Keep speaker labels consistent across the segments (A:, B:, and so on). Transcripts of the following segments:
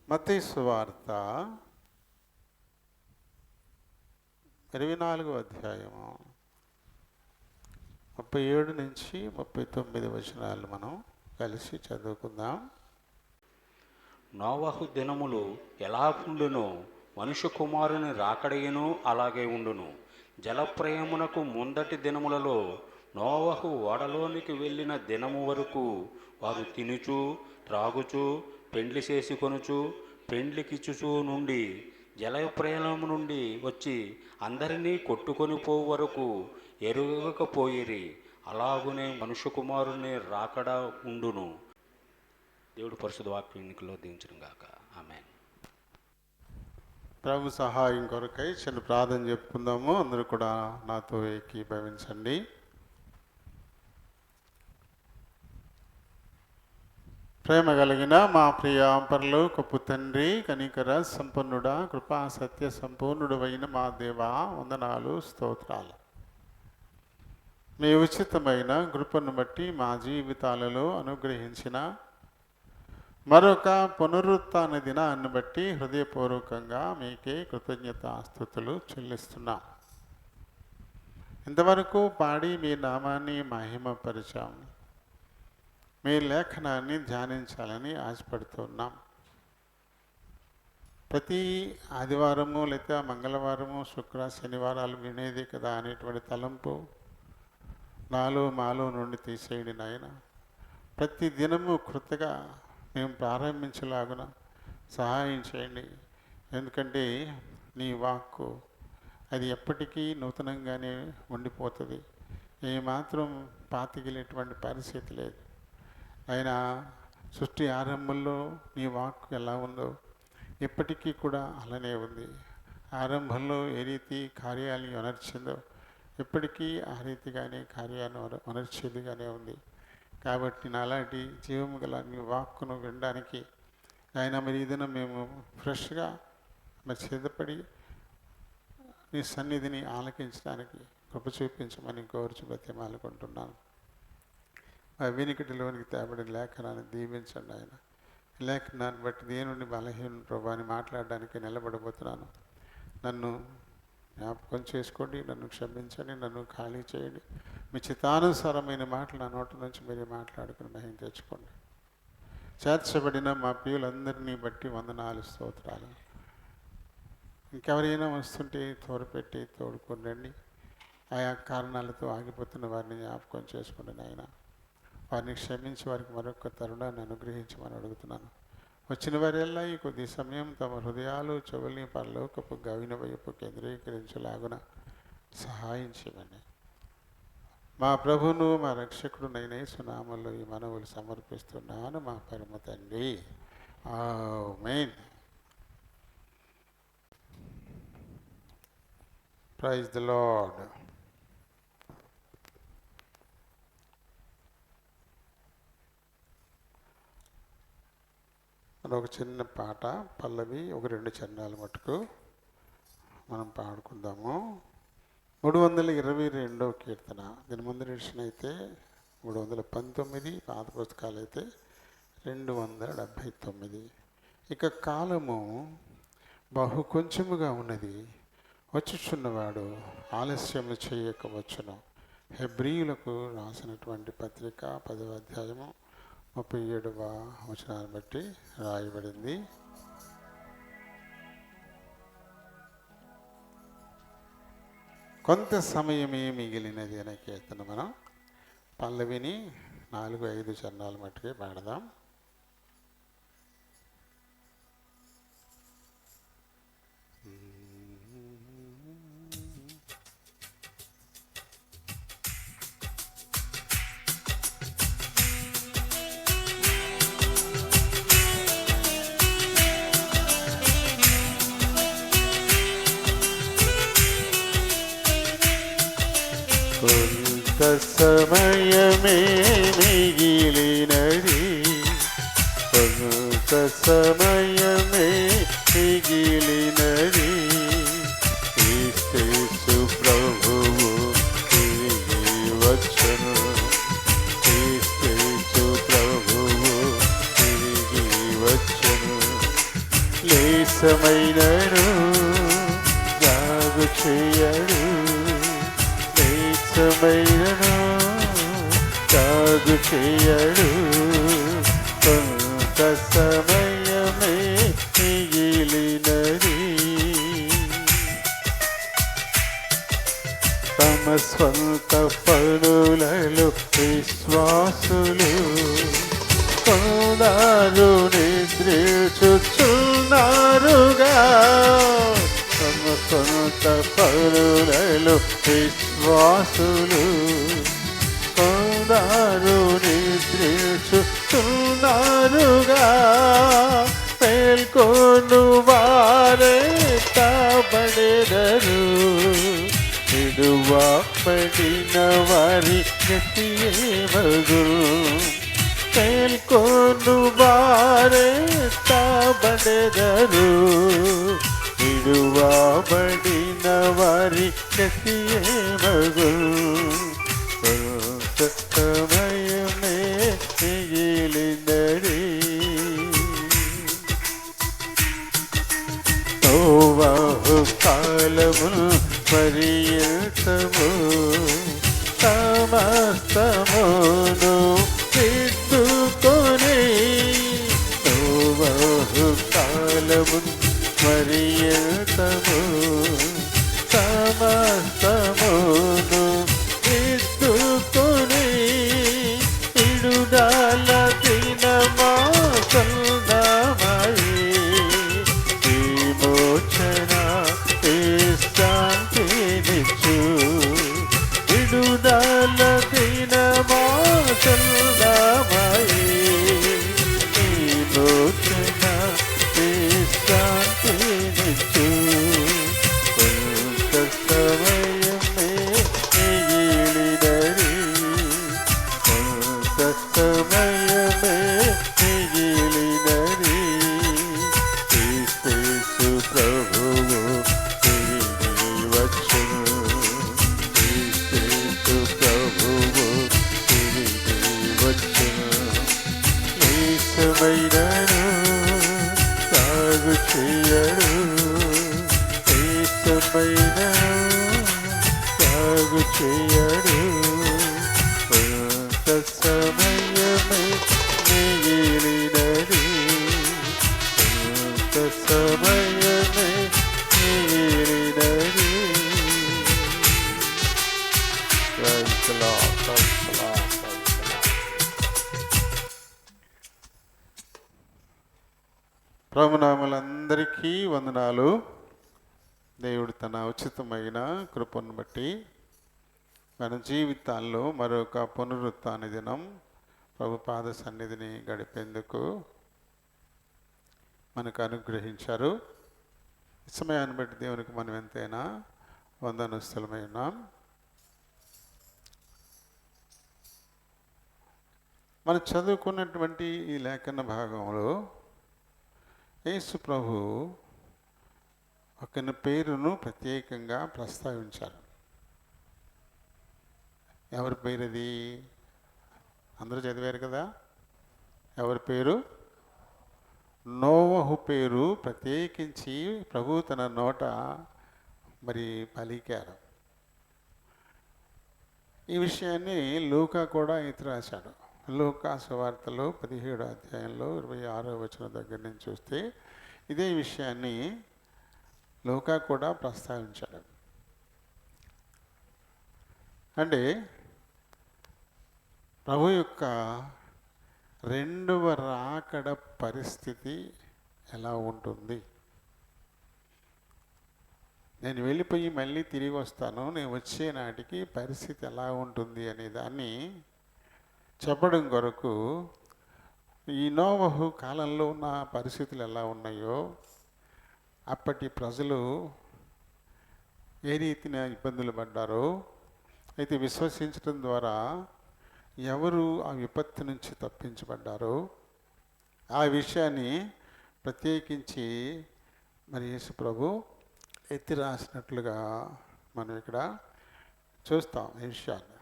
A: మత్తయి సువార్త 24వ అధ్యాయము 37 నుంచి 39 వచనాలు మనం కలిసి చదువుకుందాం.
B: నోవహు దినములు ఎలాగుండునో మనుష్య కుమారుని రాకడయును అలాగే ఉండును. జలప్రయమునకు ముందటి దినములలో నోవహు ఓడలోనికి వెళ్ళిన దినము వరకు వారు తినుచు త్రాగుచు పెండ్లి చేసుకొనుచు పెండ్లికిచ్చుచూ నుండి జలప్రయాణము నుండి వచ్చి అందరినీ కొట్టుకొని పోవు వరకు ఎరుగకపోయిరి. అలాగునే మనుష్య కుమారుని రాకడ ఉండును. దేవుడు పరిశుద్ధ వాక్యానికిలో దించును గాక. ఆమేన్.
A: ప్రభు సహాయం కొరకై చిన్న ప్రార్థన చెప్పుకుందాము. అందరూ కూడా నాతో ఏకీభవించండి. ప్రేమ కలిగిన మా ప్రియ పరలోకపు తండ్రి, కనికర సంపన్నుడా, కృపా సత్య సంపూర్ణుడు అయిన మా దేవా, వందనాలు, స్తోత్రాలు. మీ ఉచితమైన కృపను బట్టి మా జీవితాలలో అనుగ్రహించిన మరొక పునరుత్థాన దినాన్ని బట్టి హృదయపూర్వకంగా మీకే కృతజ్ఞతాస్తుతులు చెల్లిస్తున్నాం. ఇంతవరకు పాడి మీ నామాన్ని మహిమపరిచాము. మీ లేఖనాన్ని ధ్యానించాలని ఆశపడుతున్నాం. ప్రతి ఆదివారము లేదా మంగళవారము శుక్ర శనివారాలు వినేది కదా అనేటువంటి తలంపు నాలో మాలో నుండి తీసేయండి నాయన. ప్రతి దినము కృతగా మేము ప్రారంభించలాగున సహాయం చేయండి. ఎందుకంటే నీ వాక్కు అది ఎప్పటికీ నూతనంగానే ఉండిపోతుంది. ఏమాత్రం పాతికిలేటువంటి పరిస్థితి లేదు. ఆయన సృష్టి ఆరంభంలో నీ వాక్కు ఎలా ఉందో ఇప్పటికీ కూడా అలానే ఉంది. ఆరంభంలో ఏ రీతి కార్యాలను అనర్చిందో ఇప్పటికీ ఆ రీతిగానే కార్యాన్ని అనర్చేదిగానే ఉంది. కాబట్టి నాలాంటి జీవము గల నీ వాక్కును వినడానికి ఆయన మరి ఏదైనా మేము ఫ్రెష్గా మరి సిద్ధపడి నీ సన్నిధిని ఆలకించడానికి కృప చూపించమని కోరుచు బ్రతిమాలుకుంటున్నాను. ఆ వెనుకటిలోనికి తేబడిన లేఖనాన్ని దీవించండి. ఆయన లేఖనాన్ని బట్టి దేనుని బలహీన ప్రభాని మాట్లాడడానికి నిలబడబోతున్నాను. నన్ను జ్ఞాపకం చేసుకోండి, నన్ను క్షమించండి, నన్ను ఖాళీ చేయండి. మీ చిత్తానుసారమైన మాటలు నా నోటి నుంచి మీరు మాట్లాడుకుని మహిమ తెచ్చుకోండి. చేర్చబడిన మా ప్రియులందరినీ బట్టి వందనాలు, స్తోత్రాలు. ఇంకెవరైనా వస్తుంటే తోడుపెట్టి తోడుకొని రండి. ఆయా కారణాలతో ఆగిపోతున్న వారిని జ్ఞాపకం చేసుకోండి నాయన. వారిని క్షమించి వారికి మరొక తరుణాన్ని అనుగ్రహించమని అడుగుతున్నాను. వచ్చిన వారెల్లా ఈ కొద్ది సమయం తమ హృదయాలు చెవుల్ని పరలోకపు గవిన వైపు కేంద్రీకరించలాగున సహాయం చేయమని మా ప్రభువును మా రక్షకుడునైన యేసునామములో ఈ మనవులు సమర్పిస్తున్నాను మా పరమ తండ్రి. ఆమేన్. Praise the lord. ఒక చిన్న పాట పల్లవి, ఒక 2 చరణాలు మటుకు మనం పాడుకుందాము. 322వ కీర్తన. దీని ముందు ఎడిషన్ అయితే 319, పాత పుస్తకాలు అయితే 279. ఇక కాలము బహు కొంచెముగా ఉన్నది, వచ్చుచున్నవాడు ఆలస్యము చేయకవచ్చును. హెబ్రీయులకు రాసినటువంటి పత్రిక 10వ అధ్యాయము 37వ వచనాన్ని బట్టి రాయబడింది. కొంత సమయమే మిగిలినది అనే కీర్తన మనం పల్లవిని 4-5 చరణాలు మట్టుకే పాడదాం. కొంత సమయమే మిగిలినది, కొంత సమయమే మిగిలినది, యేసు ప్రభువు తిరిగి వచ్చును, యేసు ప్రభువు తిరిగి వచ్చును. నీసమైనను జాగు చేయడు, నీసమైనను జాగు చేయడు, కొంత సమయమే మిగిలినది. తమ స్వంత పనులలో విశ్వాసులు కొందరు నిద్రించుచున్నారుగా. తమ సొంత పనులలో విశ్వాసులు కొందరు నిద్రించుచున్నారుగా. మేల్కొను వారే కాబడెదరు, విడువబడిన వారి గతి ఏమగు. మేల్కొను వారే కాబడెదరు, విడువబడిన వారి గతి ఏమగు. కొంత సమయమే మిగిలినది. నోవహు కాలము పర్యంతము సమస్తమును విత్తుకొని. నోవహు కాలము పర్యంతము సమస్తమును విత్తుకొని. ఇడుదల దినమా సందమై విమోచన శాంతినిచ్చు. విడుదల దినమా సందమై విమోచన శాంతినిచ్చు. కొంత సమయమే మిగిలినది, కొంత సమయమే మిగిలినది. క్రీస్తు ప్రభువు తిరిగి వచ్చును, క్రీస్తు ప్రభువు తిరిగి వచ్చును. నీసమైనను సాగు చేయడు, నీసమైనను సాగు చేయడు. కొంత సమయమే మిగిలినది, కొంత సమయమే మిగిలినది. Praise the Lord, praise the Lord, praise the Lord. ప్రభునామలందరికీ వందనాలు. దేవుడు తన ఉచితమైన కృపను బట్టి మన జీవితాల్లో మరొక పునరుత్థాన దినం ప్రభు పాద సన్నిధిని గడిపేందుకు మనకు అనుగ్రహించారు. ఈ సమయాన్ని బట్టి దేవునికి మనం ఎంతైనా వందనస్తులమై ఉన్నాం. మనం చదువుకున్నటువంటి ఈ లేఖన భాగంలో యేసు ప్రభు ఒకని పేరును ప్రత్యేకంగా ప్రస్తావించారు. ఎవరి పేరు అది? అందరూ చదివారు కదా. ఎవరి పేరు? నోవహు పేరు ప్రత్యేకించి ప్రభు తన నోట మరి పలికారు. ఈ విషయాన్ని లూకా కూడా రాశాడు. లూకా సువార్తలో 17వ అధ్యాయంలో 26వ వచనం దగ్గర నుంచి చూస్తే ఇదే విషయాన్ని లూకా కూడా ప్రస్తావించాడు. అంటే ప్రభు యొక్క రెండవ రాకడ పరిస్థితి ఎలా ఉంటుంది? నేను వెళ్ళిపోయి మళ్ళీ తిరిగి వస్తాను, నేను వచ్చే నాటికి పరిస్థితి ఎలా ఉంటుంది అనే దాన్ని చెప్పడం కొరకు ఈ నోవహు కాలంలో ఉన్న పరిస్థితులు ఎలా ఉన్నాయో, అప్పటి ప్రజలు ఏ రీతిన ఇబ్బందులు పడ్డారో, అయితే విశ్వసించడం ద్వారా ఎవరు ఆ విపత్తు నుంచి తప్పించబడ్డారో ఆ విషయాన్ని ప్రత్యేకించి మరి యేసు ప్రభు ఎత్తి రాసినట్లుగా మనం ఇక్కడ చూస్తాం. ఈ విషయాన్ని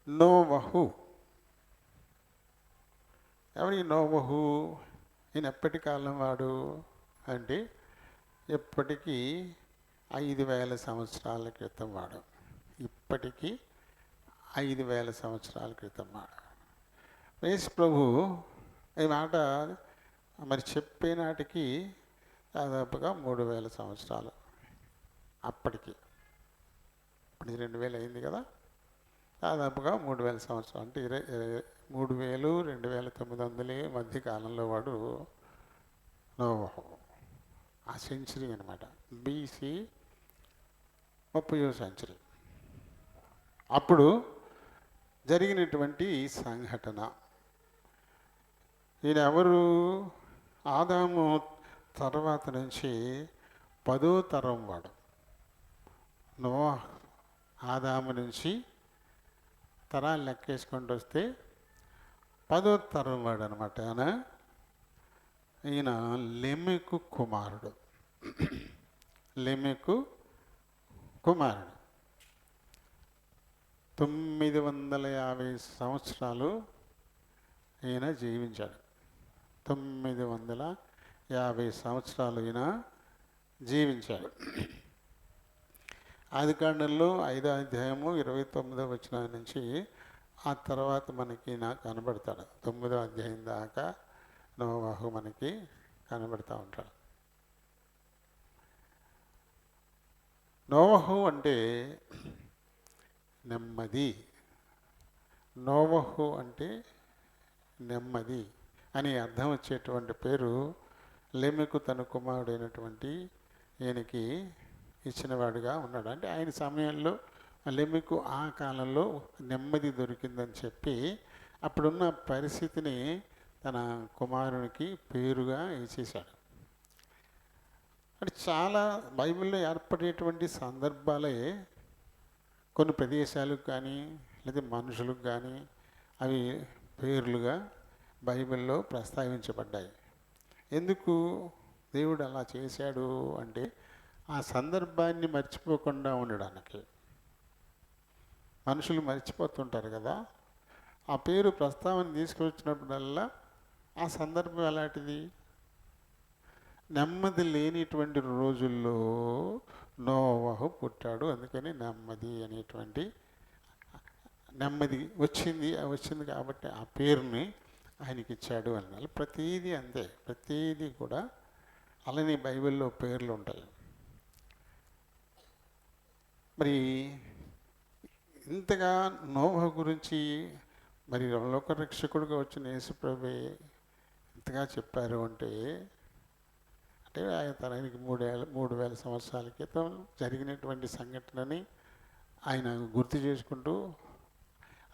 A: నోవహు ఎవరి? నోవహు ఈయన ఎప్పటి కాలం వాడు అంటే ఎప్పటికీ 5,000 సంవత్సరాల క్రితం వాడు. ఇప్పటికీ 5,000 సంవత్సరాల క్రితం వాడు. యేసు ప్రభు ఈ మాట మరి చెప్పే నాటికి దాదాపుగా 3,000 సంవత్సరాలు. అప్పటికి ఇప్పుడు 2,000 అయింది కదా, దాదాపుగా 3,000 సంవత్సరాలు. అంటే 3,000 2,900 మధ్య కాలంలో వాడు నోవహు. ఆ సెంచరీ అనమాట, బీసీ 30వ సెంచరీ. అప్పుడు జరిగినటువంటి సంఘటన. ఈయన ఎవరు? ఆదాము తర్వాత నుంచి 10వ తరం వాడు. నోవహు ఆదాము నుంచి తరాలు లెక్కేసుకుంటూ వస్తే 10వ తరం వాడు అనమాట. ఈయన లెమెకు కుమారుడు. లెమెకు కుమారుడు 950 సంవత్సరాలు ఈయన జీవించాడు. 950 సంవత్సరాలు ఈయన జీవించాడు. ఆదికాండంలో 5వ అధ్యాయము 29వ వచనం నుంచి ఆ తర్వాత మనకి కనబడతాడు. 9వ అధ్యాయం దాకా నోవహు మనకి కనబడుతూ ఉంటాడు. నోవహు అంటే నెమ్మది. నోవహు అంటే నెమ్మది అని అర్థం వచ్చేటువంటి పేరు లెమెకు తన కుమారుడైనటువంటి ఈయనకి ఇచ్చినవాడుగా ఉన్నాడు. అంటే ఆయన సమయంలో లెమెకు ఆ కాలంలో నెమ్మది దొరికిందని చెప్పి అప్పుడున్న పరిస్థితిని తన కుమారునికి పేరుగా ఇచ్చేశాడు. అంటే చాలా బైబిల్లో ఏర్పడేటువంటి సందర్భాలే కొన్ని ప్రదేశాలకు కానీ లేదా మనుషులకు కానీ అవి పేర్లుగా బైబిల్లో ప్రస్తావించబడ్డాయి. ఎందుకు దేవుడు అలా చేశాడు అంటే ఆ సందర్భాన్ని మర్చిపోకుండా ఉండడానికి. మనుషులు మర్చిపోతుంటారు కదా, ఆ పేరు ప్రస్తావన తీసుకొచ్చినప్పుడల్లా ఆ సందర్భం ఎలాంటిది? నెమ్మది లేనిటువంటి రోజుల్లో నోవహు పుట్టాడు. అందుకని నెమ్మది అనేటువంటి నెమ్మది వచ్చింది కాబట్టి ఆ పేరుని ఆయనకి ఇచ్చాడు అన్నారు. ప్రతీదీ అంతే, ప్రతీదీ కూడా అలానే బైబిల్లో పేర్లు ఉంటాయి. మరి ఇంతగా నోవహు గురించి మరి లోకరక్షకుడుగా వచ్చిన యేసుప్రభు ఇంతగా చెప్పారు అంటే ఆయన తనకి 3,000 సంవత్సరాల క్రితం జరిగినటువంటి సంఘటనని ఆయన గుర్తు చేసుకుంటూ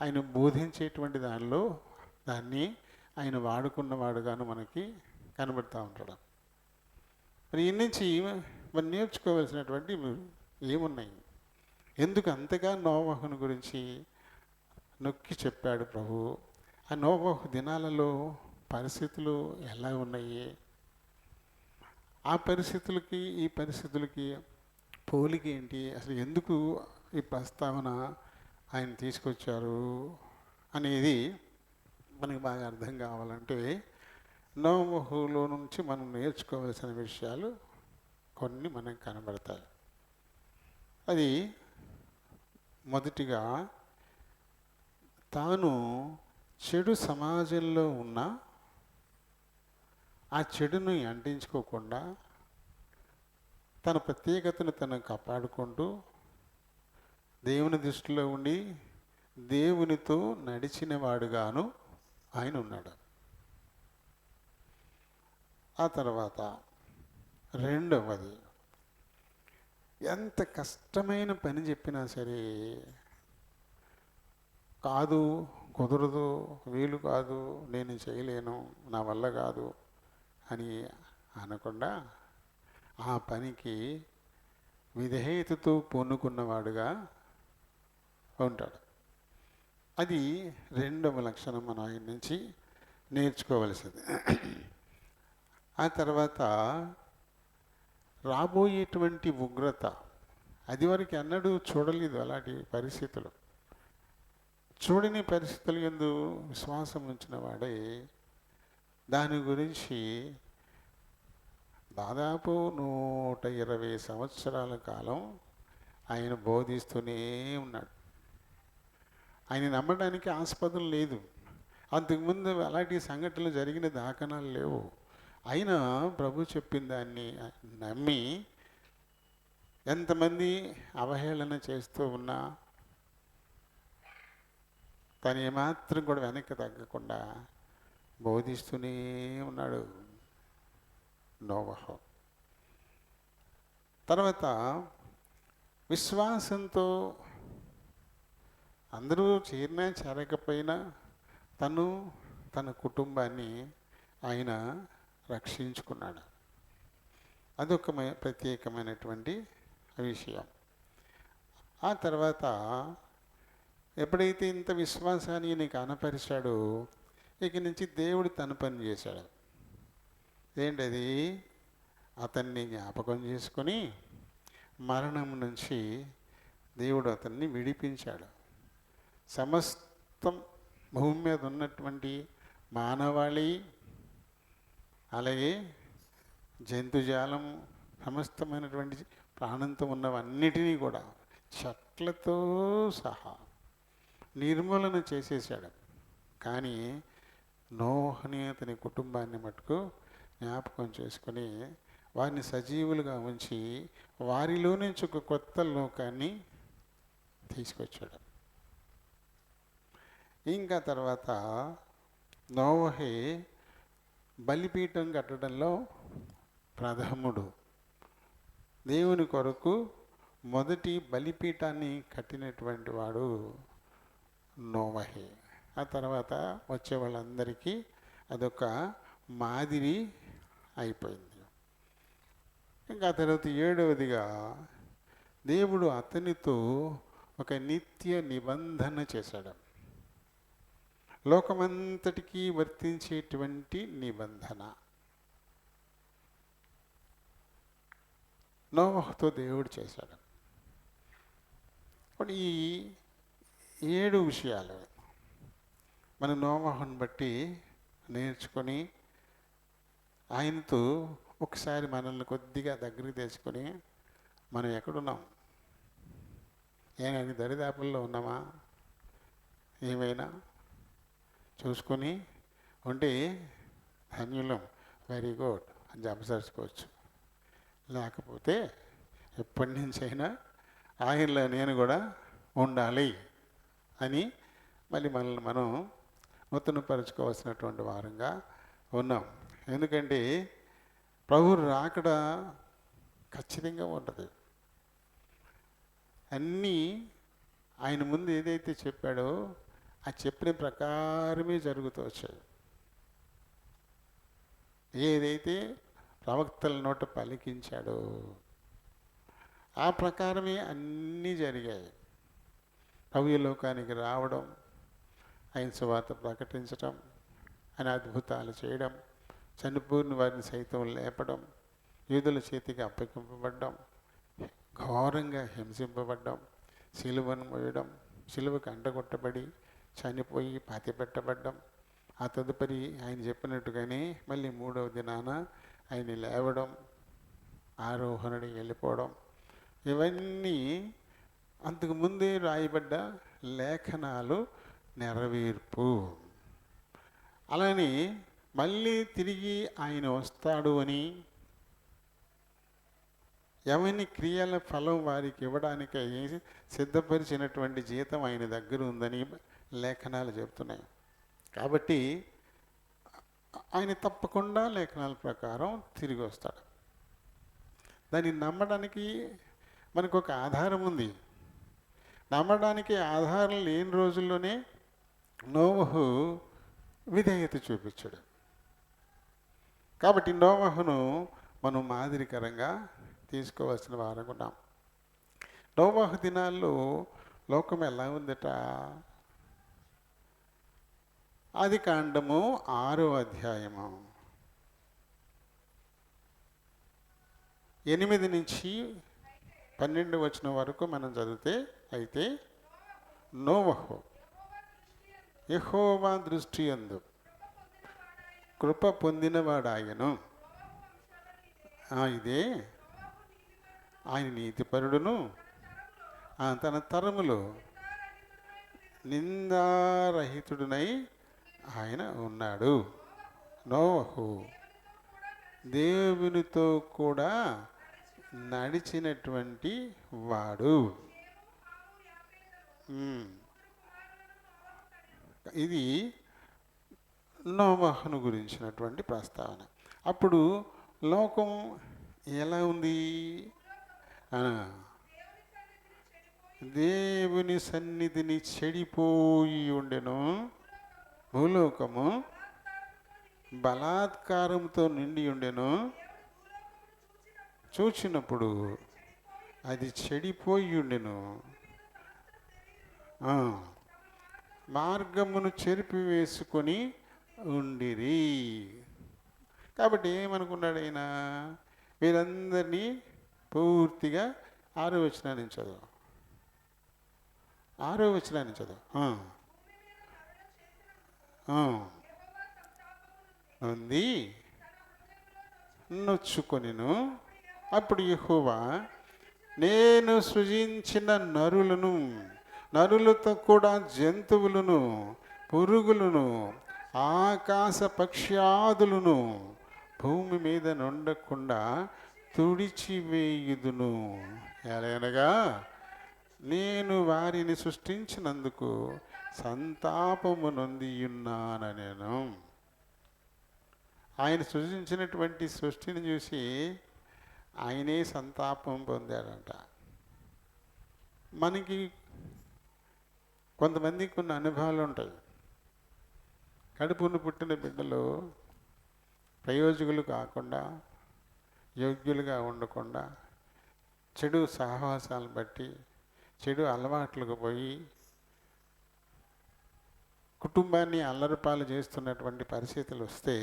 A: ఆయన బోధించేటువంటి దాన్ని ఆయన వాడుకున్నవాడుగాను మనకి కనబడుతూ ఉంటాడు. మరి ఈ నుంచి మరి నేర్చుకోవాల్సినటువంటి ఏమున్నాయి? ఎందుకు అంతగా నోవహుని గురించి నొక్కి చెప్పాడు ప్రభు? ఆ నోవహు దినాలలో పరిస్థితులు ఎలా ఉన్నాయి? ఆ పరిస్థితులకి ఈ పరిస్థితులకి పోలిక ఏంటి? అసలు ఎందుకు ఈ ప్రస్తావన ఆయన తీసుకొచ్చారు అనేది మనకి బాగా అర్థం కావాలంటే నోవహులో నుంచి మనం నేర్చుకోవాల్సిన విషయాలు కొన్ని మనకు కనబడతాయి. అది మొదటిగా, తాను చెడు సమాజంలో ఉన్న ఆ చెడును అంటించుకోకుండా తన ప్రత్యేకతను తను కాపాడుకుంటూ దేవుని దృష్టిలో ఉండి దేవునితో నడిచిన వాడుగాను ఆయన ఉన్నాడు. ఆ తర్వాత రెండవది, ఎంత కష్టమైన పని చెప్పినా సరే కాదు, కుదరదు, వీలు కాదు, నేను చేయలేను, నా వల్ల కాదు అని అనకుండా ఆ పనికి విధేయతతో పూనుకున్నవాడుగా ఉంటాడు. అది రెండవ లక్షణం మనం ఆయన నుంచి నేర్చుకోవలసింది. ఆ తర్వాత రాబోయేటువంటి ఉగ్రత, అది వరకు ఎన్నడూ చూడలేదు అలాంటి పరిస్థితులు. చూడని పరిస్థితులు యందు విశ్వాసం ఉంచిన వాడే దాని గురించి దాదాపు 120 సంవత్సరాల కాలం ఆయన బోధిస్తూనే ఉన్నాడు. ఆయన నమ్మడానికి ఆస్పదం లేదు. అంతకుముందు అలాంటి సంఘటనలు జరిగిన దాఖనాలు లేవు. అయినా ప్రభు చెప్పిన దాన్ని నమ్మి ఎంతమంది అవహేళన చేస్తూ ఉన్నా తను ఏమాత్రం కూడా వెనక్కి తగ్గకుండా బోధిస్తూనే ఉన్నాడు నోవహు. తర్వాత విశ్వాసంతో అందరూ చేరినా చేరకపోయినా తను తన కుటుంబాన్ని ఆయన రక్షించుకున్నాడు. అదొక ప్రత్యేకమైనటువంటి విషయం. ఆ తర్వాత ఎప్పుడైతే ఇంత విశ్వాసాన్ని నీకు కనపరిచాడో ఇక నుంచి దేవుడు తన పని చేశాడు. ఏంటది? అతన్ని జ్ఞాపకం చేసుకొని మరణం నుంచి దేవుడు అతన్ని విడిపించాడు. సమస్తం భూమి మీద ఉన్నటువంటి మానవాళి, అలాగే జంతుజాలం, సమస్తమైనటువంటి ప్రాణంతో ఉన్నవన్నిటినీ కూడా చెట్లతో సహా నిర్మూలన చేసేసాడు. కానీ నోహని అతని కుటుంబాన్ని మటుకు జ్ఞాపకం చేసుకొని వారిని సజీవులుగా ఉంచి వారిలో నుంచి ఒక కొత్త లోకాన్ని తీసుకొచ్చాడు. ఇంకా తర్వాత నోవహే బలిపీఠం కట్టడంలో ప్రథముడు. దేవుని కొరకు మొదటి బలిపీఠాన్ని కట్టినటువంటి వాడు నోవహే. ఆ తర్వాత వచ్చే వాళ్ళందరికీ అదొక మాదిరి అయిపోయింది. ఇంకా తర్వాత 7వదిగా దేవుడు అతనితో ఒక నిత్య నిబంధన చేశాడు. లోకమంతటికీ వర్తించేటువంటి నిబంధన నోవహుతో దేవుడు చేశాడు. ఇప్పుడు ఈ 7 విషయాలు మన నోవహుని బట్టి నేర్చుకొని ఆయనతో ఒకసారి మనల్ని కొద్దిగా దగ్గరికి తెచ్చుకొని మనం ఎక్కడున్నాం, ఏమైనా దరిదాపుల్లో ఉన్నామా, ఏమైనా చూసుకొని ఉంటే ధన్యులం, వెరీ గుడ్ అని జపసరుచుకోవచ్చు. లేకపోతే ఎప్పటి నుంచైనా ఆయనలో నేను కూడా ఉండాలి అని మళ్ళీ మనల్ని మనం నూతనపరచుకోవాల్సినటువంటి వారంగా ఉన్నాం. ఎందుకంటే ప్రభు రాకడ ఖచ్చితంగా ఉంటుంది. అన్నీ ఆయన ముందు ఏదైతే చెప్పాడో ఆ చెప్పిన ప్రకారమే జరుగుతూ వచ్చాయి. ఏదైతే ప్రవక్తల నోట పలికించాడో ఆ ప్రకారమే అన్నీ జరిగాయి. ప్రభు లోకానికి రావడం, ఆయన సువార్త ప్రకటించడం, ఆయన అద్భుతాలు చేయడం, చనిపోయిన వారిని సైతం లేపడం, యూదుల చేతికి అప్పగింపబడ్డం, ఘోరంగా హింసింపబడ్డం, సిలువను మోయడం, సిలువకు అంటగొట్టబడి చనిపోయి పాతిపెట్టబడ్డం, ఆ తదుపరి ఆయన చెప్పినట్టుగానే మళ్ళీ 3వ దినాన ఆయన లేవడం, ఆరోహణని వెళ్ళిపోవడం, ఇవన్నీ అంతకుముందే రాయబడ్డ లేఖనాలు నెరవేర్పు. అలానే మళ్ళీ తిరిగి ఆయన వస్తాడు అని, ఎవని క్రియల ఫలం వారికి ఇవ్వడానికై సిద్ధపరిచినటువంటి జీతం ఆయన దగ్గర ఉందని లేఖనాలు చెప్తున్నాయి. కాబట్టి ఆయన తప్పకుండా లేఖనాల ప్రకారం తిరిగి వస్తాడు. దాన్ని నమ్మడానికి మనకు ఒక ఆధారం ఉంది. నమ్మడానికి ఆధారం లేని రోజుల్లోనే నోవహు విధేయత చూపించాడు. కాబట్టి నోవహును మనం మాదిరికరంగా తీసుకోవాల్సిన వారంగా ఉన్నాం. నోవహు దినాల్లో లోకం ఎలా ఉందట? ఆదికాండము 6వ అధ్యాయము 8 నుంచి 12 వచనం వరకు మనం చదివితే, అయితే నోవహు యెహోవా దృష్టి యందు కృప పొందినవాడాయను. ఇదే ఆయన నీతిపరుడును తన తరములో నిందారహితుడునై ఆయన ఉన్నాడు. నోవహు దేవునితో కూడా నడిచినటువంటి వాడు. ఇది నోవహును గురించినటువంటి ప్రస్తావన. అప్పుడు లోకం ఎలా ఉంది? దేవుని సన్నిధిని చెడిపోయి ఉండెను. భూలోకము బలాత్కారంతో నిండి ఉండెను. చూచినప్పుడు అది చెడిపోయి ఉండెను. మార్గమును చెరిపివేసుకొని ఉండిరి. కాబట్టి ఏమనుకున్నాడు ఆయన? వీరందరినీ పూర్తిగా 6వ వచనాన్ని చదువు. 6వ వచనాన్ని చదువు. ఉంది నొచ్చుకొనిను. అప్పుడు యెహోవా, నేను సృజించిన నరులతో కూడా జంతువులను, పురుగులను, ఆకాశ పక్ష్యాదులను భూమి మీద నుండకుండా తుడిచివేయుదును. ఎలాగనగా నేను వారిని సృష్టించినందుకు సంతాపము నొందియున్నాను. నేను ఆయన సృష్టించినటువంటి సృష్టిని చూసి ఆయనే సంతాపం పొందాడంట. మనకి కొంతమందికి కొన్ని అనుభవాలు ఉంటాయి. కడుపును పుట్టిన బిడ్డలు ప్రయోజకులు కాకుండా, యోగ్యులుగా ఉండకుండా, చెడు సహవాసాలను బట్టి, చెడు అలవాట్లకు పోయి కుటుంబాన్ని అల్లరిపాలు చేస్తున్నటువంటి పరిస్థితులు వస్తే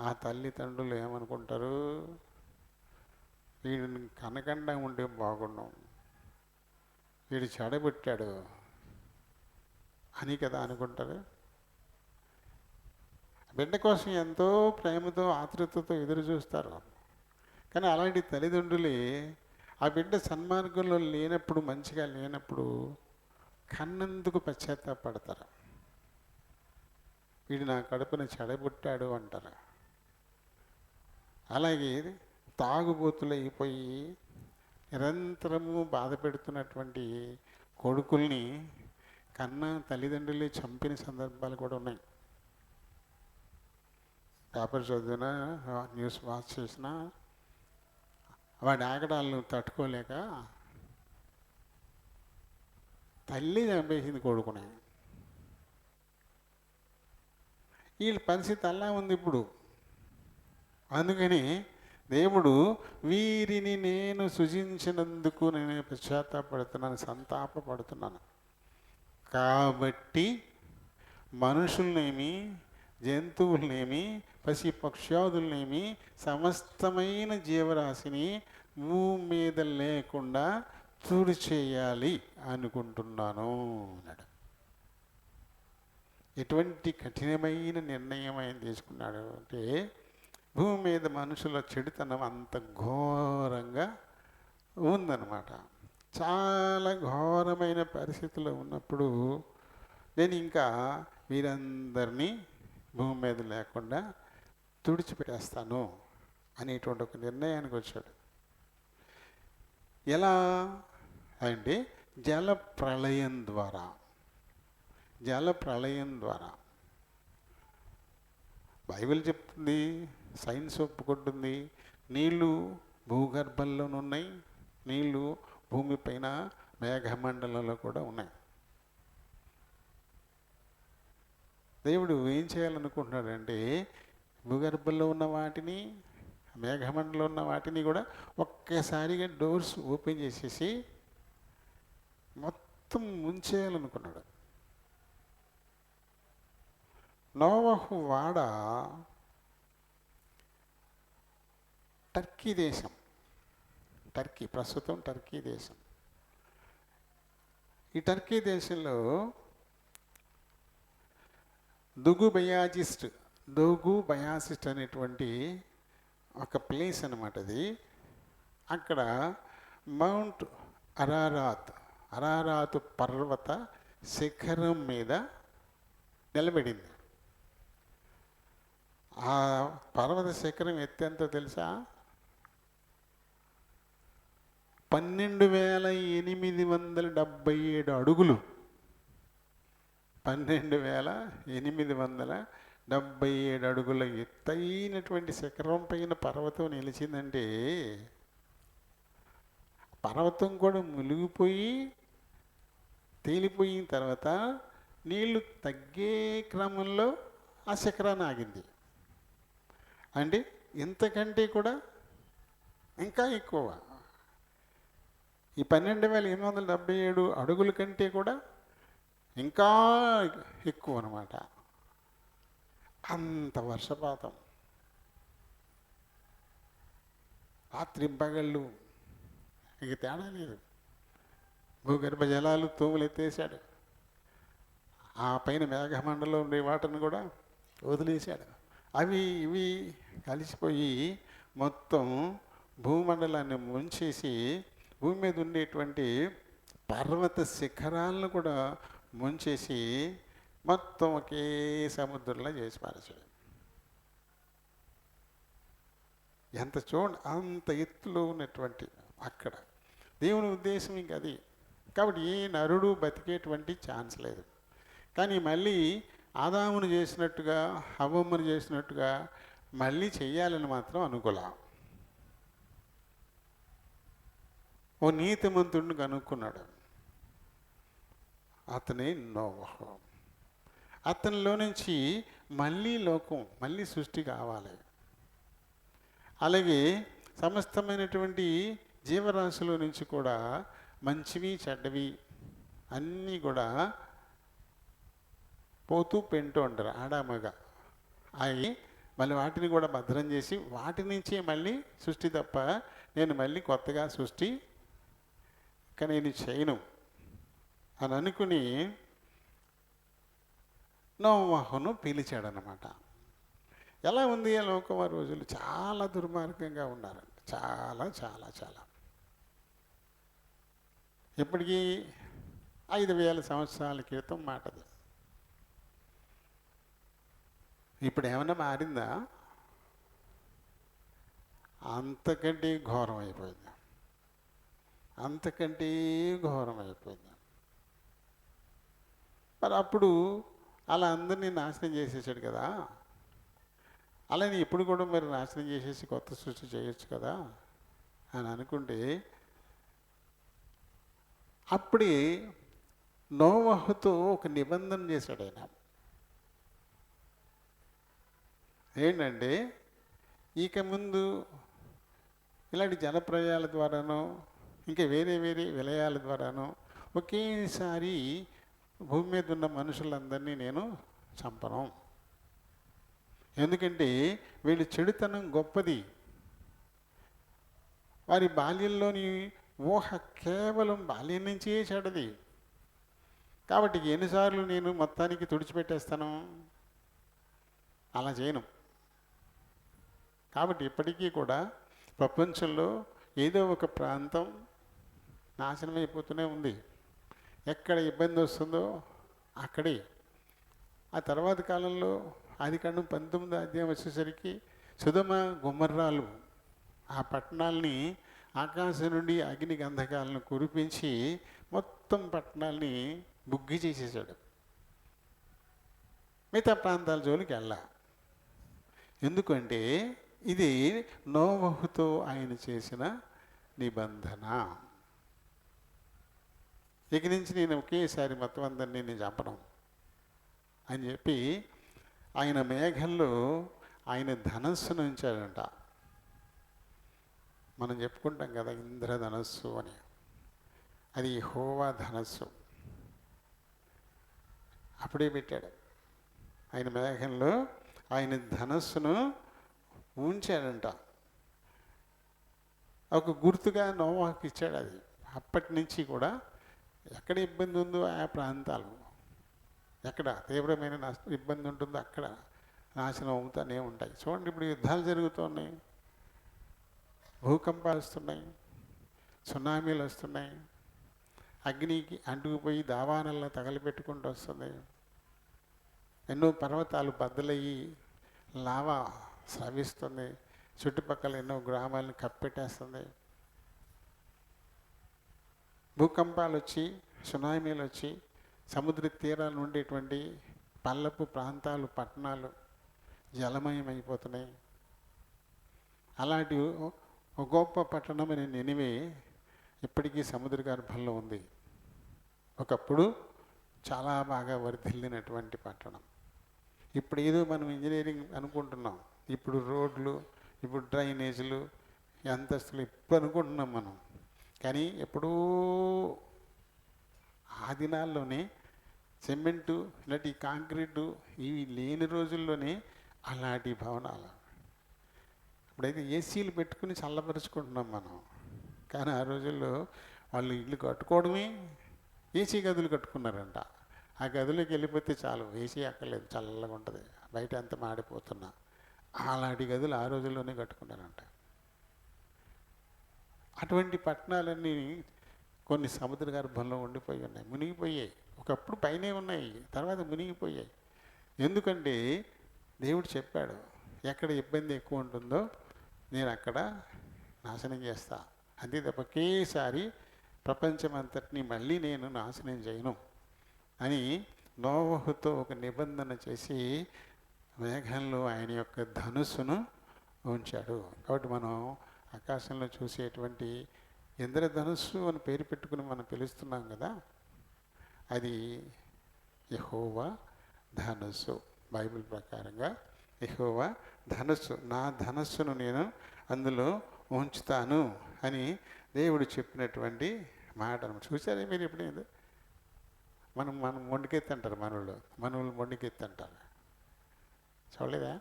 A: ఆ తల్లిదండ్రులు ఏమనుకుంటారు? వీడిని కనకుండా ఉంటే బాగున్నాం, వీడు చెడబుట్టాడు అని కదా అనుకుంటారు. బిడ్డ కోసం ఎంతో ప్రేమతో, ఆతృతతో ఎదురు చూస్తారు. కానీ అలాంటి తల్లిదండ్రులే ఆ బిడ్డ సన్మార్గంలో లేనప్పుడు, మంచిగా లేనప్పుడు కన్నందుకు పశ్చాత్తాపడతారు. వీడు నా కడుపున చెడబుట్టాడు అంటారు. అలాగే తాగుబోతులైపోయి నిరంతరము బాధ పెడుతున్నటువంటి కొడుకుల్ని కన్నా తల్లిదండ్రులే చంపిన సందర్భాలు కూడా ఉన్నాయి. పేపర్ చదివినా, న్యూస్ వాచ్ చేసినా వాడి ఆగడాలను తట్టుకోలేక తల్లి చంపేసింది కొడుకుని. వీళ్ళ పరిస్థితి అలా ఉంది ఇప్పుడు. అందుకని దేవుడు, వీరిని నేను సృజించినందుకు నేను పశ్చాత్తాపడుతున్నాను, సంతాపడుతున్నాను. కాబట్టి మనుషులనేమి, జంతువులనేమి, పశు పక్షాదులనేమి, సమస్తమైన జీవరాశిని భూమి మీద లేకుండా తుడిచేయాలి అనుకుంటున్నాను అన్నాడు. ఎటువంటి కఠినమైన నిర్ణయం ఆయన తీసుకున్నాడు అంటే, భూమి మీద మనుషుల చెడుతనం అంత ఘోరంగా ఉందన్నమాట. చాలా ఘోరమైన పరిస్థితుల్లో ఉన్నప్పుడు నేను ఇంకా వీరందరినీ భూమి మీద లేకుండా తుడిచిపెట్టేస్తాను అనేటువంటి ఒక నిర్ణయానికి వచ్చాడు. ఎలా అంటే జల ప్రళయం ద్వారా. బైబిల్ చెప్తుంది, సైన్స్ ఒప్పుకుంటుంది, నీళ్లు భూగర్భంలోనున్నాయి, నీళ్లు భూమిపైన మేఘమండలంలో కూడా ఉన్నాయి. దేవుడు ఏం చేయాలనుకుంటున్నాడంటే, భూగర్భంలో ఉన్న వాటిని, మేఘమండలంలో ఉన్న వాటిని కూడా ఒక్కసారిగా డోర్స్ ఓపెన్ చేసేసి మొత్తం ముంచేయాలనుకున్నాడు. నోవహు వాడ టర్కీ దేశం. ప్రస్తుతం టర్కీ దేశం. ఈ టర్కీ దేశంలో దుగు బయాజిస్ట్ దోగు బయాసిస్ట్ అనేటువంటి ఒక ప్లేస్ అన్నమాట అది. అక్కడ మౌంట్ అరారాత్ పర్వత శిఖరం మీద నిలబడింది. ఆ పర్వత శిఖరం ఎత్తెంతో తెలుసా? 12,877 అడుగులు. 12,877 అడుగుల ఎత్తైనటువంటి శిఖరం పైన పర్వతం నిలిచిందంటే, పర్వతం కూడా మునిగిపోయి తేలిపోయిన తర్వాత నీళ్లు తగ్గే క్రమంలో ఆ శిఖరాన్ని ఆగింది. అంటే ఇంతకంటే కూడా ఇంకా ఎక్కువ, ఈ 12,877 అడుగుల కంటే కూడా ఇంకా ఎక్కువ అన్నమాట. అంత వర్షపాతం, రాత్రి పగళ్ళు ఇక తేడా లేదు. భూగర్భ జలాలు తూములు ఎత్తేసాడు. ఆ పైన మేఘమండలం ఉండే వాటిని కూడా వదిలేశాడు. అవి ఇవి కలిసిపోయి మొత్తం భూమండలాన్ని ముంచేసి భూమి మీద ఉండేటువంటి పర్వత శిఖరాలను కూడా ముంచేసి మొత్తం ఒకే సముద్రంలో చేసి పారేశాడు. ఎంత చూడండి, అంత ఎత్తులో ఉన్నటువంటి అక్కడ దేవుని ఉద్దేశం ఇంక అది. కాబట్టి ఏ నరుడు బతికేటువంటి ఛాన్స్ లేదు. కానీ మళ్ళీ ఆదామును చేసినట్టుగా హవ్వమ్మను చేసినట్టుగా మళ్ళీ చెయ్యాలని మాత్రం అనుకోలే. ఓ నీతిమంతుడిని కనుక్కున్నాడు, అతనే నోవహు. అతనిలో నుంచి మళ్ళీ లోకం, మళ్ళీ సృష్టి కావాలి. అలాగే సమస్తమైనటువంటి జీవరాశుల నుంచి కూడా మంచివి చెడ్డవి అన్నీ కూడా పోతూ పెంటూ ఉంటారు ఆడామగా. అవి మళ్ళీ వాటిని కూడా భద్రం చేసి వాటి నుంచే మళ్ళీ సృష్టి తప్ప నేను మళ్ళీ కొత్తగా సృష్టి కానీ నేను చేయను అని అనుకుని నోవహును పిలిచాడనమాట. ఎలా ఉంది ఆ లోకం ఆ రోజులు? చాలా దుర్మార్గంగా ఉన్నారు, చాలా చాలా చాలా. ఇప్పటికీ 5,000 సంవత్సరాల క్రితం మాటది. ఇప్పుడు ఏమన్నా మారిందా? అంతకంటే ఘోరం అయిపోయింది, అంతకంటే ఘోరం అయిపోయింది. మరి అప్పుడు అలా అందరినీ నాశనం చేసేసాడు కదా, అలానే ఇప్పుడు కూడా మరి నాశనం చేసేసి కొత్త సృష్టి చేయొచ్చు కదా అని అనుకుంటే, అప్పుడే నోవహుతో ఒక నిబంధన చేశాడు ఆయన. ఏంటంటే ఇక ముందు ఇలాంటి జలప్రయాల ద్వారానో ఇంకా వేరే వేరే విలయాల ద్వారానో ఒకేసారి భూమి మీద ఉన్న మనుషులందరినీ నేను చంపను. ఎందుకంటే వీళ్ళ చెడుతనం గొప్పది. వారి బాల్యంలోని ఊహ కేవలం బాల్యం నుంచే చెడ్డది. కాబట్టి ఎన్నిసార్లు నేను మొత్తానికి తుడిచిపెట్టేస్తాను? అలా చేయను. కాబట్టి ఇప్పటికీ కూడా ప్రపంచంలో ఏదో ఒక ప్రాంతం నాశనం అయిపోతూనే ఉంది. ఎక్కడ ఇబ్బంది వస్తుందో అక్కడే. ఆ తర్వాత కాలంలో ఆదికాండం 19వ అధ్యాయం వచ్చేసరికి సుధమ గుమ్మర్రాలు ఆ పట్టణాలని ఆకాశం నుండి అగ్ని గంధకాలను కురిపించి మొత్తం పట్టణాలని బుగ్గి చేసేసాడు. మిగతా ప్రాంతాల జోలికి వెళ్ళా. ఎందుకంటే ఇది నోవహుతో ఆయన చేసిన నిబంధన. ఇక నుంచి నేను ఒకేసారి మొత్తం అందరినీ నేను చంపను అని చెప్పి ఆయన మేఘంలో ఆయన ధనస్సును ఉంచాడంట. మనం చెప్పుకుంటాం కదా ఇంద్రధనస్సు అని, అది యెహోవా ధనస్సు. అప్పుడే పెట్టాడు ఆయన మేఘంలో ఆయన ధనస్సును ఉంచాడంట. ఒక గుర్తుగా నోవాహుకి ఇచ్చాడు అది. అప్పటి నుంచి కూడా ఎక్కడ ఇబ్బంది ఉందో ఆ ప్రాంతాలు, ఎక్కడ తీవ్రమైన ఇబ్బంది ఉంటుందో అక్కడ నాశనం అవుతూనే ఉంటాయి. చూడండి, ఇప్పుడు యుద్ధాలు జరుగుతున్నాయి, భూకంపాలు వస్తున్నాయి, సునామీలు వస్తున్నాయి, అగ్నికి అంటుకుపోయి దావానల్లో తగలపెట్టుకుంటూ వస్తుంది, ఎన్నో పర్వతాలు బద్దలయ్యి లావా స్రవిస్తుంది, చుట్టుపక్కల ఎన్నో గ్రామాలను కప్పెట్టేస్తుంది. భూకంపాలు వచ్చి, సునామీలు వచ్చి సముద్ర తీరాలు ఉండేటువంటి పల్లపు ప్రాంతాలు, పట్టణాలు జలమయమైపోతున్నాయి. అలాంటి ఒక గొప్ప పట్టణమైన నినివే ఇప్పటికీ సముద్ర గర్భంలో ఉంది. ఒకప్పుడు చాలా బాగా వర్ధిల్లినటువంటి పట్టణం. ఇప్పుడు ఏదో మనం ఇంజనీరింగ్ అనుకుంటున్నాం, ఇప్పుడు రోడ్లు, ఇప్పుడు డ్రైనేజీలు, అంతస్తులు ఇప్పుడు అనుకుంటున్నాం మనం. కానీ ఎప్పుడూ ఆ దినాల్లోనే సిమెంటు, ఇలాంటి కాంక్రీటు ఇవి లేని రోజుల్లోనే అలాంటి భవనాలు. ఇప్పుడైతే ఏసీలు పెట్టుకుని చల్లపరుచుకుంటున్నాం మనం. కానీ ఆ రోజుల్లో వాళ్ళు ఇల్లు కట్టుకోవడమే ఏసీ గదులు కట్టుకున్నారంట. ఆ గదిలోకి వెళ్ళిపోతే చాలు, ఏసీ అక్కర్లేదు, చల్లగా ఉంటుంది, బయట ఎంత మాడిపోతున్నా. అలాంటి గదులు ఆ రోజుల్లోనే కట్టుకున్నారంట. అటువంటి పట్టణాలన్నీ కొన్ని సముద్ర గర్భంలో ఉండిపోయి ఉన్నాయి, మునిగిపోయాయి. ఒకప్పుడు పైనే ఉన్నాయి, తర్వాత మునిగిపోయాయి. ఎందుకంటే దేవుడు చెప్పాడు, ఎక్కడ ఇబ్బంది ఎక్కువ ఉంటుందో నేను అక్కడ నాశనం చేస్తా. అంతే తప్ప ఒకేసారి ప్రపంచమంతటిని మళ్ళీ నేను నాశనం చేయను అని నోవహుతో ఒక నిబంధన చేసి మేఘంలో ఆయన యొక్క ధనుస్సును ఉంచాడు. కాబట్టి మనం ఆకాశంలో చూసేటువంటి ఇంద్రధనుస్సు అని పేరు పెట్టుకుని మనం పిలుస్తున్నాం కదా, అది యెహోవా ధనుస్సు. బైబిల్ ప్రకారంగా యెహోవా ధనుస్సు, నా ధనస్సును నేను అందులో ఉంచుతాను అని దేవుడు చెప్పినటువంటి మాట. చూసారే మీరు ఎప్పుడైంది? మనం మొండికెత్తి అంటారు, మనవులు మొండికెత్తి అంటారు, చూడలేదా?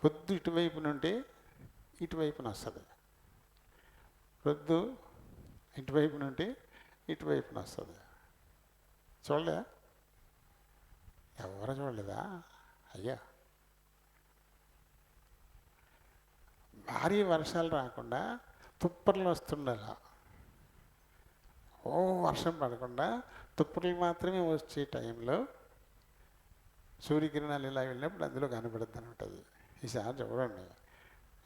A: పొద్దు ఇటువైపు నుండి ఇటువైపున వస్తుంది, పొద్దు ఇటువైపు నుండి ఇటువైపున వస్తుంది. చూడలేదా? ఎవరు చూడలేదా? అయ్యా, భారీ వర్షాలు రాకుండా తుప్పర్లు వస్తుండాల. ఓ వర్షం పడకుండా తుప్పర్లు మాత్రమే వచ్చే టైంలో సూర్యకిరణాలు ఇలా వెళ్ళినప్పుడు అందులో కనబడుతూనే ఉంటుంది. ఈసారి చూడండి,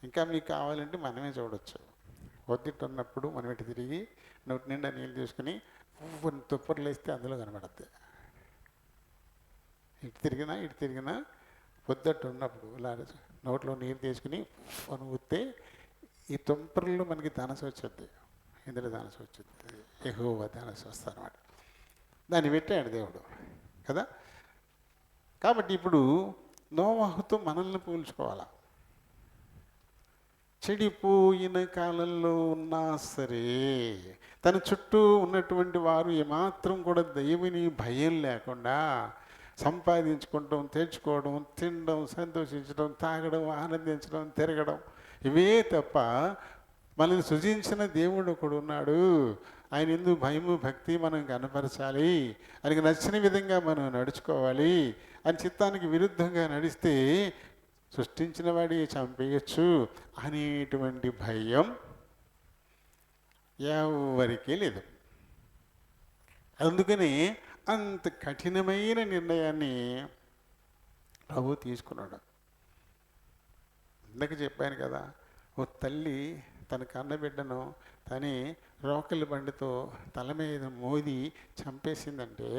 A: ఇంకా మీకు కావాలంటే మనమే చూడొచ్చు. ఒద్దిట్టున్నప్పుడు మనం ఇటు తిరిగి నోటి నిండా నీళ్ళు తీసుకుని తుప్పర్లు వేస్తే అందులో కనబడుద్ది. ఇటు తిరిగినా పొద్దుట్టు ఉన్నప్పుడు ఇలా నోట్లో నీరు తీసుకుని అని ఊస్తే ఈ తుంపర్లో మనకి ధనసు వచ్చుద్ది, ఇందులో ధనసు వచ్చుద్ది, యెహోవా ధనసు వస్తుంది అన్నమాట. దాన్ని పెట్టాడు దేవుడు కదా. కాబట్టి ఇప్పుడు నోవహుతో మనల్ని పోల్చుకోవాలా. చెడిపోయిన కాలంలో ఉన్నా సరే తన చుట్టూ ఉన్నటువంటి వారు ఏమాత్రం కూడా దేవుని భయం లేకుండా సంపాదించుకోవడం, తెచ్చుకోవడం, తినడం, సంతోషించడం, తాగడం, ఆనందించడం, తిరగడం, ఇవే తప్ప మనల్ని సృజించిన దేవుడు ఒకడు ఉన్నాడు, ఆయన ఎందుకు భయము భక్తి మనం కనపరచాలి, ఆయనకు నచ్చిన విధంగా మనం నడుచుకోవాలి అని చిత్తానికి విరుద్ధంగా నడిస్తే సృష్టించిన వాడి చంపేయచ్చు అనేటువంటి భయం ఎవరికీ లేదు. అందుకని అంత కఠినమైన నిర్ణయాన్ని ప్రభు తీసుకున్నాడు. ఇందాక చెప్పాను కదా, ఓ తల్లి తన కన్నబిడ్డను తని రోకలి బండితో తల మీద మోది చంపేసిందంటే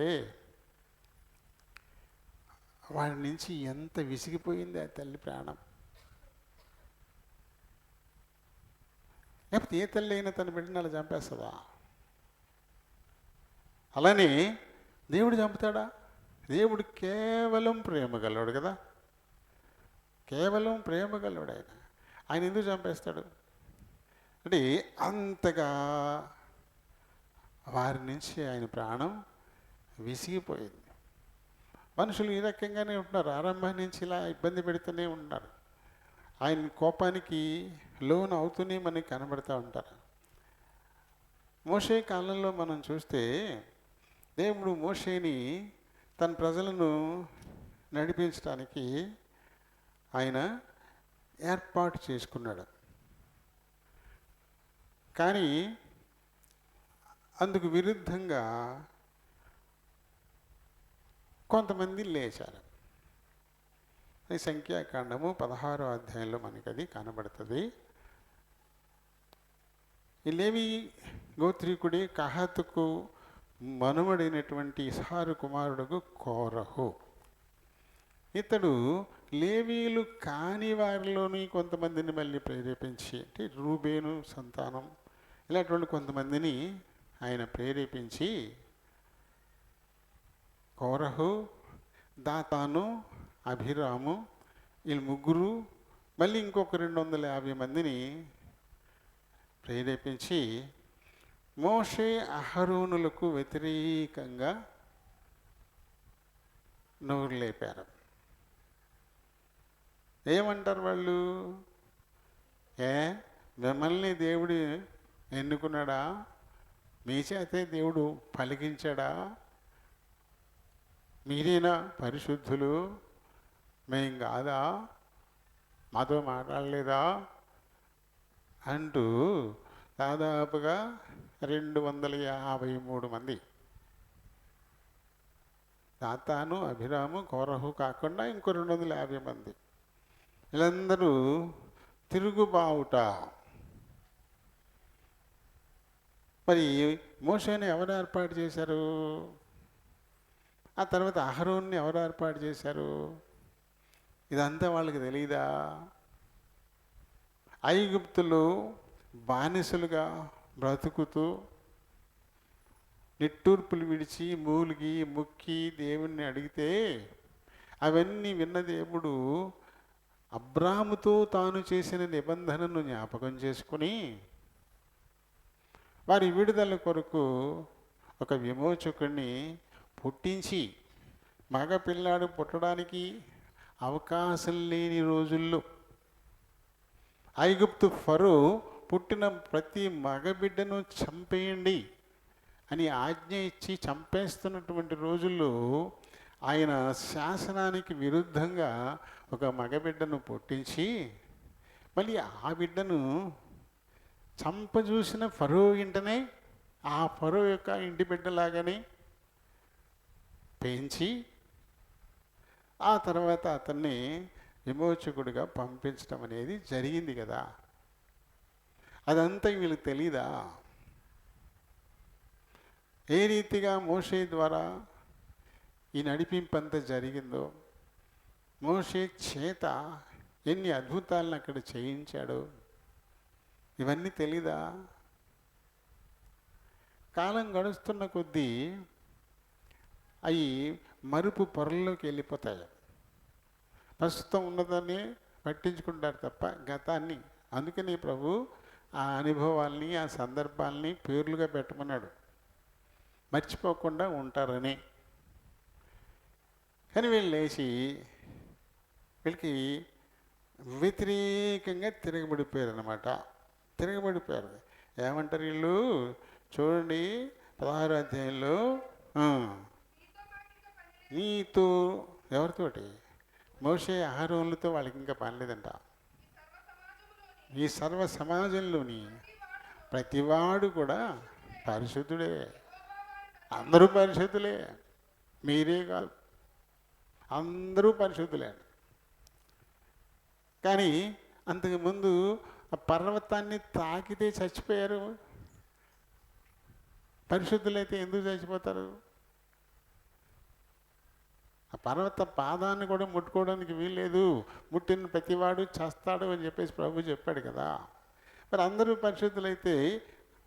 A: వాడి నుంచి ఎంత విసిగిపోయింది ఆ తల్లి ప్రాణం. లేకపోతే ఏ తల్లి అయినా తన బిడ్డను అలా చంపేస్తుందా? అలానే దేవుడు చంపుతాడా? దేవుడు కేవలం ప్రేమ గలవాడు కదా, కేవలం ప్రేమ గలవాడు ఆయన. ఆయన ఎందుకు చంపేస్తాడు అంటే అంతగా వారి నుంచి ఆయన ప్రాణం విసిగిపోయింది. మనుషులు ఈ రకంగానే ఉంటున్నారు, ఆరంభం నుంచి ఇలా ఇబ్బంది పెడుతూనే ఉన్నారు, ఆయన కోపానికి లోన్ అవుతూనే మనకి కనబడుతూ ఉంటారు. మోషే కాలంలో మనం చూస్తే దేవుడు మోషేని తన ప్రజలను నడిపించడానికి ఆయన ఏర్పాటు చేసుకున్నాడు. కానీ అందుకు విరుద్ధంగా కొంతమంది లేచారు. ఈ సంఖ్యాకాండము 16వ అధ్యాయంలో మనకి అది కనబడుతుంది. ఈ లేవి గోత్రీకుడి కహాతుకు మనుమడైనటువంటి ఇస్హారు కుమారుడుకు కోరహు. ఇతడు లేవీలు కాని వారిలోని కొంతమందిని మళ్ళీ ప్రేరేపించి, అంటే రూబేను సంతానం ఇలాంటి కొంతమందిని ఆయన ప్రేరేపించి కోరహు, దాతాను, అభిరాము వీళ్ళు ముగ్గురు మళ్ళీ ఇంకొక 250 మందిని ప్రేరేపించి మోషే అహరోనులకు వ్యతిరేకంగా నోరు లేపారు. ఏమంటారు వాళ్ళు? మిమ్మల్ని దేవుడు ఎన్నుకున్నాడా? మీ చేతే దేవుడు పలికించాడా? మీరేనా పరిశుద్ధులు? మేం కాదా? మాతో మాట్లాడలేదా? అంటూ దాదాపుగా 253 మంది, దాతాను, అభిరాము, కోరహు కాకుండా ఇంకో 250 మంది, వీళ్ళందరూ తిరుగుబావుట. మరి మోషేని ఎవరు ఏర్పాటు చేశారు? ఆ తర్వాత అహరోన్ని ఎవరు ఏర్పాటు చేశారు? ఇదంతా వాళ్ళకి తెలియదా? ఐగుప్తులు బానిసలుగా బ్రతుకుతూ నిట్టూర్పులు విడిచి మూలిగి ముక్కి దేవుణ్ణి అడిగితే అవన్నీ విన్న దేవుడు అబ్రాముతో తాను చేసిన నిబంధనను జ్ఞాపకం చేసుకుని వారి విడుదల కొరకు ఒక విమోచకుడిని పుట్టించి, మగ పిల్లాడు పుట్టడానికి అవకాశం లేని రోజుల్లో ఐగుప్తు ఫరో పుట్టిన ప్రతి మగబిడ్డను చంపేయండి అని ఆజ్ఞ ఇచ్చి చంపేస్తున్నటువంటి రోజుల్లో ఆయన శాసనానికి విరుద్ధంగా ఒక మగబిడ్డను పుట్టించి మళ్ళీ ఆ బిడ్డను చంపజూసిన ఫరో ఇంటనే ఆ ఫరో యొక్క ఇంటి బిడ్డలాగానే పెంచి ఆ తర్వాత అతన్ని విమోచకుడిగా పంపించడం అనేది జరిగింది కదా. అదంతా వీళ్ళకి తెలీదా? ఏ రీతిగా మోషే ద్వారా ఈ నడిపింపంతా జరిగిందో, మోషే చేత ఎన్ని అద్భుతాలను అక్కడ చేయించాడో ఇవన్నీ తెలీదా? కాలం గడుస్తున్న కొద్దీ అవి మరుపు పొరల్లోకి వెళ్ళిపోతాయి. ప్రస్తుతం ఉన్నదాన్ని పట్టించుకుంటారు తప్ప గతాన్ని. అందుకని ప్రభు ఆ అనుభవాల్ని, ఆ సందర్భాల్ని పేర్లుగా పెట్టమన్నాడు, మర్చిపోకుండా ఉంటారని. కానీ వీళ్ళు లేచి వీళ్ళకి వ్యతిరేకంగా తిరగబడిపోయారు అన్నమాట. తిరగబడిపోయారు. ఏమంటారు వీళ్ళు? చూడండి 16వ అధ్యాయంలో, నీతో ఎవరితోటి? మోషే అహరోనులతో వాళ్ళకి ఇంకా పనిలేదంట. ఈ సర్వ సమాజంలోని ప్రతివాడు కూడా పరిశుద్ధుడే. అందరూ పరిశుద్ధులే, మీరే కాదు, అందరూ పరిశుద్ధులే. కానీ అంతకుముందు ఆ పర్వతాన్ని తాకితే చచ్చిపోయారు. పరిశుద్ధులైతే ఎందుకు చచ్చిపోతారు? ఆ పర్వత పాదాన్ని కూడా ముట్టుకోవడానికి వీల్లేదు, ముట్టిన ప్రతివాడు చేస్తాడు అని చెప్పేసి ప్రభు చెప్పాడు కదా. మరి అందరూ పరిశుద్ధులైతే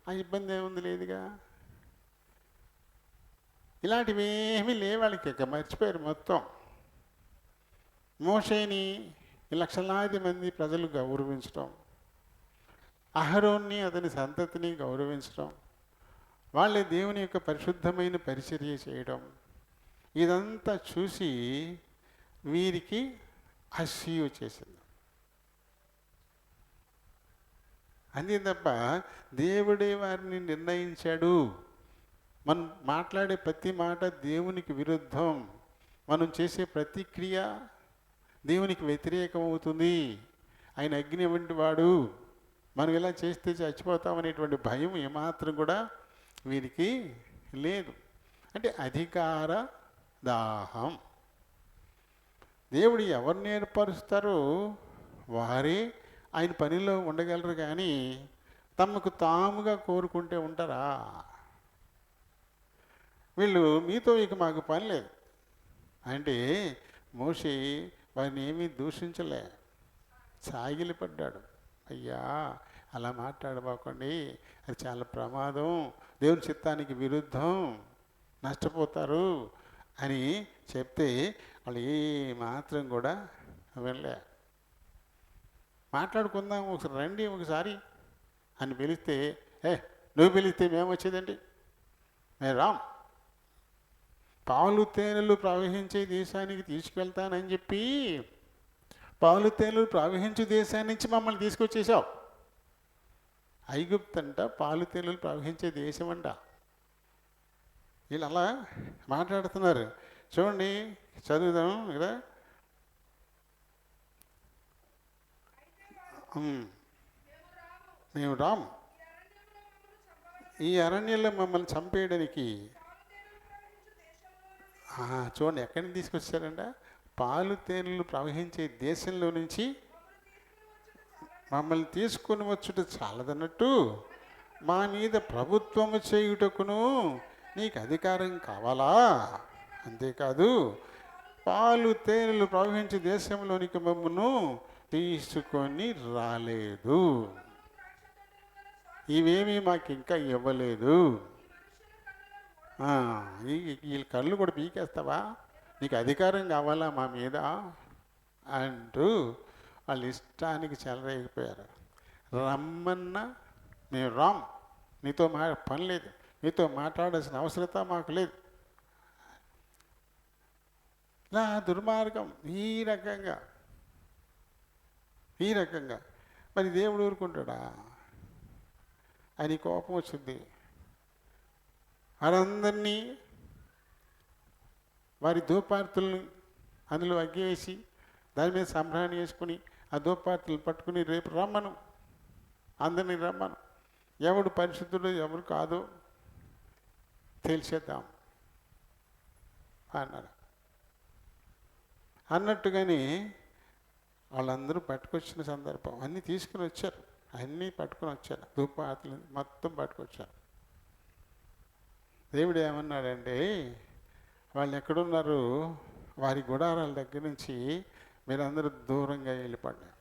A: ఆ ఇబ్బంది ఏముంది? లేదుగా. ఇలాంటివి ఏమీ లేవు వాళ్ళకి, ఇక మర్చిపోయారు మొత్తం. మోషేని లక్షలాది మంది ప్రజలు గౌరవించడం, అహరోన్ని అతని సంతతిని గౌరవించడం, వాళ్ళే దేవుని యొక్క పరిశుద్ధమైన పరిచర్య చేయడం, ఇదంతా చూసి వీరికి అసూయ వచ్చేసింది. అంతే తప్ప దేవుడే వారిని నిర్ణయించాడు, మనం మాట్లాడే ప్రతి మాట దేవునికి విరుద్ధం, మనం చేసే ప్రతి క్రియ దేవునికి వ్యతిరేకం అవుతుంది. ఆయన అగ్ని వంటి వాడు, మనం ఇలా చేస్తే చచ్చిపోతామనేటువంటి భయం ఏమాత్రం కూడా వీరికి లేదు. అంటే అధికార దాహం. దేవుడు ఎవరిని ఏర్పరుస్తారో వారే ఆయన పనిలో ఉండగలరు, కానీ తమకు తాముగా కోరుకుంటే ఉంటారా? వీళ్ళు మీతో ఇక మాకు పని లేదు అంటే మోషే వారిని ఏమీ దూషించలే, సాగిలిపడ్డాడు. అయ్యా అలా మాట్లాడబాకండి, అది చాలా ప్రమాదం, దేవుని చిత్తానికి విరుద్ధం, నష్టపోతారు అని చెప్తే వాళ్ళు ఏ మాత్రం కూడా వెళ్ళే. మాట్లాడుకుందాం ఒకసారి, రండి ఒకసారి అని పిలిస్తే, నువ్వు పిలిస్తే మేము వచ్చేదండి, మేము రాం, పాలు తేనెలు ప్రవహించే దేశానికి తీసుకెళ్తానని చెప్పి పాలు తేనెలు ప్రవహించే దేశాన్ని నుంచి మమ్మల్ని తీసుకొచ్చేసావు. ఐగుప్తు అంట పాలు తేనెలు ప్రవహించే దేశం అంట. వీళ్ళు అలా మాట్లాడుతున్నారు. చూడండి, చదువుదాం కదా. మేము రాము, ఈ అరణ్యంలో మమ్మల్ని చంపేయడానికి. చూడండి ఎక్కడి నుంచి తీసుకొచ్చారంట, పాలు తేనెలు ప్రవహించే దేశంలో నుంచి మమ్మల్ని తీసుకొని వచ్చుట చాలదన్నట్టు మా మీద ప్రభుత్వము చేయుటకును నీకు అధికారం కావాలా? అంతేకాదు పాలు తేనెలు ప్రవహించే దేశంలోనికి మమ్మను తీసుకొని రాలేదు, ఇవేమీ మాకు ఇంకా ఇవ్వలేదు. వీళ్ళ కళ్ళు కూడా పీకేస్తావా, నీకు అధికారం కావాలా మా మీద అంటూ వాళ్ళ ఇష్టానికి చెలరేగిపోయారు. రమ్మన్నా మేము రామ్, నీతో పని లేదు, నీతో మాట్లాడాల్సిన అవసరత మాకు లేదు. ఇలా దుర్మార్గం. ఈ రకంగా మరి దేవుడు ఊరుకుంటాడా? ఆయన కోపం వచ్చింది. వారందరినీ వారి ధూపార్తులను అందులో అగ్గేసి దాని మీద సంభ్రాన్ని వేసుకుని ఆ ధూపార్తులు పట్టుకుని రేపు రమ్మను, అందరినీ రమ్మను, ఎవడు పరిశుద్ధుడు ఎవరు కాదో తెలిసేద్దాం అన్నాడు. అన్నట్టుగానే వాళ్ళందరూ పట్టుకొచ్చిన సందర్భం అన్నీ తీసుకుని వచ్చారు, అన్నీ పట్టుకుని వచ్చారు, ధూపార్తులు మొత్తం పట్టుకొచ్చారు. దేవుడు ఏమన్నాడంటే, వాళ్ళు ఎక్కడున్నారు, వారి గుడారాల దగ్గర నుంచి మీరందరూ దూరంగా వెళ్ళిపడ్డారు.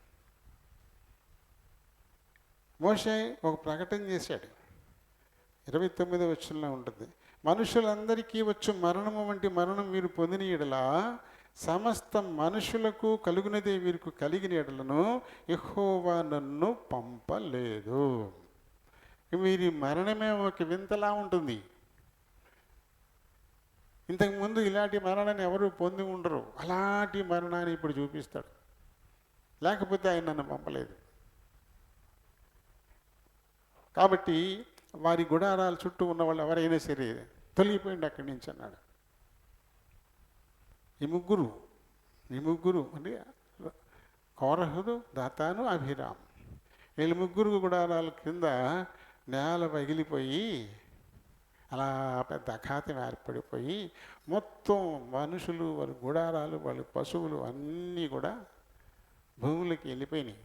A: మోషే ఒక ప్రకటన చేశాడు, 29వ వచనంలో ఉంటుంది, మనుషులందరికీ వచ్చు మరణము వంటి మరణం మీరు పొందిన ఎడలా సమస్త మనుషులకు కలుగునదే వీరికి కలిగిన ఎడలను యెహోవా నన్ను పంపలేదు. వీరి మరణమే ఒక వింతలా ఉంటుంది. ఇంతకుముందు ఇలాంటి మరణాన్ని ఎవరు పొంది ఉండరు, అలాంటి మరణాన్ని ఇప్పుడు చూపిస్తాడు. లేకపోతే ఆయన నన్ను పంపలేదు. కాబట్టి వారి గుడారాల చుట్టూ ఉన్న వాళ్ళు ఎవరైనా సరే తొలగిపోయింది అక్కడి నుంచి అన్నాడు. ఈ ముగ్గురు అంటే కోరహుదు, దాతాను, అభిరామ్, వీళ్ళు ముగ్గురు గుడారాల కింద నేల పగిలిపోయి అలా పెద్ద అఘాతం ఏర్పడిపోయి మొత్తం మనుషులు, వాళ్ళ గుడారాలు, వాళ్ళ పశువులు అన్నీ కూడా భూములకి వెళ్ళిపోయినాయి.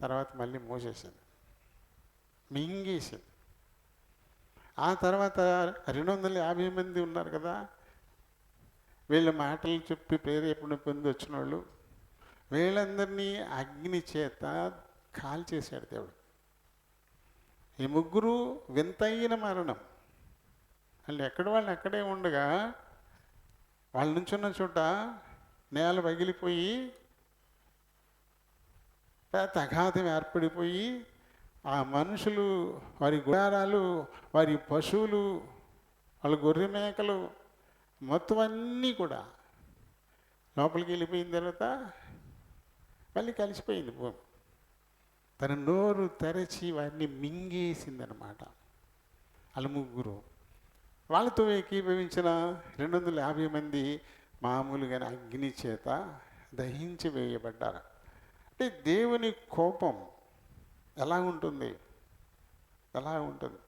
A: తర్వాత మళ్ళీ మోసేసింది, మింగేసింది. ఆ తర్వాత 250 మంది ఉన్నారు కదా, వీళ్ళ మాటలు చెప్పి ప్రేరేపణ పొంది వచ్చిన వాళ్ళు, వీళ్ళందరినీ అగ్ని చేత కాల్చేశాడు దేవుడు. ఈ ముగ్గురు వింతైన మరణం. వాళ్ళు ఎక్కడ వాళ్ళు అక్కడే ఉండగా వాళ్ళ నుంచున్న చోట నేల పగిలిపోయి పెద్ద అఘాతం ఏర్పడిపోయి ఆ మనుషులు, వారి గుడారాలు, వారి పశువులు, వాళ్ళ గొర్రె మేకలు మొత్తం అన్నీ కూడా లోపలికి వెళ్ళిపోయిన తర్వాత మళ్ళీ కలిసిపోయింది భూమి. తన నోరు తెరచి వారిని మింగేసిందనమాట. వాళ్ళ ముగ్గురు. వాళ్ళతో ఏకీభవించిన 250 మంది మామూలుగానే అగ్ని చేత దహించి వేయబడ్డారు. అంటే దేవుని కోపం ఎలా ఉంటుంది? ఎలా ఉంటుంది?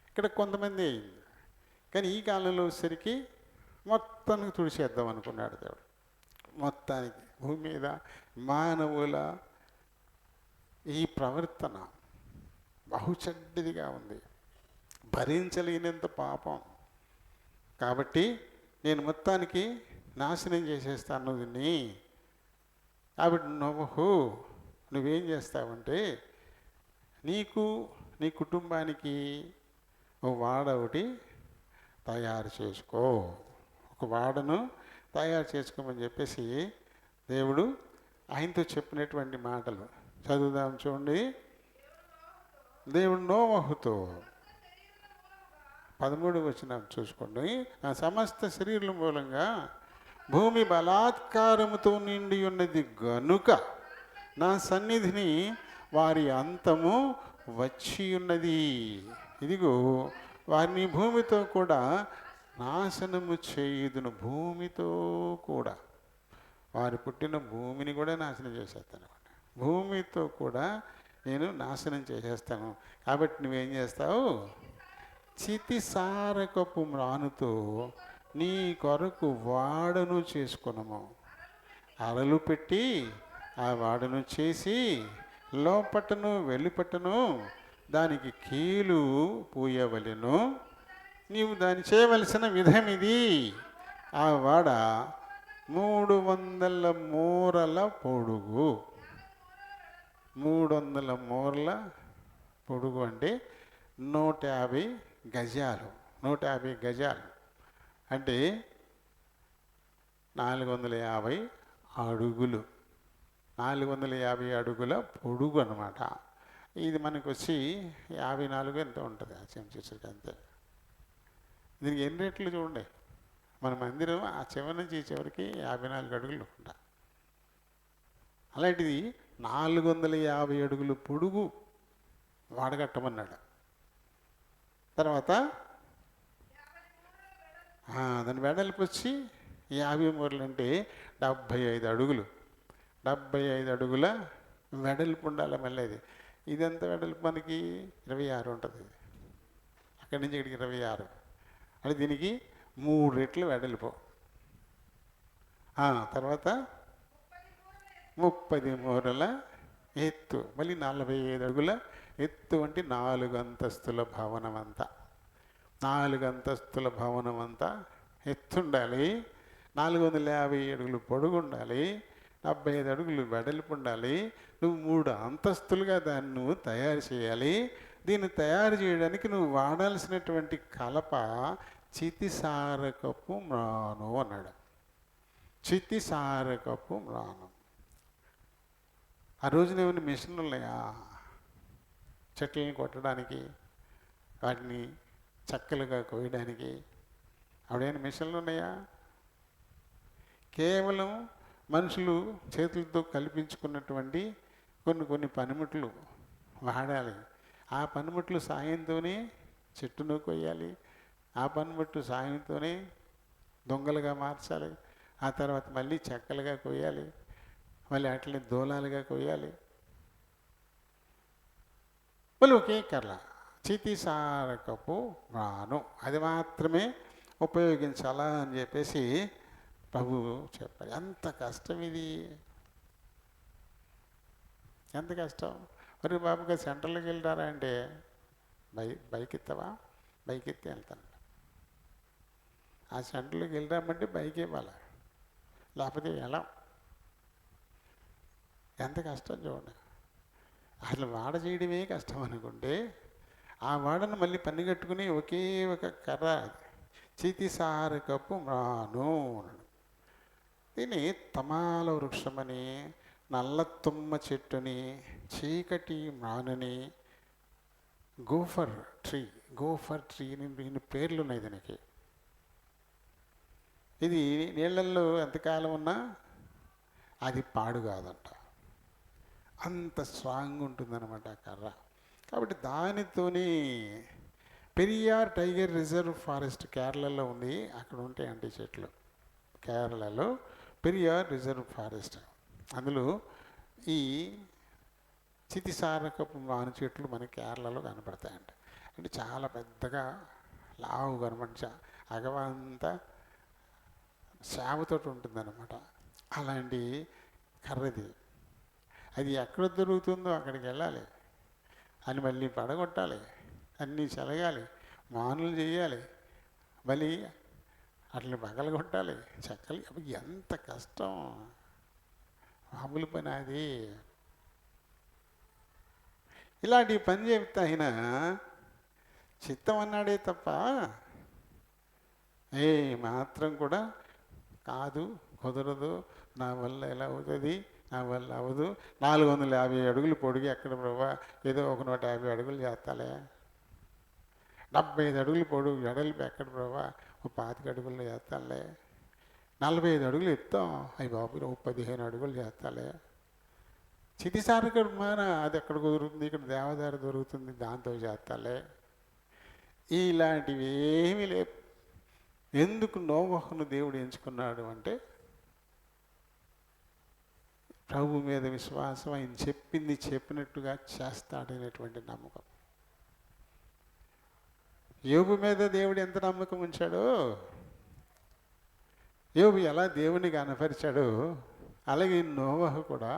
A: ఇక్కడ కొంతమంది అయింది, కానీ ఈ కాలంలో వచ్చేసరికి మొత్తానికి తుడిచేద్దాం అనుకున్నాడు దేవుడు. మొత్తానికి భూమి మీద మానవుల ఈ ప్రవర్తన బహు చెడ్డదిగా ఉంది, భరించలేనంత పాపం. కాబట్టి నేను మొత్తానికి నాశనం చేసేస్తాను దీన్ని. కాబట్టి నువ్వేం చేస్తావంటే, నీకు నీ కుటుంబానికి ఒక వాడ ఒకటి తయారు చేసుకో, ఒక వాడను తయారు చేసుకోమని చెప్పేసి దేవుడు ఆయనతో చెప్పినటువంటి మాటలు చదువుదాం చూడండి. దేవుడు నోవహుతో 13 వచనం చూసుకోండి. ఆ సమస్త శరీరం మూలంగా భూమి బలాత్కారముతో నిండి ఉన్నది గనుక నా సన్నిధిని వారి అంతము వచ్చి ఉన్నది. ఇదిగో వారిని భూమితో కూడా నాశనము చేయుదును. భూమితో కూడా, వారు పుట్టిన భూమిని కూడా నాశనం చేసేస్తాను అనమాట. భూమితో కూడా నేను నాశనం చేసేస్తాను. కాబట్టి నువ్వేం చేస్తావు? చితిసారకపు మ్రానుతో నీ కొరకు వాడను చేసుకున్నాము. అరలు పెట్టి ఆ వాడను చేసి లోపటను వెలుపటను దానికి కీలు పూయవలెను. నీవు దాన్ని చేయవలసిన విధం ఇది. ఆ వాడ 300 మూరల పొడుగు. 300 మూరల పొడుగు అంటే 150 గజాలు. 150 గజాలు అంటే 450 అడుగులు. 450 అడుగుల పొడుగు అనమాట. ఇది మనకు వచ్చి 54 ఎంత ఉంటుంది ఆ చెంచరికి, అంతే. దీనికి ఎన్ని రెట్లు చూడండి. మన మందిరం ఆ చివరి నుంచి ఈ చివరికి 54 అడుగులు ఉంటా. అలాంటిది 450 అడుగులు పొడుగు వాడగట్టమన్నాడు. తర్వాత దాని వెడల్పు వచ్చి 50 మూరలు అంటే 75 అడుగులు. 75 అడుగుల వెడల్పు ఉండాలి. మళ్ళీ ఇదంతా వెడల్పు మనకి 26 ఉంటుంది. అక్కడి నుంచి ఇక్కడికి 26 అంటే దీనికి 3 రెట్లు వెడల్పు. తర్వాత 30 మూరల ఎత్తు, మళ్ళీ 45 అడుగుల ఎత్తు అంటే 4 అంతస్తుల భవనం అంతా. 4 అంతస్తుల భవనం అంతా ఎత్తుండాలి. 450 అడుగులు పొడుగు ఉండాలి. 75 అడుగులు వెడల్పు ఉండాలి. నువ్వు 3 అంతస్తులుగా దాన్ని నువ్వు తయారు చేయాలి. దీన్ని తయారు చేయడానికి నువ్వు వాడాల్సినటువంటి కలప చితిసారకపు మ్రాను అన్నాడు. చితిసారకపు మ్రాను. ఆ రోజున ఏమైనా మిషన్లు ఉన్నాయా చెట్లని కొట్టడానికి, వాటిని చెక్కలుగా కోయడానికి? అప్పుడైనా మిషన్లు ఉన్నాయా? కేవలం మనుషులు చేతులతో కల్పించుకున్నటువంటి కొన్ని పనిముట్లు వాడాలి. ఆ పనిముట్లు సాయంతోనే చెట్టును కొయ్యాలి. ఆ పనిముట్లు సాయంతోనే దొంగలుగా మార్చాలి. ఆ తర్వాత మళ్ళీ చెక్కలుగా కొయ్యాలి. మళ్ళీ అట్లనే దూలాలుగా కొయ్యాలి. మళ్ళీ ఒకే కర్ర, చితిసారకపు మ్రాను, అది మాత్రమే ఉపయోగించాలా అని చెప్పేసి ప్రభు చెప్పారు. ఎంత కష్టం ఇది, ఎంత కష్టం. మరి బాబుగా సెంటర్లోకి వెళ్తారా అంటే బైక్ ఎత్తావా? బైక్ ఎత్తి వెళ్తాను. ఆ సెంటర్లోకి వెళ్దామంటే బైక్ ఇవ్వాలి, లేకపోతే ఎలా? ఎంత కష్టం చూడండి. అసలు వాడ చేయడమే కష్టం అనుకుంటే, ఆ వాడను మళ్ళీ పని కట్టుకుని ఒకే ఒక కర్ర, చితిసారకపు మ్రాను. దీన్ని తమాల వృక్షమని, నల్ల తుమ్మ చెట్టుని, చీకటి మ్రానుని, గోఫర్ ట్రీ ఇన్ని పేర్లు ఉన్నాయి దీనికి. ఇది నీళ్ళల్లో ఎంతకాలం ఉన్నా అది పాడు కాదంట, అంత స్ట్రాంగ్ ఉంటుందన్నమాట ఆ కర్ర. కాబట్టి దానితోని పెరియార్ టైగర్ రిజర్వ్ ఫారెస్ట్ కేరళలో ఉంది. అక్కడ ఉంటాయండి చెట్లు. కేరళలో పెరియార్ రిజర్వ్ ఫారెస్ట్. అందులో ఈ చితిసారకపు మాను చెట్లు మనకి కేరళలో కనపడతాయండి. అంటే చాలా పెద్దగా లావు కనపడి అగవంతా శామతోటి ఉంటుందన్నమాట. అలాంటి కర్రది. అది ఎక్కడ దొరుకుతుందో అక్కడికి వెళ్ళాలి, అని మళ్ళీ పడగొట్టాలి, అన్నీ చెలగాలి, మానులు చేయాలి, మళ్ళీ అట్లా పగలగొట్టాలి, చెక్కలు. ఎంత కష్టం, మామూలు పని అది. ఇలాంటి పని చెప్తే ఆయన చిత్తం అన్నాడే తప్ప ఏ మాత్రం కూడా కాదు, కుదరదు, నా వల్ల ఎలా అవుతుంది, నా వల్ల అవ్వదు, 450 అడుగులు పొడిగి ఎక్కడ ప్రభా, ఏదో ఒక 150 అడుగులు చేస్తాలే, 75 అడుగులు పొడుగు ఎడలిపి ఎక్కడ ప్రభా, ఒక 25 అడుగులు చేస్తాలే, 45 అడుగులు ఎత్తాం, అవి బాబు ఒక 15 అడుగులు చేస్తాలే, చితిసారకుడు మాన అది ఎక్కడ కుదురుతుంది, ఇక్కడ దేవదారు దొరుకుతుంది, దాంతో చేస్తాలే. ఇలాంటివి ఏమీ లేవు. ఎందుకు నోవహును దేవుడు ఎంచుకున్నాడు అంటే ప్రభు మీద విశ్వాసం, ఆయన చెప్పింది చెప్పినట్టుగా చేస్తాడనేటువంటి నమ్మకం. యోబు మీద దేవుడు ఎంత నమ్మకం ఉంచాడో, యోబు ఎలా దేవుని కనపరిచాడో, అలాగే నోవహు కూడా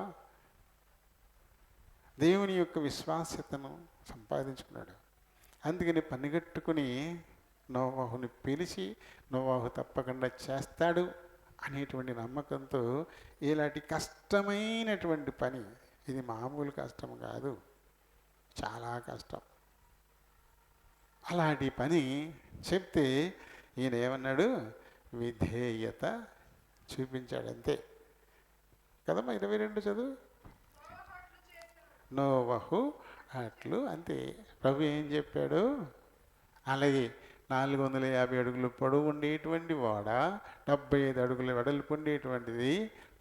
A: దేవుని యొక్క విశ్వాస్యతను సంపాదించుకున్నాడు. అందుకని పనిగట్టుకుని నోవహుని పిలిచి నోవహు తప్పకుండా చేస్తాడు అనేటువంటి నమ్మకంతో ఇలాంటి కష్టమైనటువంటి పని, ఇది మామూలు కష్టం కాదు, చాలా కష్టం. అలాంటి పని చెప్తే ఈయన ఏమన్నాడు, విధేయత చూపించాడు అంతే కదమ్మా. 22 చదువు. నోవహు అట్లు అంతే. ప్రభు ఏం చెప్పాడు, అలాగే 450 అడుగులు పొడవు ఉండేటువంటి వాడ, 75 అడుగులు వెడల్పు ఉండేటువంటిది,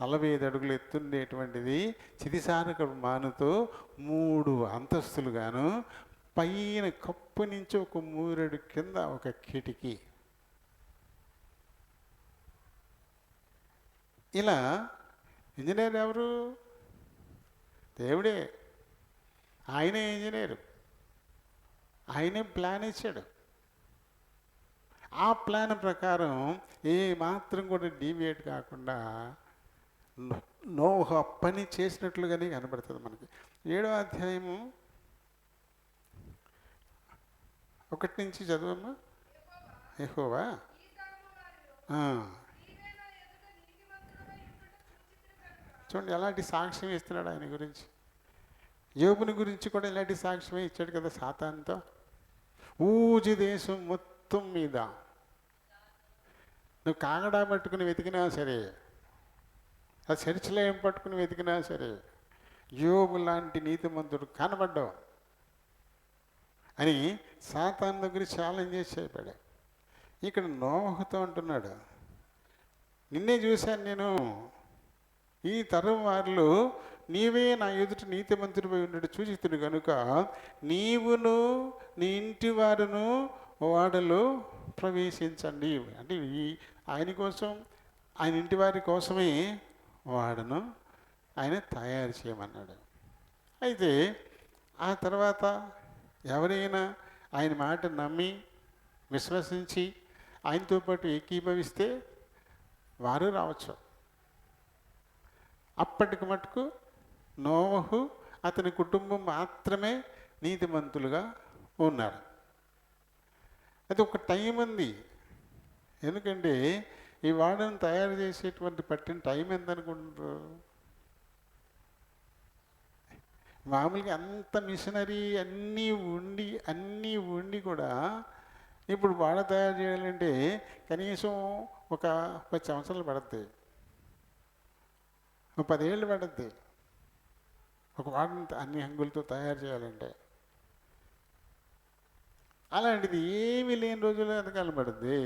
A: 45 అడుగులు ఎత్తుండేటువంటిది, చితిసారక మానుతో 3 అంతస్తులుగాను, పైన కప్పు నుంచి ఒక మూరెడు కింద ఒక కిటికీ. ఇలా ఇంజనీర్ ఎవరు? దేవుడే. ఆయనే ఇంజనీరు, ఆయనే ప్లాన్ ఇచ్చాడు. ఆ ప్లాన్ ప్రకారం ఏ మాత్రం కూడా డీవియేట్ కాకుండా నోవహు పని చేసినట్లుగానే కనబడుతుంది మనకి. 7వ అధ్యాయము 1 నుంచి చదువమ్మా. యెహోవా చూడండి ఎలాంటి సాక్ష్యం ఇస్తున్నాడు ఆయన గురించి. యోబుని గురించి కూడా ఇలాంటి సాక్ష్యమే ఇచ్చాడు కదా సాతానుతో. ఊజి దేశం మొత్తం మీద నువ్వు కాగడా పట్టుకుని వెతికినా సరే, ఆ చర్చిలో ఏం పట్టుకుని వెతికినా సరే, యోబు లాంటి నీతిమంతుడు కనబడ్డావు అని సాతాను దగ్గర ఛాలెంజ్ చేసి చెప్పాడు. ఇక్కడ నోవహుతో అంటున్నాడు, నిన్నే చూశాను నేను, ఈ తరం వారిలో నీవే నా ఎదుట నీతిమంతుడిపై ఉన్నట్టు చూచితుడు కనుక నీవును నీ ఇంటి వారును వాడలో ప్రవేశించండి. అంటే ఆయన కోసం, ఆయన ఇంటి వారి కోసమే వాడను ఆయన తయారు చేయమన్నాడు. అయితే ఆ తర్వాత ఎవరైనా ఆయన మాట నమ్మి విశ్వసించి ఆయనతో పాటు ఏకీభవిస్తే వారు రావచ్చు. అప్పటికి మటుకు నోవహు అతని కుటుంబం మాత్రమే నీతిమంతులుగా ఉన్నారు. అది ఒక టైం ఉంది. ఎందుకంటే ఈ వాడను తయారు చేసేటువంటి పట్టిన టైం ఎంత అనుకుంటారు? మామూలుగా అంత మిషనరీ అన్నీ ఉండి కూడా ఇప్పుడు వాడ తయారు చేయాలంటే కనీసం ఒక 10 సంవత్సరాలు పడుతుంది, 10 ఏళ్ళు పడుద్ది ఒక వాడని అన్ని హంగులతో తయారు చేయాలంటే. అలాంటిది ఏమీ లేని రోజుల్లో ఎంతకాలం పడుద్ది.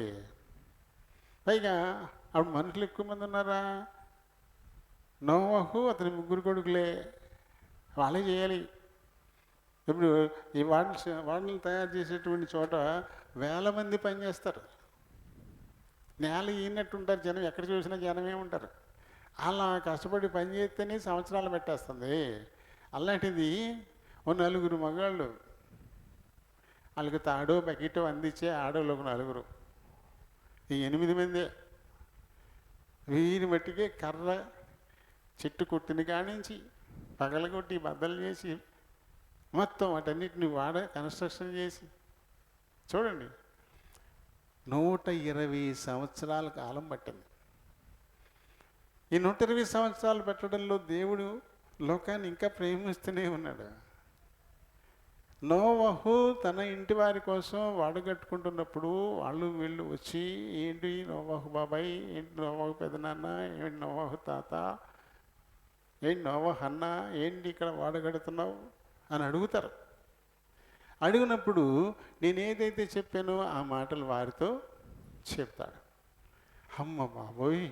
A: పైగా అప్పుడు మనుషులు ఎక్కువ మంది ఉన్నారా? నోవహు అతని 3 కొడుకులే, వాళ్ళే చేయాలి. ఇప్పుడు ఈ వాడలు తయారు చేసేటువంటి చోట వేల మంది పనిచేస్తారు. నేల ఈనట్టు ఉంటారు జనం, ఎక్కడ చూసినా జనమే ఉంటారు. అలా కష్టపడి పని చేస్తేనే సంవత్సరాలు పెట్టేస్తుంది. అలాంటిది ఓ నలుగురు మగాళ్ళు, వాళ్ళకి తాడో బకెటో అందించే ఆడోళ్ళు ఒక నలుగురు, ఈ 8 మందే. వీరి మట్టికే కర్ర చెట్టు కొట్టిన కానించి పగలగొట్టి బద్దలు చేసి మొత్తం వాటన్నిటిని కన్స్ట్రక్షన్ చేసి చూడండి, 120 సంవత్సరాల కాలం పట్టింది. ఈ 120 సంవత్సరాలు పెట్టడంలో దేవుడు లోకాన్ని ఇంకా ప్రేమిస్తూనే ఉన్నాడు. నోవహు తన ఇంటి వారి కోసం వాడగట్టుకుంటున్నప్పుడు వాళ్ళు వీళ్ళు వచ్చి, ఏంటి నోవహు బాబాయ్, ఏంటి నోవహు పెదనాన్న, ఏంటి నోవహు తాత, ఏంటి నోవహు అన్న, ఏంటి ఇక్కడ వాడగడుతున్నావు అని అడుగుతారు. అడిగినప్పుడు నేను ఏదైతే చెప్పానో ఆ మాటలు వారితో చెప్తాడు. అమ్మ బాబోయ్,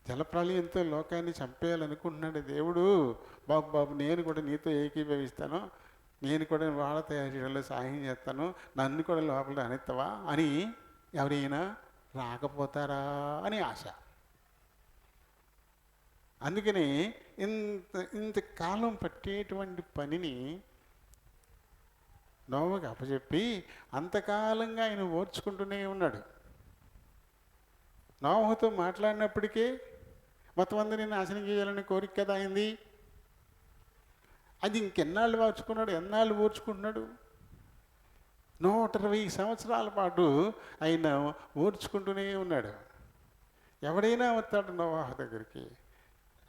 A: జలప్రళయంతో లోకాన్ని చంపేయాలనుకుంటున్నాడు దేవుడు. బాబు బాబు, నేను కూడా నీతో ఏకీభవిస్తాను, నేను కూడా వాళ్ళ తయారు చేయడంలో సహాయం చేస్తాను, నన్ను కూడా లోపల అనేస్తావా అని ఎవరైనా రాకపోతారా అని ఆశ. అందుకని ఇంతకాలం పట్టేటువంటి పనిని నోవకి అప్పచెప్పి అంతకాలంగా ఆయన ఓర్చుకుంటూనే ఉన్నాడు. నోవహుతో మాట్లాడినప్పటికీ మొత్తం అందరినీ నాశనం చేయాలని కోరిక కదా అయింది. అది ఇంకెన్నాళ్ళు ఓర్చుకున్నాడు, ఎన్నాళ్ళు ఓర్చుకుంటున్నాడు? 120 సంవత్సరాల పాటు ఆయన ఓర్చుకుంటూనే ఉన్నాడు. ఎవడైనా వస్తాడు నోవహు దగ్గరికి,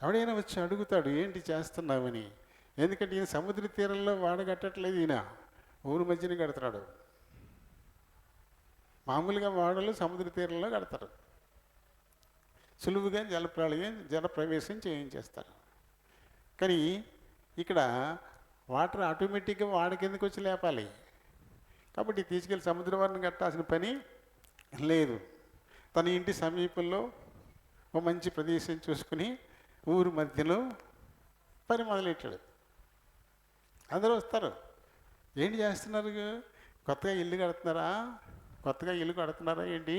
A: ఎవడైనా వచ్చి అడుగుతాడు ఏంటి చేస్తున్నామని. ఎందుకంటే ఈయన సముద్ర తీరంలో వాడగట్టట్లేదు, ఈయన ఊరు మధ్యన కడతాడు. మామూలుగా వాడలు సముద్ర తీరంలో కడతారు, సులువుగా జలప్రవేశం చేయించేస్తారు. కానీ ఇక్కడ వాటర్ ఆటోమేటిక్గా వాడ కిందకి వచ్చి లేపాలి. కాబట్టి తీసుకెళ్ళి సముద్రవర్ణం కట్టాల్సిన పని లేదు. తన ఇంటి సమీపంలో ఓ మంచి ప్రదేశం చూసుకుని ఊరు మధ్యలో పని మొదలెట్టాడు. అందరూ వస్తారు, ఏంటి చేస్తున్నారు? కొత్తగా ఇల్లు కడుతున్నారా ఏంటి?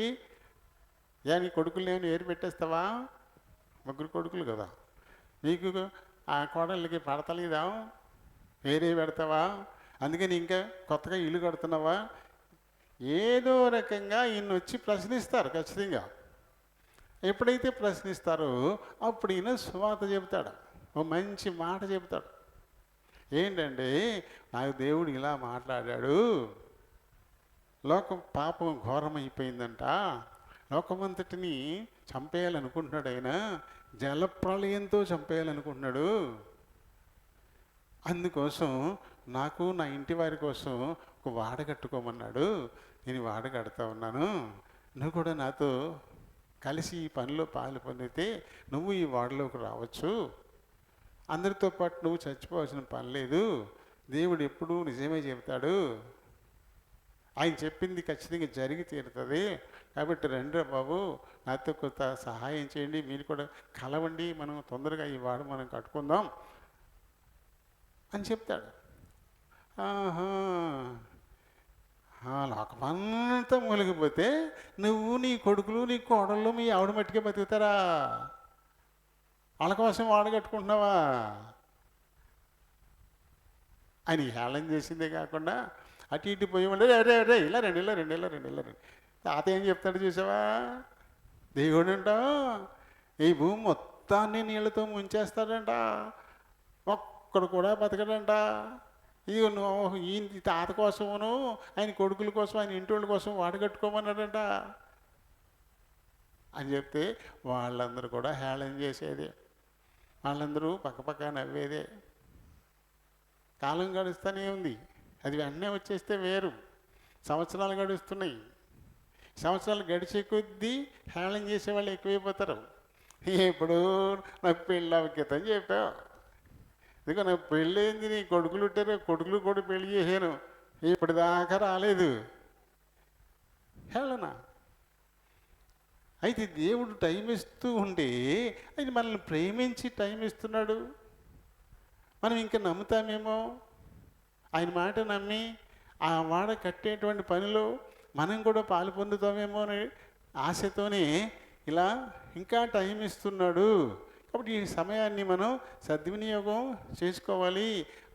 A: నీ కొడుకులు ఏమైనా ఏరు పెట్టేస్తావా? 3 కొడుకులు కదా నీకు, ఆ కోడళ్ళకి పడతలేదా? వేరే పెడతావా? అందుకని ఇంకా కొత్తగా ఇల్లు కడుతున్నావా? ఏదో రకంగా ఈయన వచ్చి ప్రశ్నిస్తారు ఖచ్చితంగా. ఎప్పుడైతే ప్రశ్నిస్తారో అప్పుడు ఈయన సువార్త చెబుతాడు, ఓ మంచి మాట చెబుతాడు. ఏంటంటే, నాకు దేవుడు ఇలా మాట్లాడాడు, లోకం పాపం ఘోరమైపోయిందంట, లోకమంతటిని చంపేయాలనుకుంటున్నాడు ఆయన, జలప్రళయంతో చంపేయాలనుకుంటున్నాడు. అందుకోసం నాకు నా ఇంటి వారి కోసం ఒక వాడ కట్టుకోమన్నాడు. నేను వాడ కడతా ఉన్నాను, నువ్వు కూడా నాతో కలిసి ఈ పనిలో పాలు పొందితే నువ్వు ఈ వాడలోకి రావచ్చు. అందరితో పాటు నువ్వు చచ్చిపోవాల్సిన పని లేదు, దేవుడు ఎప్పుడూ నిజమే చెబుతాడు, ఆయన చెప్పింది ఖచ్చితంగా జరిగి తీరుతుంది. కాబట్టి రండి బాబు, నాతో కొంత సహాయం చేయండి, మీరు కూడా కలవండి, మనం తొందరగా ఈ వాడు మనం కట్టుకుందాం అని చెప్తాడు. ఆహా, లోకమంతా మూలిగిపోతే నువ్వు నీ కొడుకులు నీ కోడళ్ళు మీ ఆవిడ మట్టికే బతుకుతారా? వాళ్ళ కోసం వాడు కట్టుకుంటున్నావా అని హేళన చేసిందే కాకుండా అటు ఇటు పోయి ఉండే రే ఇలా రండి. తాత ఏం చెప్తాడు చూసావా? దేవుడు అంట ఈ భూమి మొత్తాన్ని నీళ్ళతో ముంచేస్తాడంట, ఒక్కడు కూడా బతకడంట. ఇక నువ్వు ఈ తాత కోసమును ఆయన కొడుకుల కోసం ఆయన ఇంటి వాళ్ళ కోసం వాడు కట్టుకోమన్నాడంట అని చెప్తే వాళ్ళందరూ కూడా హేళన చేసేదే, వాళ్ళందరూ పక్కపక్క నవ్వేదే. కాలం గడుస్తూనే ఉంది, అది వెంటనే వచ్చేస్తే వేరు. సంవత్సరాలు గడుస్తున్నాయి, సంవత్సరాలు గడిచే కొద్దీ హేళన చేసేవాళ్ళు ఎక్కువైపోతారు. ఇప్పుడు నాకు పెళ్ళి అవకితం చెప్పావు, ఇదిగో నాకు పెళ్ళి అయింది, నీ కొడుకులు ఉంటారు, కొడుకులు కూడా పెళ్లి చేశాను, ఇప్పటిదాకా రాలేదు, హేళన. అయితే దేవుడు టైం ఇస్తూ ఉంటే అది మనల్ని ప్రేమించి టైం ఇస్తున్నాడు, మనం ఇంకా నమ్ముతామేమో. ఆయన మాట నమ్మి ఆ వాడ కట్టేటువంటి పనిలో మనం కూడా పాలు పొందుతామేమో అని ఆశతోనే ఇలా ఇంకా టైం ఇస్తున్నాడు. కాబట్టి ఈ సమయాన్ని మనం సద్వినియోగం చేసుకోవాలి.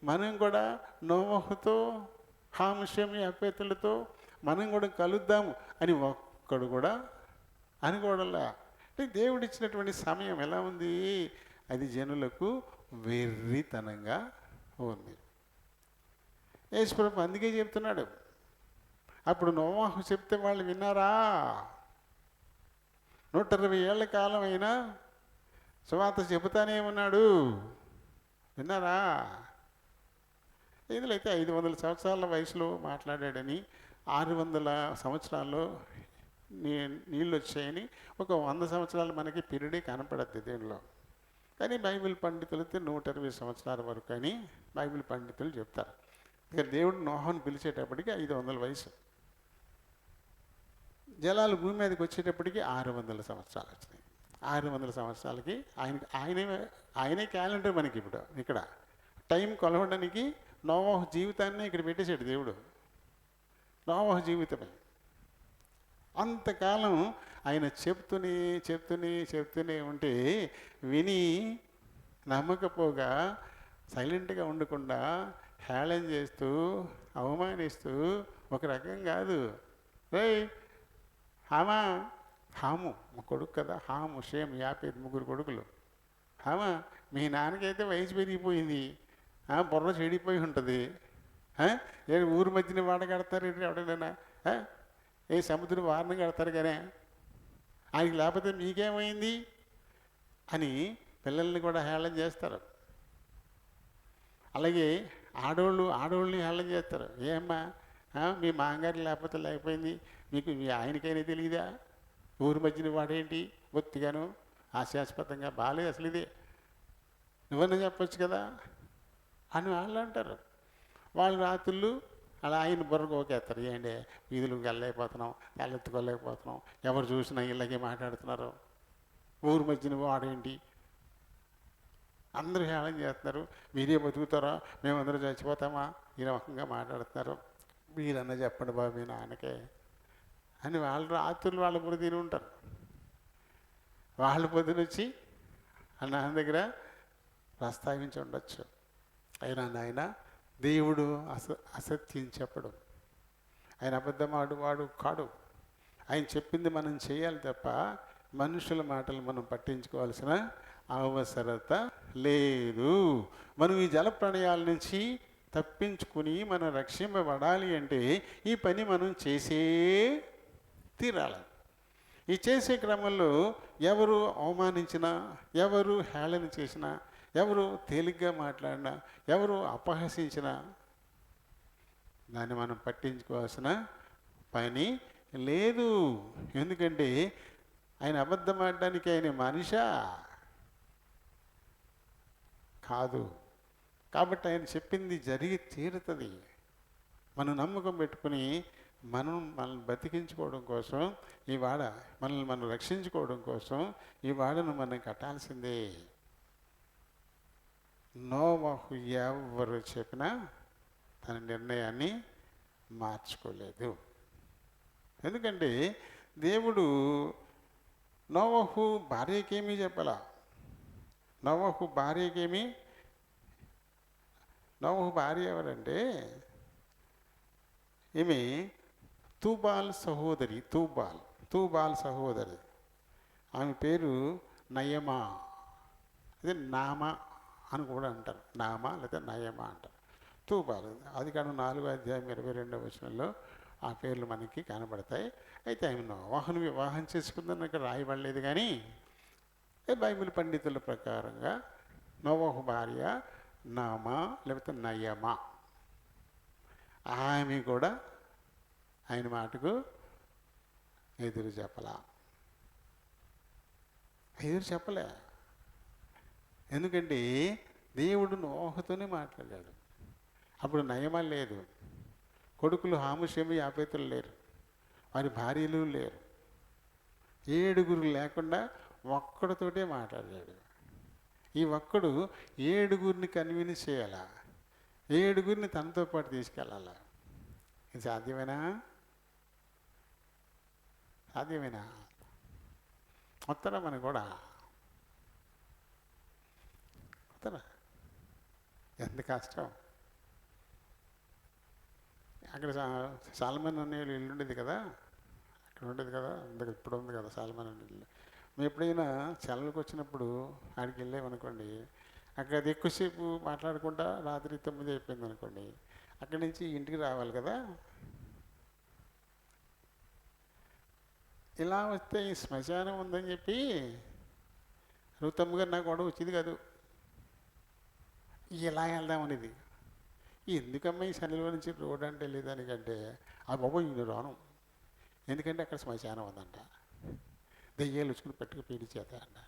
A: మనం కూడా నోవహుతో హాముషం అపేతులతో మనం కూడా కలుద్దాము అని ఒక్కడు కూడా అనుకోవడంలా. అంటే దేవుడిచ్చినటువంటి సమయం ఎలా ఉంది? అది జనులకు వెర్రితనంగా ఉంది. యేసుప్రభు అందుకే చెప్తున్నాడు. అప్పుడు నోవాహు చెప్తే వాళ్ళు విన్నారా? 120 ఏళ్ల కాలం అయినా సువార్త చెబుతానే ఉన్నాడు, విన్నారా? ఇదిలైతే 500 సంవత్సరాల వయసులో మాట్లాడాడని 600 సంవత్సరాల్లో నీళ్ళు వచ్చాయని ఒక 100 సంవత్సరాలు మనకి పీరియడే కనపడద్ది దీనిలో. కానీ బైబిల్ పండితులైతే 120 సంవత్సరాల వరకు అని బైబిల్ పండితులు చెప్తారు. ఇక దేవుడు నోహను పిలిచేటప్పటికి 500 వయసు, జలాలు భూమి మీదకి వచ్చేటప్పటికి 600 సంవత్సరాలు వచ్చినాయి. 600 సంవత్సరాలకి ఆయనే క్యాలెండర్ మనకి ఇప్పుడు ఇక్కడ టైం కొలవడానికి నోవాహు జీవితాన్ని ఇక్కడ పెట్టేశాడు దేవుడు. నోవాహు జీవితమే అంతకాలం ఆయన చెప్తూనే ఉంటే విని నమ్మకపోగా సైలెంట్గా ఉండకుండా హేళన చేస్తూ అవమానిస్తూ, ఒక రకం కాదు, హాము కొడుకు కదా, హాము షేమ్ యాపేద్ 3 కొడుకులు. మీ నాన్నకైతే వయసు పెరిగిపోయింది, బుర్ర చెడిపోయి ఉంటుంది, ఊరి మధ్యన వాడ కడతారు ఎవడైనా, ఏ సముద్రం వారిని కడతారు కానీ ఆయనకి లేకపోతే మీకేమైంది అని పిల్లల్ని కూడా హేళన చేస్తారు. అలాగే ఆడవాళ్ళని హేళన చేస్తారు. ఏమ్మా మీ మామగారు లేకపోయింది, మీకు మీ ఆయనకైనా తెలియదా? ఊరి మధ్యన వాడేంటి బొత్తిగాను హాస్యాస్పదంగా బాగాలేదు అసలు ఇది, నువ్వన్నా చెప్పొచ్చు కదా అని వాళ్ళు అంటారు. వాళ్ళు రాత్రులు అలా ఆయన బుర్రకు ఓకేస్తారు. ఏంటి వీధులకు వెళ్ళలేకపోతున్నాం, తలెత్తుకోలేకపోతున్నాం, ఎవరు చూసినా ఇళ్ళకే మాట్లాడుతున్నారు, ఊరి మధ్యన వాడేంటి, అందరూ హేళన చేస్తున్నారు, మీరే బతుకుతారా, మేమందరూ చచ్చిపోతామా, ఈ రకంగా మాట్లాడుతున్నారు, మీరన్నా చెప్పండి బాబు మీ నాన్నకే అని వాళ్ళు రాత్రులు వాళ్ళ బుర్ర తిని ఉంటారు. వాళ్ళ పొద్దునొచ్చి ఆ నాన్న దగ్గర ప్రస్తావించి ఉండొచ్చు. అయినా నాయన దేవుడు అసత్యం చెప్పడు, ఆయన అబద్ధమాడువాడు కాడు. ఆయన చెప్పింది మనం చేయాలి తప్ప మనుషుల మాటలు మనం పట్టించుకోవాల్సిన అవసరత లేదు. మనం ఈ జల ప్రళయాల నుంచి తప్పించుకుని మనం రక్షింపబడాలి అంటే ఈ పని మనం చేసే తీరాలి. ఈ చేసే క్రమంలో ఎవరు అవమానించినా, ఎవరు హేళన చేసినా, ఎవరు తేలిగ్గా మాట్లాడినా, ఎవరు అపహసించినా దాన్ని మనం పట్టించుకోవాల్సిన పని లేదు. ఎందుకంటే ఆయన అబద్ధం ఆడడానికి ఆయన మనిషా కాదు. కాబట్టి ఆయన చెప్పింది జరిగి తీరుతుంది. మనం నమ్మకం పెట్టుకుని మనల్ని బతికించుకోవడం కోసం ఈ వాడ, మనల్ని మనం రక్షించుకోవడం కోసం ఈ వాడను మనం కట్టాల్సిందే. నోవహు ఎవరు చెప్పినా తన నిర్ణయాన్ని మార్చుకోలేదు. ఎందుకంటే దేవుడు నోవహు భార్యకేమీ చెప్పాల. నోవహు భార్య ఎవరంటే ఈమె తూబాల్ సహోదరి. ఆమె పేరు నయమా, అదే నామా అని కూడా అంటారు. నామా లేదా నయమా అంటారు. తూబాల్ అది కాను 4వ అధ్యాయం 22వ వచనంలో ఆ పేర్లు మనకి కనబడతాయి. అయితే ఆమె నోవహును వివాహం చేసుకుందని ఇక్కడ రాయబడలేదు, కానీ బైబిల్ పండితుల ప్రకారంగా నోవహు భార్య నామా లేకపోతే నయమా. ఆమె కూడా ఆయన మాటకు ఎదురు చెప్పలే. ఎందుకంటే దేవుడు నోహతోనే మాట్లాడాడు. అప్పుడు నయమా లేదు, కొడుకులు హాముషేమి యాపేతులు లేరు, వారి భార్యలు లేరు, 7 లేకుండా ఒక్కడితోటే మాట్లాడాడు. ఈ ఒక్కడు 7 కన్విన్స్ చేయాలా. 7గురిని తనతో పాటు తీసుకెళ్ళాలి. ఇది సాధ్యమేనా? సాధ్యమేనా? వస్తారా మనకు కూడా? వస్తారా? ఎంత కష్టం. అక్కడ సాల్మన్ అనే ఇల్లు ఉండేది కదా, అక్కడ ఉండేది కదా, ఇప్పుడు ఉంది కదా సాల్మన్ అనే ఇల్లు. మేము ఎప్పుడైనా సెలవులకు వచ్చినప్పుడు ఆడికి వెళ్ళామనుకోండి, అక్కడ అది ఎక్కువసేపు మాట్లాడకుండా రాత్రి 9 అయిపోయింది అనుకోండి, అక్కడి నుంచి ఇంటికి రావాలి కదా. ఇలా వస్తే ఈ శ్మశానం ఉందని చెప్పి రూతమ్మ గారు నాకు కూడా వచ్చేది కాదు. ఇలా వెళ్దామనేది. ఎందుకమ్మా ఈ శనిలో నుంచి రోడ్ అంటే వెళ్ళేదానికంటే, ఆ బాబు నేను రాను, ఎందుకంటే అక్కడ శ్మశానం ఉందంట, దెయ్యాలు వచ్చుకుని పట్టుకు పీడిచేత అంట.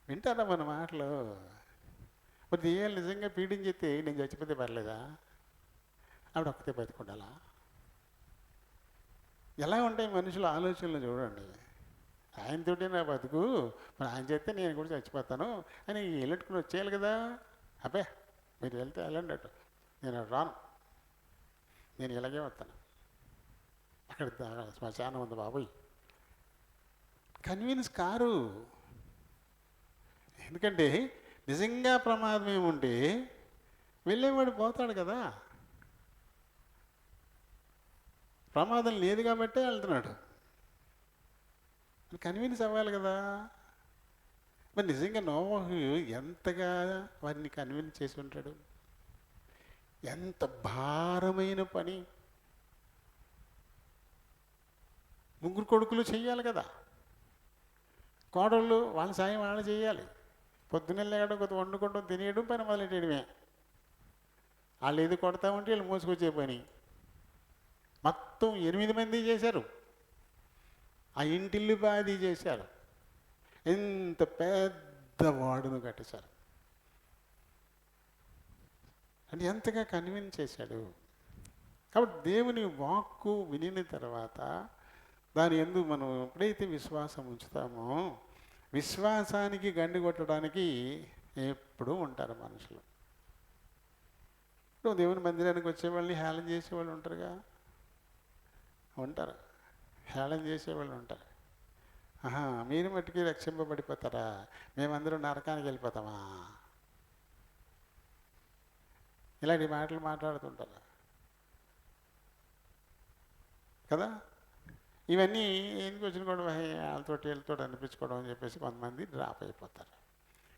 A: వింటారా మన మాటలు? మరి దెయ్యాలు నిజంగా పీడించేస్తే నేను చచ్చిపోతే పర్లేదా? ఆవిడ ఒక్కతే బతికుండాలా? ఎలా ఉంటాయి మనుషుల ఆలోచనలు చూడండి. ఆయనతోటే నా బతుకు, మరి ఆయన చేస్తే నేను కూడా చచ్చిపోతాను అని వెళ్ళట్టుకుని వచ్చేయాలి కదా. అబ్బే మీరు వెళ్తే వెళ్ళండి అటు, నేను రాను, నేను ఇలాగే వస్తాను, అక్కడ శ్మశానం ఉంది బాబోయ్. కన్వీన్స్ కారు. ఎందుకంటే నిజంగా ప్రమాదం ఏముంటే వెళ్ళేవాడు పోతాడు కదా. ప్రమాదం లేదు కాబట్టే వెళ్తున్నాడు. కన్వీన్స్ అవ్వాలి కదా. మరి నిజంగా నోవహు ఎంతగా వారిని కన్విన్స్ చేసి ఉంటాడు. ఎంత భారమైన పని. 3 కొడుకులు చెయ్యాలి కదా, కోడళ్ళు వాళ్ళ సాయం వాళ్ళు చేయాలి. పొద్దున్న లేకడం కొద్ది వండుకోవడం తినేయడం పని మొదలెట్టేయడమే. వాళ్ళు ఏది కొడతా ఉంటే వీళ్ళు మోసుకొచ్చే పని. మొత్తం 8 మంది చేశారు. ఆ ఇంటిల్లు బాది చేశారు. ఎంత పెద్ద వాడును కట్టేశారు. అంటే ఎంతగా కన్విన్స్ చేశాడు. కాబట్టి దేవుని వాక్కు వినిన తర్వాత దాని యందు మనం ఎప్పుడైతే విశ్వాసం ఉంచుతామో, విశ్వాసానికి గండి కొట్టడానికి ఎప్పుడూ ఉంటారు మనుషులు. ఇప్పుడు దేవుని మందిరానికి వచ్చేవాళ్ళని హేళన చేసేవాళ్ళు ఉంటారుగా, ఉంటారు. హేళన చేసేవాళ్ళు ఉంటారు. మీరు మట్టుకి రక్షింపబడిపోతారా, మేమందరం నరకానికి వెళ్ళిపోతామా, ఇలాంటి మాటలు మాట్లాడుతుంటారు కదా. ఇవన్నీ ఎందుకు వచ్చిన కూడా వీళ్ళతో అనిపించుకోవడం అని చెప్పేసి కొంతమంది డ్రాప్ అయిపోతారు.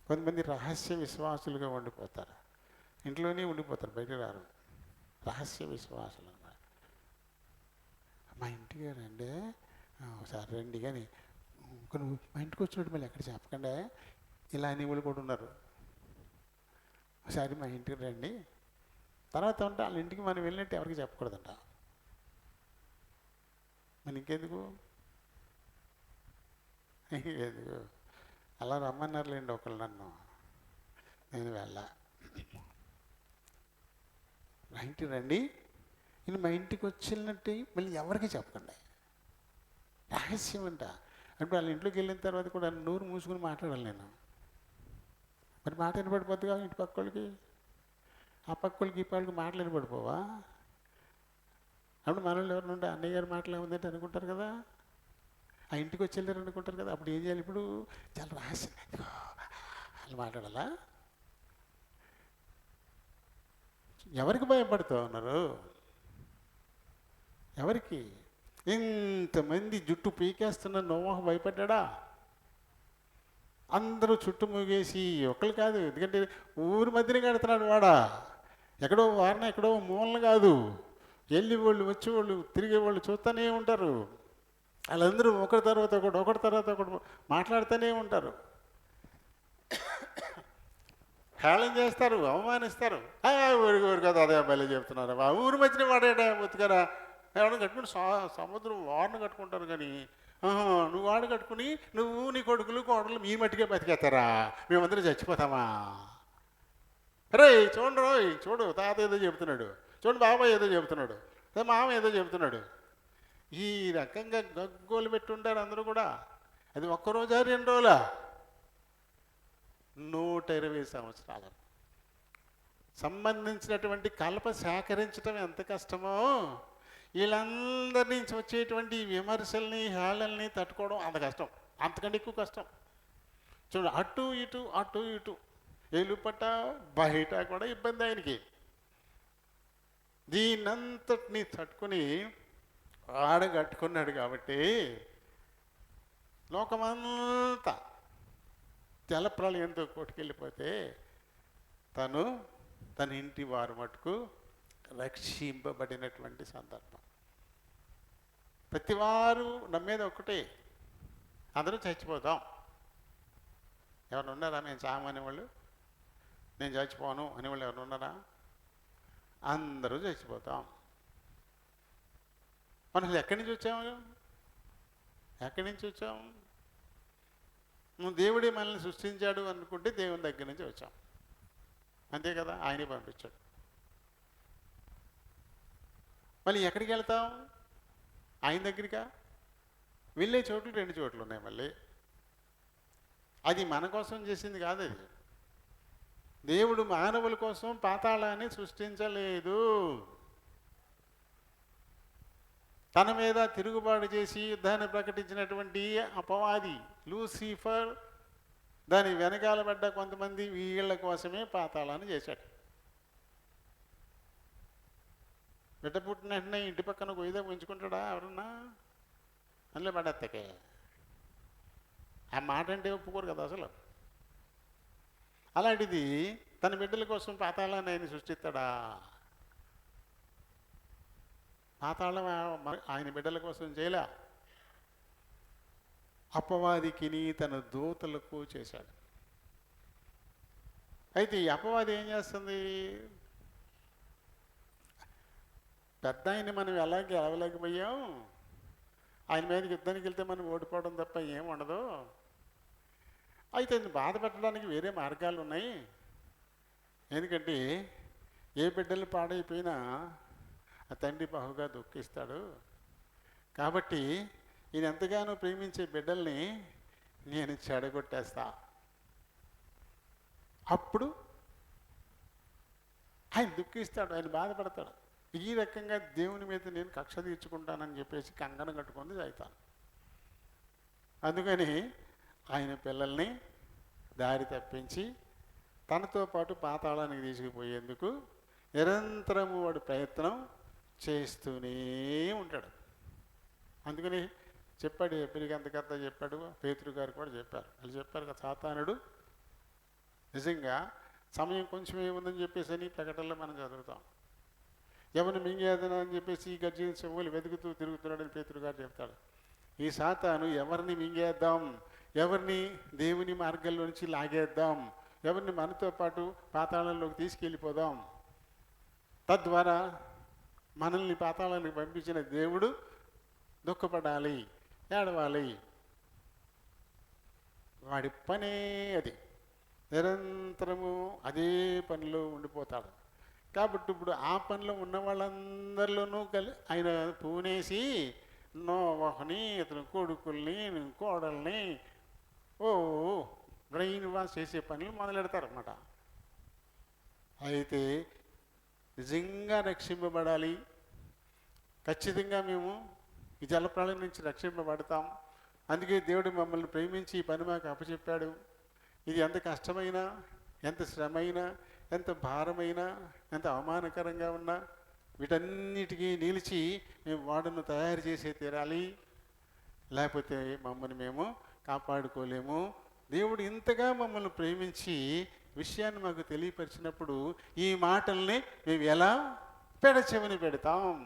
A: కొంతమంది రహస్య విశ్వాసులుగా ఉండిపోతారు. ఇంట్లోనే ఉండిపోతారు, బయట రారు. రహస్య విశ్వాసులు అన్నమాట. మా ఇంటికి రండి, ఒకసారి రండి, కానీ నువ్వు మా ఇంటికి వచ్చినట్టు మళ్ళీ ఎక్కడ చెప్పకుండా ఇలా అనేవాళ్ళు కూడా ఉన్నారు. ఒకసారి మా ఇంటికి రండి, తర్వాత ఉంటే వాళ్ళ ఇంటికి మనం వెళ్ళినట్టు ఎవరికి చెప్పకూడదంట. మరి ఇంకెందుకు అలా రమ్మన్నారులేండి ఒకళ్ళు నన్ను, నేను వెళ్ళా. మా ఇంటికి రండి, నేను మా ఇంటికి వచ్చినట్టు మళ్ళీ ఎవరికి చెప్పకండి, రహస్యం అంట. అంటే వాళ్ళ ఇంట్లోకి వెళ్ళిన తర్వాత కూడా నోరు మూసుకుని మాట్లాడాలి నేను. మరి మాట వినపడిపోద్దుగా ఇంటి పక్క వాళ్ళకి, ఆ పక్క వాళ్ళకి ఈ పక్కలకి మాటలు వినపడిపోవా? అప్పుడు మనల్ని ఎవరు ఉంటే అన్నయ్య గారి మాటలు ఏముందంటే అనుకుంటారు కదా, ఆ ఇంటికి వచ్చి వెళ్ళారు అనుకుంటారు కదా. అప్పుడు ఏం చేయాలి? ఇప్పుడు చాలా రహస్యం వాళ్ళు మాట్లాడాలా? ఎవరికి భయపడుతూ ఉన్నారు? ఎవరికి? ఇంతమంది జుట్టు పీకేస్తున్న నోవహు భయపడ్డా? అందరూ చుట్టూ ముగేసి, ఒకళ్ళు కాదు, ఎందుకంటే ఊరి మధ్యనే కడుతున్నాడు వాడా, ఎక్కడో వారిన ఎక్కడో మూలన కాదు, వెళ్ళేవాళ్ళు వచ్చేవాళ్ళు తిరిగేవాళ్ళు చూస్తూనే ఉంటారు. వాళ్ళందరూ ఒకరి తర్వాత ఒకటి మాట్లాడుతూనే ఉంటారు, హేళన చేస్తారు, అవమానిస్తారు. ఊరికి కదా అదే బయలు చెప్తున్నారు, ఆ ఊరి మధ్యన వాడేడా బతుకరా ఎవరైనా కట్టుకుని సముద్రం వాడిని కట్టుకుంటారు. కానీ నువ్వు వాడు కట్టుకుని నువ్వు నీ కొడుకులు కోడలు మీ మట్టికే బతికేస్తారా, మేమందరం చచ్చిపోతామా? రే చూడండి రోయ్, చూడు తాత ఏదో చెబుతున్నాడు, చూడు బాబాయ్ ఏదో చెబుతున్నాడు, మామ ఏదో చెబుతున్నాడు. ఈ రకంగా గగ్గోలు పెట్టుంటారు అందరూ కూడా. అది ఒక్కరోజా 2 రోజులా? 120 సంవత్సరాలు సంబంధించినటువంటి కలప సేకరించడం ఎంత కష్టమో, వీళ్ళందరి నుంచి వచ్చేటువంటి ఈ విమర్శల్ని హేళల్ని తట్టుకోవడం అంత కష్టం, అంతకంటే ఎక్కువ కష్టం. చూడు, అటు ఇటు ఎలుపట బయట కూడా ఇబ్బంది ఆయనకి. దీన్నంతటినీ తట్టుకుని ఆడగట్టుకున్నాడు కాబట్టి లోకమంతా జలప్రలయంతో కొట్టుకెళ్ళిపోతే తన ఇంటి వారు మటుకు రక్షింపబడినటువంటి సందర్భం. ప్రతివారు నమ్మేది ఒకటే, అందరూ చచ్చిపోతాం. ఎవరు ఉన్నారా నేను చామనే వాళ్ళు, నేను చచ్చిపోను అనేవాళ్ళు ఎవరు ఉన్నారా? అందరూ చచ్చిపోతాం. మనం ఎక్కడి నుంచి వచ్చాము? నువ్వు దేవుడే మనల్ని సృష్టించాడు అనుకుంటే దేవుని దగ్గర నుంచి వచ్చాం, అంతే కదా. ఆయనే పంపించాడు. మళ్ళీ ఎక్కడికి వెళ్తాం? ఆయన దగ్గరికా? వెళ్ళే చోట్లు 2 చోట్లు ఉన్నాయి. మళ్ళీ అది మన కోసం చేసింది కాదు. అది దేవుడు మానవుల కోసం పాతాళాన్ని సృష్టించలేదు. తన మీద తిరుగుబాటు చేసి యుద్ధాన్ని ప్రకటించినటువంటి అపవాది లూసిఫర్, దాని వెనకాల పడ్డ కొంతమంది, వీళ్ళ కోసమే పాతాళాన్ని చేశాడు. బిడ్డ పుట్టిన వెంటనే ఇంటి పక్కన గొయ్యిదా ఉంచుకుంటాడా ఎవరన్నా? అందులో పడేత్తకే. ఆ మాట అంటే ఒప్పుకోరు కదా అసలు. అలాంటిది తన బిడ్డల కోసం పాతాళాన్ని ఆయన సృష్టిస్తాడా? పాతాళం ఆయన బిడ్డల కోసం చేయలే, అపవాదికిని తన దూతలకు చేశాడు. అయితే ఈ అపవాది ఏం చేస్తుంది? పెద్ద ఆయన్ని మనం ఎలా గెలవలేకపోయాం, ఆయన మీదకి యుద్ధానికి వెళ్తే మనం ఓడిపోవడం తప్ప ఏం ఉండదు. అయితే బాధ పెట్టడానికి వేరే మార్గాలు ఉన్నాయి. ఎందుకంటే ఏ బిడ్డలు పాడైపోయినా ఆ తండ్రి బహుగా దుఃఖిస్తాడు. కాబట్టి ఈయన ఎంతగానో ప్రేమించే బిడ్డల్ని నేను చెడగొట్టేస్తా. అప్పుడు ఆయన దుఃఖిస్తాడు, ఆయన బాధపడతాడు. ఈ రకంగా దేవుని మీద నేను కక్ష తీర్చుకుంటానని చెప్పేసి కంగనం కట్టుకొని అవుతాను. అందుకని ఆయన పిల్లల్ని దారి తప్పించి తనతో పాటు పాతాళానికి తీసుకుపోయేందుకు నిరంతరము వాడు ప్రయత్నం చేస్తూనే ఉంటాడు. అందుకని చెప్పాడు, ఎప్పటికి అంతకంతా చెప్పాడు. పేతురు గారు కూడా చెప్పారు. వాళ్ళు చెప్పారు కదా, సాతానుడు నిజంగా సమయం కొంచెం ఏముందని చెప్పేసి అని ప్రకటనలో మనం చదువుతాం. ఎవరిని మింగేదనా అని చెప్పేసి గర్జన చెవులు వెతుకుతూ తిరుగుతున్నాడని పేతురు గారు చెప్తాడు. ఈ సాతాను ఎవరిని మింగేద్దాం, ఎవరిని దేవుని మార్గంలో నుంచి లాగేద్దాం, ఎవరిని మనతో పాటు పాతాళంలోకి తీసుకెళ్ళిపోదాం, తద్వారా మనల్ని పాతాళానికి పంపించిన దేవుడు దుఃఖపడాలి, ఏడవాలి. వాడి పనే అది. నిరంతరము అదే పనిలో ఉండిపోతాడు. కాబట్టి ఇప్పుడు ఆ పనిలో ఉన్న వాళ్ళందరిలోనూ ఆయన పూనేసి నోవహుని, ఇతను కొడుకుల్ని, కోడల్ని బ్రెయిన్ వాష్ చేసే పనులు మొదలెడతారన్నమాట. అయితే నిజంగా రక్షింపబడాలి, ఖచ్చితంగా మేము ఈ జలప్రళయం నుంచి రక్షింపబడతాం, అందుకే దేవుడు మమ్మల్ని ప్రేమించి ఈ పని మాకు అప్పచెప్పాడు. ఇది ఎంత కష్టమైనా, ఎంత శ్రమైనా, ఎంత భారమైనా, ఎంత అవమానకరంగా ఉన్నా వీటన్నిటికీ నిలిచి మేము వాడును తయారు చేసే తీరాలి, లేకపోతే మమ్మల్ని మేము కాపాడుకోలేము. దేవుడు ఇంతగా మమ్మల్ని ప్రేమించి విషయాన్ని మాకు తెలియపరిచినప్పుడు ఈ మాటల్ని మేము ఎలా పెడచెవిని పెడతాం?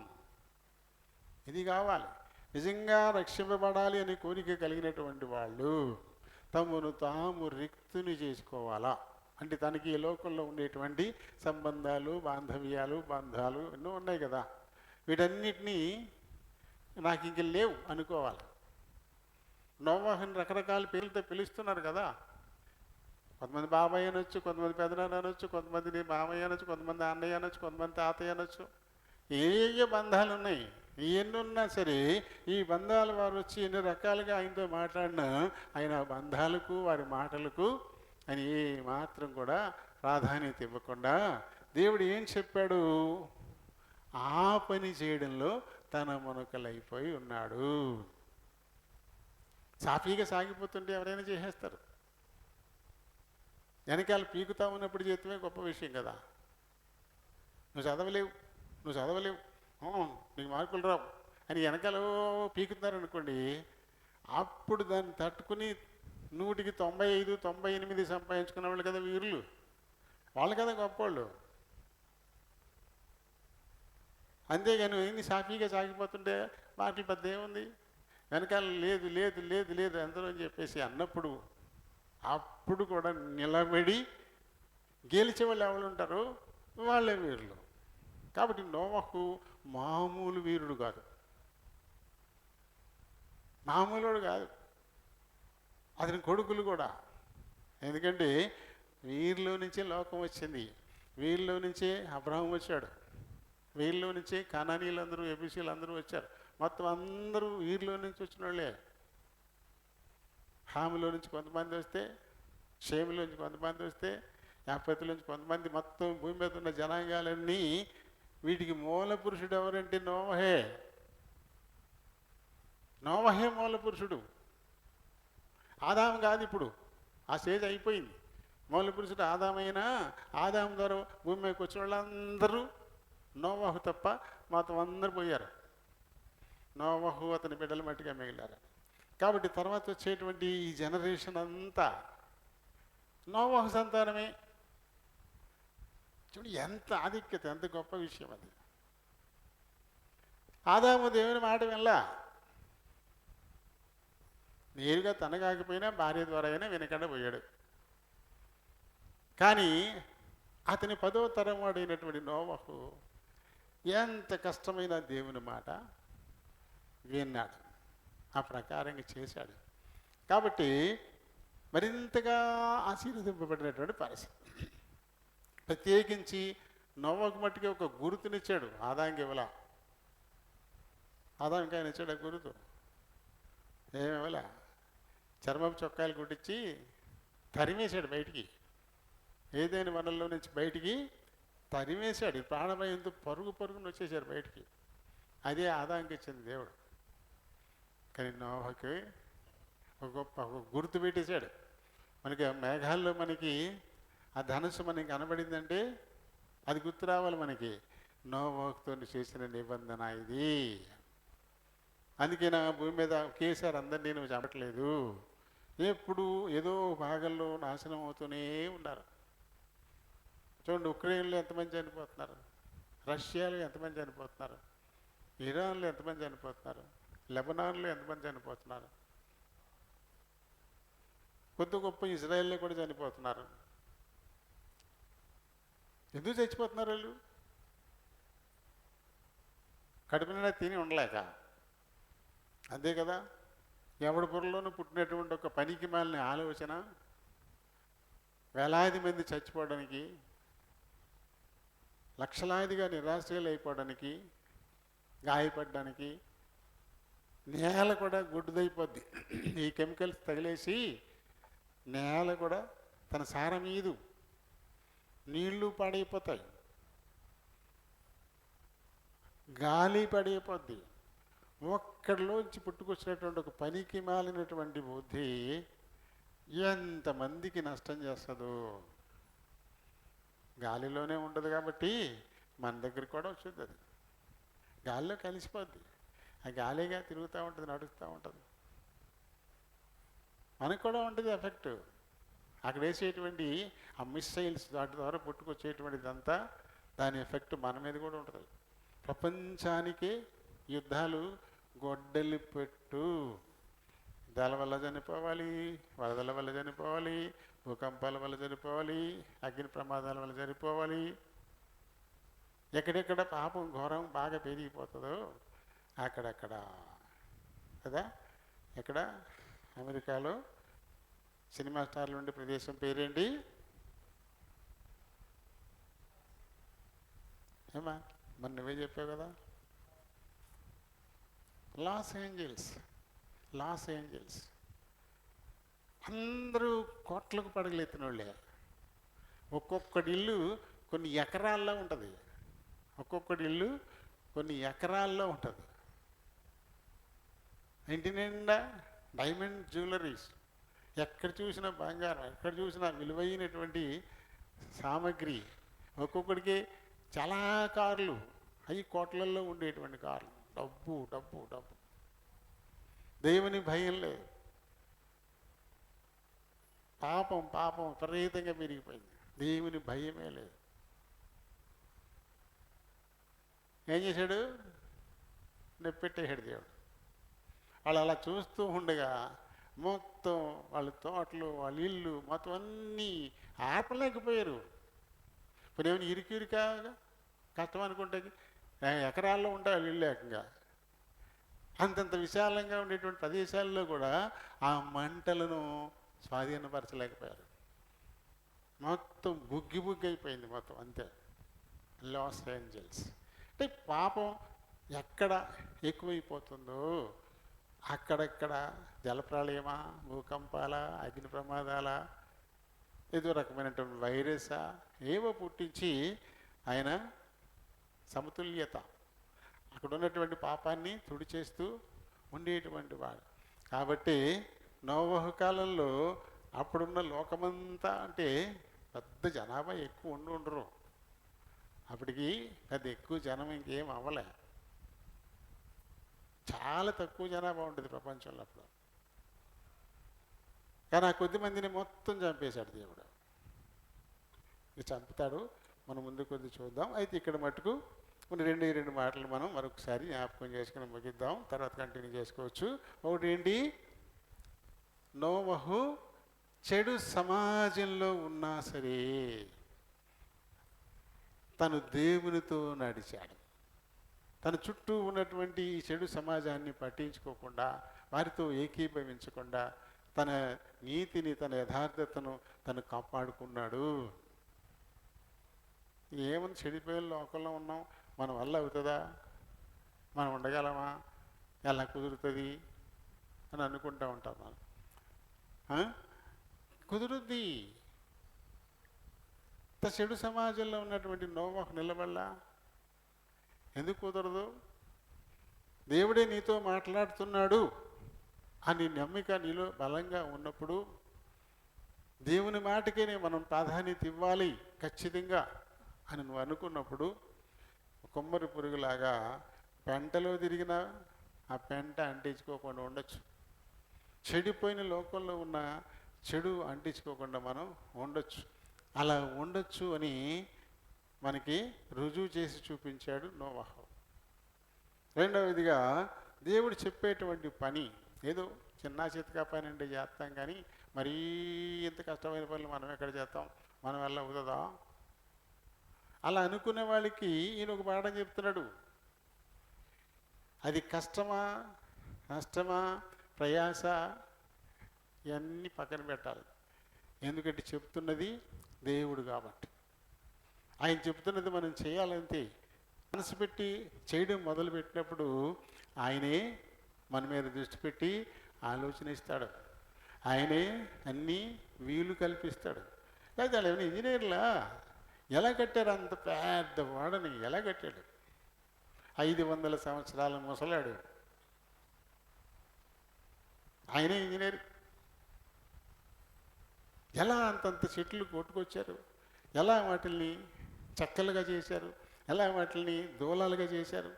A: ఇది కావాలి. నిజంగా రక్షింపబడాలి అనే కోరిక కలిగినటువంటి వాళ్ళు తమను తాము రిక్తుని చేసుకోవాలా. అంటే తనకి ఈ లోకంలో ఉండేటువంటి సంబంధాలు, బంధాలు ఎన్నో ఉన్నాయి కదా, వీటన్నిటినీ నాకు ఇంక లేవు అనుకోవాలి. నోవాహుని రకరకాల పేర్లతో పిలుస్తున్నారు కదా. కొంతమంది బాబాయ్ అనొచ్చు, కొంతమంది పెదనాన్న అనొచ్చు, కొంతమంది మామయ్య అనొచ్చు, కొంతమంది అన్నయ్య అనొచ్చు, కొంతమంది తాతయ్య అనొచ్చు. ఏ బంధాలు ఉన్నాయి. ఎన్నున్నా సరే ఈ బంధాలు వారు వచ్చి ఎన్ని రకాలుగా ఆయనతో మాట్లాడినా ఆయన బంధాలకు వారి మాటలకు ఆయన ఏ మాత్రం కూడా ప్రాధాన్యత ఇవ్వకుండా దేవుడు ఏం చెప్పాడు? ఆ పని చేయడంలో తన మునకలైపోయి ఉన్నాడు. సాఫీగా సాగిపోతుంటే ఎవరైనా చేసేస్తారు. వెనకాల పీకుతా ఉన్నప్పుడు చేతమే గొప్ప విషయం కదా. నువ్వు చదవలేవు, నువ్వు చదవలేవు, నీకు మార్కులు రావు అని వెనకాల పీకుతున్నారనుకోండి, అప్పుడు దాన్ని తట్టుకుని 100కి 95, 98 సంపాదించుకున్న వాళ్ళు కదా వీరులు, వాళ్ళు కదా గొప్పవాళ్ళు. అంతేగాని ఏంది సాఫీగా సాగిపోతుంటే మార్కులు పెద్ద ఏముంది, వెనకాల లేదు లేదు లేదు లేదు అందరూ అని చెప్పేసి అన్నప్పుడు అప్పుడు కూడా నిలబడి గెలిచే వాళ్ళు ఎవరు ఉంటారు? వాళ్ళే వీరులు. కాబట్టి నోవహు మామూలు వీరుడు కాదు, మామూలుడు కాదు. అతని కొడుకులు కూడా. ఎందుకంటే వీరిలో నుంచే లోకం వచ్చింది, వీరిలో నుంచే అబ్రహాం వచ్చాడు, వీరిలో నుంచే కనానీయులందరూ ఎబిసీలు అందరూ వచ్చారు. మొత్తం అందరూ వీరిలో నుంచి వచ్చిన వాళ్ళే. హామిలో నుంచి కొంతమంది వస్తే, షేములో నుంచి కొంతమంది వస్తే, యాపతిలో నుంచి కొంతమంది, మొత్తం భూమి మీద ఉన్న జనాంగాలన్నీ వీటికి మూల పురుషుడు ఎవరంటే నోవహే. నోవహే మూల పురుషుడు, ఆదాము కాదు. ఇప్పుడు ఆ స్టేజ్ అయిపోయింది. మూల పురుషుడు ఆదామైనా ఆదాము ద్వారా భూమి మీదకి వచ్చిన వాళ్ళందరూ నోవహు తప్ప మొత్తం అందరూ పోయారు. నోవహు అతని బిడ్డలు మట్టిగా మిగిలారు. కాబట్టి తర్వాత వచ్చేటువంటి ఈ జనరేషన్ అంతా నోవహు సంతానమే. చూడు ఎంత ఆధిక్యత, ఎంత గొప్ప విషయం అది. ఆదాము దేవుని మాట వినలా, నేరుగా తన కాకపోయినా భార్య ద్వారా అయినా వెనకడ పోయాడు. కానీ అతని 10వ తరం వాడైనటువంటి నోవహు ఎంత కష్టమైన దేవుని మాట విన్నాడు, ఆ ప్రకారంగా చేశాడు. కాబట్టి మరింతగా ఆశీర్వదింపబడినటువంటి పరిస్థితి. ప్రత్యేకించి నోవహుకు మట్టుకి ఒక గుర్తునిచ్చాడు, ఆదాంకి ఇవ్వలా. ఆదాంకి ఆయన ఇచ్చాడు ఆ గుర్తు. ఏమివ్వలా, చర్మపు చొక్కాయలు కుట్టించి తరిమేశాడు బయటికి, ఏదైనా వనల్లో నుంచి బయటికి తరిమేశాడు. ప్రాణభయంతో పరుగు పరుగును వచ్చేసారు బయటికి. అదే ఆదాంకి ఇచ్చింది దేవుడు. కానీ నోవహుకి ఒక గొప్ప గుర్తు పెట్టేశాడు. మనకి మేఘాల్లో మనకి ఆ ధనుసు మనకి కనబడిందంటే అది గుర్తు రావాలి మనకి, నోవహుతో చేసిన నిబంధన ఇది. అందుకే నా భూమి మీద ఒకేసారి అందరినీ నేను చంపట్లేదు, ఎప్పుడు ఏదో భాగంలో నాశనం అవుతూనే ఉన్నారు. చూడండి, ఉక్రెయిన్లో ఎంతమంది చనిపోతున్నారు, రష్యాలో ఎంతమంది చనిపోతున్నారు, ఇరాన్లో ఎంతమంది చనిపోతున్నారు, లెబనాన్లో ఎంతమంది చనిపోతున్నారు, కొద్ది గొప్ప ఇజ్రాయెల్లో కూడా చనిపోతున్నారు. ఎందుకు చచ్చిపోతున్నారు వాళ్ళు? కడుపు నిండా తిని ఉండలేక. అంతే కదా. ఎవడి బుర్రలోనూ పుట్టినటువంటి ఒక పనికి మాలిన ఆలోచన వేలాది మంది చచ్చిపోవడానికి, లక్షలాదిగా నిరాశ్రయాలు అయిపోవడానికి, గాయపడడానికి, నేల కూడా గుడ్డుదైపోద్ది. ఈ కెమికల్స్ తగిలేసి నేల కూడా తన సారం ఈదు, నీళ్లు పాడైపోతాయి, గాలి పడైపోద్ది. ఒక్కడిలోంచి పుట్టుకొచ్చినటువంటి ఒక పనికి మాలినటువంటి బుద్ధి ఎంతమందికి నష్టం చేస్తుందో. గాలిలోనే ఉండదు కాబట్టి మన దగ్గరికి కూడా వచ్చింది. అది గాలిలో కలిసిపోద్ది, ఆ గాలిగా తిరుగుతూ ఉంటుంది, నడుస్తూ ఉంటుంది. మనకు కూడా ఉంటుంది ఎఫెక్ట్. అక్కడ వేసేటువంటి ఆ మిస్సైల్స్ వాటి ద్వారా పుట్టుకొచ్చేటువంటిదంతా దాని ఎఫెక్ట్ మన మీద కూడా ఉంటుంది. ప్రపంచానికి యుద్ధాలు గొడ్డలి పెట్టు. యుద్ధాల వల్ల చనిపోవాలి, వరదల వల్ల చనిపోవాలి, భూకంపాల వల్ల చనిపోవాలి, అగ్ని ప్రమాదాల వల్ల చనిపోవాలి. ఎక్కడెక్కడ పాపం ఘోరం బాగా పెరిగిపోతుందో అక్కడక్కడ కదా. ఎక్కడ అమెరికాలో సినిమా స్టార్లు ఉండే ప్రదేశం పేరేంటి? ఏమా మరి నువ్వే చెప్పావు కదా, లాస్ ఏంజల్స్. లాస్ ఏంజల్స్ అందరూ కోట్లకు పడగలెత్తిన వాళ్ళే. ఒక్కొక్కడి ఇల్లు కొన్ని ఎకరాల్లో ఉంటుంది. ఒక్కొక్కటి ఇల్లు కొన్ని ఎకరాల్లో ఉంటుంది. ఇంటి నిండా డైమండ్ జ్యువెలరీస్, ఎక్కడ చూసినా బంగారం, ఎక్కడ చూసినా విలువైనటువంటి సామాగ్రి. ఒక్కొక్కడికి చాలా కార్లు, అవి కోట్లల్లో ఉండేటువంటి కార్లు. డబ్బు డబ్బు డబ్బు. దేవుని భయం లేదు. పాపం పాపం విపరీతంగా పెరిగిపోయింది. దేవుని భయమే లేదు. ఏం చేశాడు? నెప్పెట్టేశాడు దేవుడు. వాళ్ళు అలా చూస్తూ ఉండగా మొత్తం వాళ్ళ తోటలు, వాళ్ళ ఇల్లు మొత్తం అన్నీ ఆపలేకపోయారు. ఇప్పుడు ఏమైనా ఇరికిరికా కష్టం అనుకుంటే ఎకరాల్లో ఉంటాయి వాళ్ళు ఇల్లు ఏకంగా. అంతంత విశాలంగా ఉండేటువంటి ప్రదేశాల్లో కూడా ఆ మంటలను స్వాధీనపరచలేకపోయారు. మొత్తం బుగ్గి బుగ్గి అయిపోయింది మొత్తం, అంతే. Los Angeles. అంటే పాపం ఎక్కడ ఎక్కువైపోతుందో అక్కడక్కడ జలప్రళయమా, భూకంపాల, అగ్ని ప్రమాదాల, ఏదో రకమైనటువంటి వైరసా ఏవో పుట్టించి ఆయన సమతుల్యత, అక్కడ ఉన్నటువంటి పాపాన్ని తుడిచేస్తూ ఉండేటువంటి వాడు. కాబట్టి నోవహు కాలంలో అప్పుడున్న లోకమంతా అంటే పెద్ద జనాభా ఎక్కువ ఉండరు. అప్పటికి పెద్ద ఎక్కువ జనం ఇంకేం అవ్వలే. చాలా తక్కువ జనాభా ఉంటుంది ప్రపంచంలో అప్పుడు. కానీ ఆ కొద్ది మందిని మొత్తం చంపేశాడు దేవుడు. ఇది చంపుతాడు. మనం ముందు కొద్ది చూద్దాం. అయితే ఇక్కడ మటుకు రెండు మాటలు మనం మరొకసారి జ్ఞాపకం చేసుకుని ముగిద్దాం, తర్వాత కంటిన్యూ చేసుకోవచ్చు. ఒకటి ఏంటి? నోవహు చెడు సమాజంలో ఉన్నా సరే తను దేవునితో నడిచాడు. తన చుట్టూ ఉన్నటువంటి ఈ చెడు సమాజాన్ని పట్టించుకోకుండా, వారితో ఏకీభవించకుండా తన నీతిని, తన యథార్థతను తను కాపాడుకున్నాడు. ఏముంది, చెడిపోయిన లోకంలో ఉన్నాం, మన వల్ల అవుతుందా, మనం ఉండగలమా, ఎలా కుదురుతుంది అని అనుకుంటూ ఉంటాం మనం. కుదురుద్ది. చెడు సమాజంలో ఉన్నటువంటి నోవహు నిలబడలా. ఎందుకు కుదరదు? దేవుడే నీతో మాట్లాడుతున్నాడు అని నమ్మిక నీలో బలంగా ఉన్నప్పుడు, దేవుని మాటకే మనం ప్రాధాన్యత ఇవ్వాలి ఖచ్చితంగా అని నువ్వు అనుకున్నప్పుడు, కొమ్మరి పురుగులాగా పెంటలో తిరిగిన ఆ పెంట అంటించుకోకుండా ఉండొచ్చు. చెడిపోయిన లోకంలో ఉన్న చెడు అంటించుకోకుండా మనం ఉండొచ్చు. అలా ఉండొచ్చు అని మనకి రుజువు చేసి చూపించాడు నోవహు. రెండవదిగా, దేవుడు చెప్పేటువంటి పని ఏదో చిన్న చితకా పని అంటే చేస్తాం, కానీ మరీ ఇంత కష్టమైన పనులు మనం ఎక్కడ చేస్తాం, మనం వల్ల అవుతుందా? అలా అనుకునే వాళ్ళకి ఈయన ఒక పాఠం చెప్తున్నాడు. అది కష్టమా, నష్టమా, ప్రయాస ఇవన్నీ పక్కన పెట్టాలి. ఎందుకంటే చెప్తున్నది దేవుడు కాబట్టి. ఆయన చెప్తున్నది మనం చేయాలంతే. మనసు పెట్టి చేయడం మొదలుపెట్టినప్పుడు ఆయనే మన మీద దృష్టి పెట్టి ఆలోచన ఇస్తాడు. ఆయనే అన్నీ వీలు కల్పిస్తాడు. అయితే వాళ్ళు ఏమైనా ఇంజనీర్లా ఎలా కట్టారు? అంత పెద్ద వాడని ఎలా కట్టాడు? 500 సంవత్సరాల ముసలాడు, ఆయనే ఇంజనీర్. ఎలా అంతంత చెట్లు కొట్టుకొచ్చారు? ఎలా వాటిల్ని చెక్కలుగా చేశారు? ఎలా వాటిని దూలాలుగా చేశారు?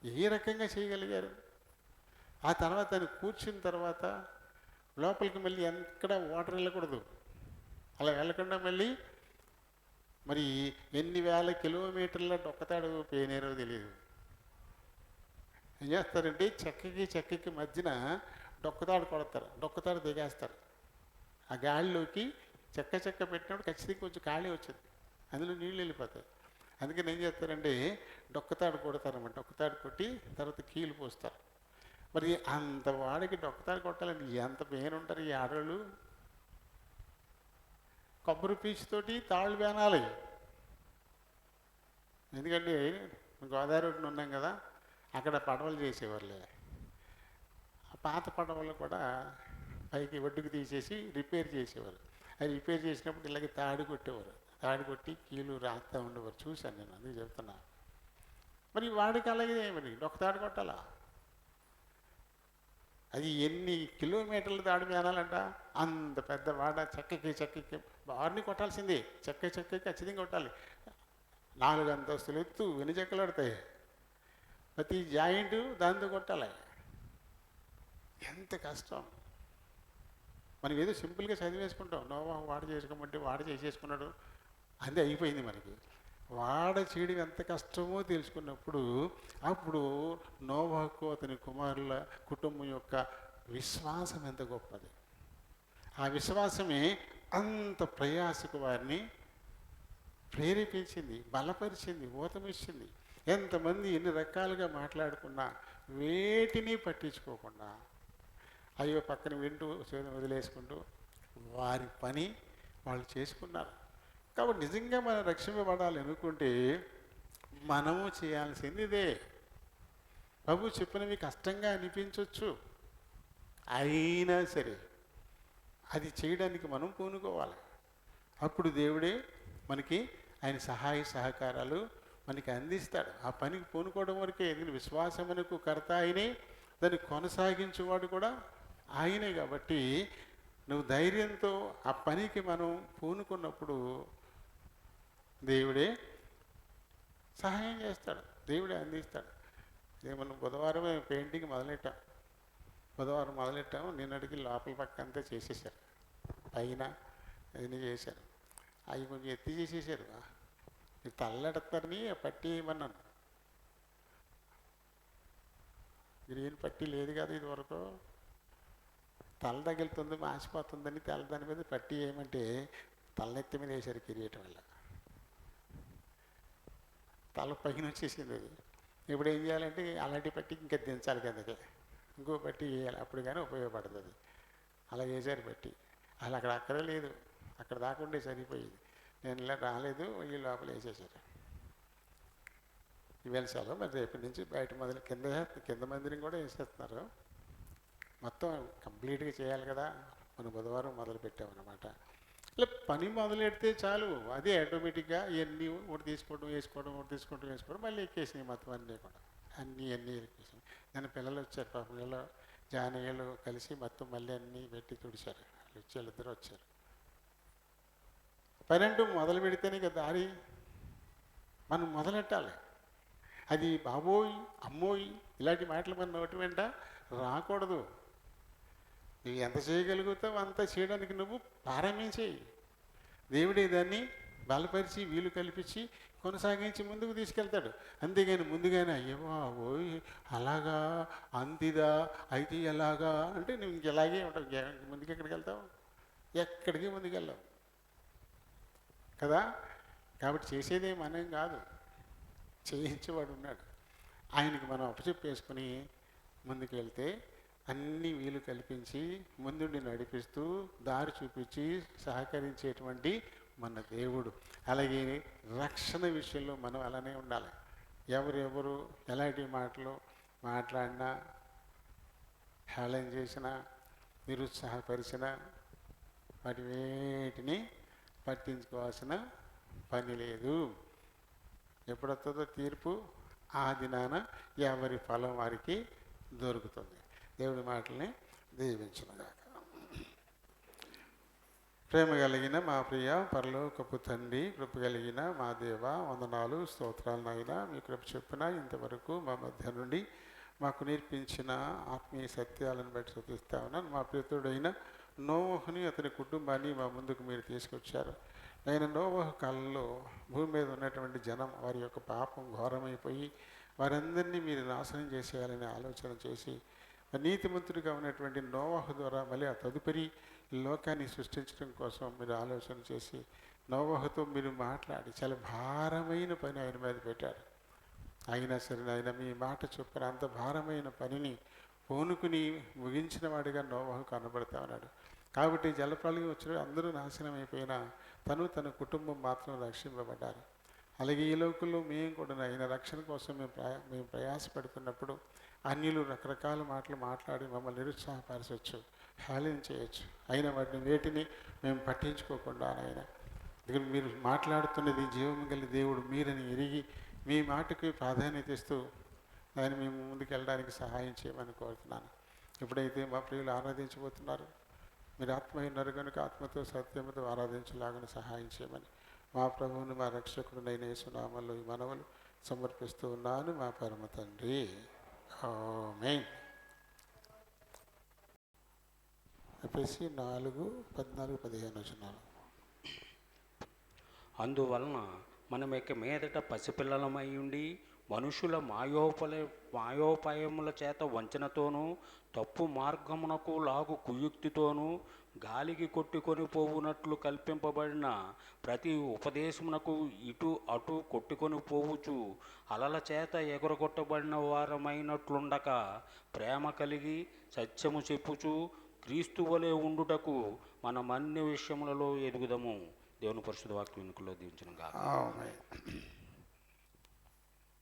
A: ఏ రకంగా చేయగలిగారు? ఆ తర్వాత ఆయన కూర్చున్న తర్వాత లోపలికి మళ్ళీ ఎక్కడ వాటర్ వెళ్ళకూడదు. అలా వెళ్ళకుండా మళ్ళీ మరి ఎన్ని వేల కిలోమీటర్ల డొక్కతాడు పేనేరో తెలియదు. ఏం చేస్తారంటే చెక్కకి మధ్యన డొక్కతాడు కొడతారు, డొక్కతాడు దిగేస్తారు. ఆ గాలిలోకి చెక్క పెట్టినప్పుడు ఖచ్చితంగా కొంచెం ఖాళీ వచ్చింది, అందులో నీళ్ళు వెళ్ళిపోతాయి. అందుకని ఏం చేస్తారంటే డొక్కతాడు కొడతారన్నమాట. డొక్కతాడు కొట్టి తర్వాత కీలు పోస్తారు. మరి అంత వాడికి డొక్కతాడు కొట్టాలని ఎంత పెయిన్ ఉంటారు ఈ ఆడవాళ్ళు. కొబ్బరి పీచుతోటి తాళ్ళు బేనాలి. ఎందుకంటే గోదావరి ఒడ్డున ఉన్నాం కదా, అక్కడ పడవలు చేసేవాళ్ళే. ఆ పాత పడవలు కూడా పైకి ఒడ్డుకు తీసేసి రిపేర్ చేసేవారు. అది రిపేర్ చేసినప్పుడు ఇలాగే తాడు కొట్టేవారు. ఆ తాడు కొట్టి కీలు రాస్తా ఉండేవారు, చూశాను నేను, అందుకు చెప్తున్నా. మరి వాడికి అలాగే మరి ఒక తాడు కొట్టాలా? అది ఎన్ని కిలోమీటర్ల తాడు మేనాలంట, అంత పెద్ద వాడ చెక్కకి బారిని కొట్టాల్సిందే, చెక్కకి ఖచ్చితంగా కొట్టాలి. 4 అంతస్తులు ఎత్తు వెను చెక్కలు పడతాయి, ప్రతి జాయింట్ దాంతో కొట్టాలి. ఎంత కష్టం. మనం ఏదో సింపుల్గా చదివేసుకుంటాం, నోవాహు వాడు చేసుకోమంటే వాడు చేసేసుకున్నాడు, అంతే అయిపోయింది. మనకి వాడ చేయడం ఎంత కష్టమో తెలుసుకున్నప్పుడు అప్పుడు నోవాహుకు అతని కుమారుల కుటుంబం యొక్క విశ్వాసం ఎంత గొప్పది. ఆ విశ్వాసమే అంత ప్రయాసకు వారిని ప్రేరేపించింది, బలపరిచింది, ఊతమిచ్చింది. ఎంతమంది ఎన్ని రకాలుగా మాట్లాడుకున్నా వేటిని పట్టించుకోకుండా అయ్యో పక్కన వింటూ వదిలేసుకుంటూ వారి పని వాళ్ళు చేసుకున్నారు. కాబట్టి నిజంగా మనం రక్షింపబడాలి అనుకుంటే మనము చేయాల్సింది ఇదే. ప్రభు చెప్పినవి కష్టంగా అనిపించవచ్చు, అయినా సరే అది చేయడానికి మనం పూనుకోవాలి. అప్పుడు దేవుడే మనకి ఆయన సహాయ సహకారాలు మనకి అందిస్తాడు. ఆ పనికి పూనుకోవడం వరకే, ఎందుకంటే విశ్వాసమునకు కర్త ఆయనే, దాన్ని కొనసాగించేవాడు కూడా ఆయనే. కాబట్టి నువ్వు ధైర్యంతో ఆ పనికి మనం పూనుకున్నప్పుడు దేవుడే సహాయం చేస్తాడు, దేవుడే అందిస్తాడు. మనం బుధవారమే పెయింటింగ్ బుధవారం మొదలెట్టాము, నిన్నటికి లోపల పక్క అంతా చేసేసారు, పైన అది చేశారు. అవి కొంచెం ఎత్తి చేసేసారు. మీరు తల్లెడతారని పట్టి ఇవ్వమన్నాను. గ్రీన్ పట్టి లేదు కదా ఇది వరకు, తల తగులుతుంది మాసిపోతుందని తెల్ల దాని మీద పట్టి ఏమంటే తలనెత్తి మీద వేశారు కిరీటం వల్ల, తల పైన వచ్చేసింది. అది ఇప్పుడు ఏం చేయాలంటే అలాంటి పట్టి ఇంకా దించాలి కదకే, ఇంకో పట్టి వేయాలి, అప్పుడు కానీ ఉపయోగపడుతుంది. అలా వేసారు పట్టి. అలా అక్కడ అక్కడే లేదు, అక్కడ దాకుండే సరిపోయింది. నేను ఇలా రాలేదు, ఈ లోపల వేసేసారు. ఇవాళ సెలవు, మరి రేపటి నుంచి బయట మొదలు కింద మందిరం కూడా వేసేస్తున్నారు. మొత్తం కంప్లీట్గా చేయాలి కదా. మనం బుధవారం మొదలు పెట్టామన్నమాట. ఇలా పని మొదలెడితే చాలు, అదే ఆటోమేటిక్గా ఇవన్నీ ఒకటి తీసుకోవడం వేసుకోవడం మళ్ళీ ఎక్కేసినాయి మొత్తం అన్నీ కూడా, అన్నీ ఎక్కేసినాయి. నేను పిల్లలు వచ్చారు, పాప పిల్లలు జానయ్యలు కలిసి మొత్తం మళ్ళీ అన్నీ పెట్టి తుడిచారు. వాళ్ళిద్దరూ వచ్చారు. పని అంటూ మొదలు పెడితేనే కదా దారి మనం మొదలెట్టాలి. అది బాబోయ్ అమ్మోయ్ ఇలాంటి మాటలు మన నోటి వెంట రాకూడదు. నువ్వు ఎంత చేయగలుగుతావు అంత చేయడానికి నువ్వు ప్రారంభించేయి. దేవుడే దాన్ని బలపరిచి వీలు కల్పించి కొనసాగించి ముందుకు తీసుకెళ్తాడు. అంతేగాని ముందుగానే అయ్యో ఓయ్ అలాగా అంతిదా అయితే ఎలాగా అంటే నువ్వు ఇంకెలాగే ఉంటావు, ముందుకు ఎక్కడికి వెళ్తావు? ఎక్కడికి ముందుకెళ్ళావు కదా. కాబట్టి చేసేదే మనం కాదు, చేయించేవాడు ఉన్నాడు. ఆయనకి మనం అప్పచెప్పేసుకుని ముందుకు వెళ్తే అన్ని వీలు కల్పించి ముందుండి నడిపిస్తూ దారి చూపించి సహకరించేటువంటి మన దేవుడు. అలాగే రక్షణ విషయంలో మనం అలానే ఉండాలి. ఎవరెవరు ఎలాంటి మాటలు మాట్లాడినా, హేళన చేసినా, నిరుత్సాహపరిచినా వాటి వేటిని పట్టించుకోవాల్సిన పని లేదు. ఎప్పుడొస్తుందో తీర్పు, ఆ దినాన ఎవరి ఫలం వారికి దొరుకుతుంది. దేవుడి మాటల్ని దీవించునుగాక. ప్రేమ కలిగిన మా ప్రియ పరలోకపు తండ్రి, కృప కలిగిన మా దేవ, వందనాలు స్తోత్రాలు నాయన. మీ కృప చెప్పిన ఇంతవరకు మా మధ్య నుండి మాకు నేర్పించిన ఆత్మీయ సత్యాలను బట్టి చూపిస్తా ఉన్నాను. మా ప్రియతుడైన నోవహుని అతని కుటుంబాన్ని మా ముందుకు మీరు తీసుకొచ్చారు. నేను నోవహు కాలంలో భూమి మీద ఉన్నటువంటి జనం వారి యొక్క పాపం ఘోరమైపోయి వారందరినీ మీరు నాశనం చేసేయాలని ఆలోచన చేసి నీతిమంతుడిగా ఉన్నటువంటి నోవహు ద్వారా మళ్ళీ ఆ తదుపరి లోకాన్ని సృష్టించడం కోసం మీరు ఆలోచన చేసి నోవహుతో మీరు మాట్లాడి చాలా భారమైన పని ఆయన మీద పెట్టారు. అయినా సరే ఆయన మీ మాట చొప్పున అంత భారమైన పనిని పూనుకుని ముగించిన వాడిగా నోవహు కనబడతా ఉన్నాడు. కాబట్టి జలప్రళయం వచ్చిన అందరూ నాశనం అయిపోయినా తన కుటుంబం మాత్రం రక్షింపబడ్డారు. అలాగే ఈ లోకంలో మేము కూడా ఆయన రక్షణ కోసం మేము ప్రయాసపడుతున్నప్పుడు అన్యులు రకరకాల మాటలు మాట్లాడి మమ్మల్ని నిరుత్సాహపరచవచ్చు, హేళన చేయొచ్చు. అయినా వాటిని వేటిని మేము పట్టించుకోకుండా ఆయన ఇక్కడ మీరు మాట్లాడుతున్నది జీవము గల దేవుడు మీరని ఎరిగి మీ మాటకి ప్రాధాన్యత ఇస్తూ దాన్ని మేము ముందుకు వెళ్ళడానికి సహాయం చేయమని కోరుతున్నాను. ఎప్పుడైతే మా ప్రియులు ఆరాధించబోతున్నారు, మీరు ఆత్మ ఉన్నారు కనుక ఆత్మతో సత్యముతో ఆరాధించలాగా సహాయం చేయమని మా ప్రభువుని మా రక్షకుడునైన యేసునామములో ఈ మనవులు సమర్పిస్తూ ఉన్నాను మా పరమ తండ్రి. ఆమేన్. ఎఫెసీ 4:14-15
B: అందువలన మనం ఇక మీదట పసిపిల్లలమై ఉండి మనుషుల మాయోపాయముల చేత వంచనతోనూ తప్పు మార్గమునకు లాగు కుయుక్తితోనూ గాలికి కొట్టుకొని పోవునట్లు కల్పింపబడిన ప్రతి ఉపదేశమునకు ఇటు అటు కొట్టుకొని పోవుచు అలల చేత ఎగురగొట్టబడిన వారమైనట్లుండక ప్రేమ కలిగి సత్యము చెప్పుచు క్రీస్తు వలె ఉండుటకు మనం అన్ని విషయములలో ఎదుగుదము. దేవుని పరిశుద్ధ వాక్యం వెనుకలో దీవించునుగాక.
A: ఆమేన్.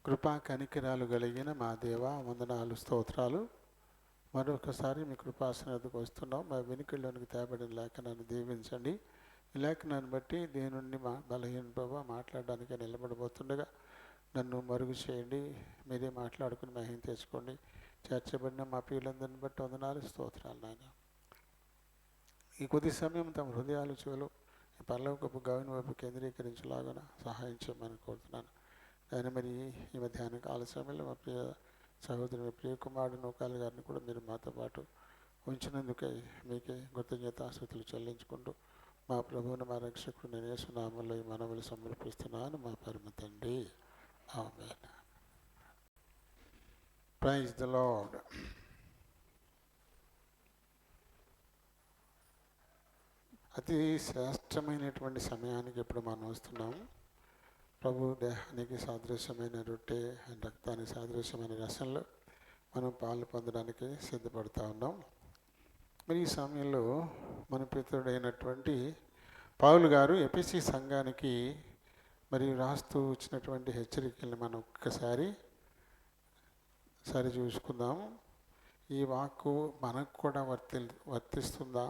A: కృపా కనికరాలు కలిగిన మా దేవ వందనాలు స్తోత్రాలు. మరొకసారి మీ కృపాసనకు వస్తున్నాం. మా వెనుకల్లోనికి తేబడిన లేఖనాన్ని దీవించండి. ఈ లేఖనాన్ని బట్టి దేవుని మా బలహీన ప్రభావ మాట్లాడడానికి నిలబడబోతుండగా నన్ను మరుగు చేయండి. మీరే మాట్లాడుకుని మహిమ తెచ్చుకోండి. చేర్చబడిన మా ప్రియులందరిని బట్టి వందనాలు స్తోత్రాలు నాయన. ఈ కొద్ది సమయం తమ హృదయాలు చెవులు ఈ పరలోకపు గౌని వైపు కేంద్రీకరించలాగా సహాయం చేయమని కోరుతున్నాను. ఆయన మరి ఈ మధ్యాహ్న కాల సమయంలో మా ప్రియ సహోదరుని ప్రియ కుమారుడు నూకాలి గారిని కూడా మీరు మాతో పాటు ఉంచినందుకై మీకే కృతజ్ఞతాస్తుతులు చెల్లించుకుంటూ మా ప్రభువుని మా రక్షకుడు యేసునామములో ఈ మనవులు సమర్పిస్తున్నాను మా పరమ తండ్రి. ఆమేన్. Praise the lord. అతి శ్రేష్టమైనటువంటి సమయానికి ఇప్పుడు మనం వస్తున్నాము. ప్రభు దేహానికి సాదృశ్యమైన రొట్టె రక్తానికి సాదృశ్యమైన రసంలో మనం పాలు పొందడానికి సిద్ధపడుతూ ఉన్నాం. మరి ఈ సమయంలో మన పితరుడైనటువంటి పౌలు గారు ఎఫెసీ సంఘానికి మరి రాస్తూ వచ్చినటువంటి హెచ్చరికల్ని మనం ఒక్కసారి సరి చూసుకుందాం. ఈ వాక్కు మనకు కూడా వర్తిస్తుందా?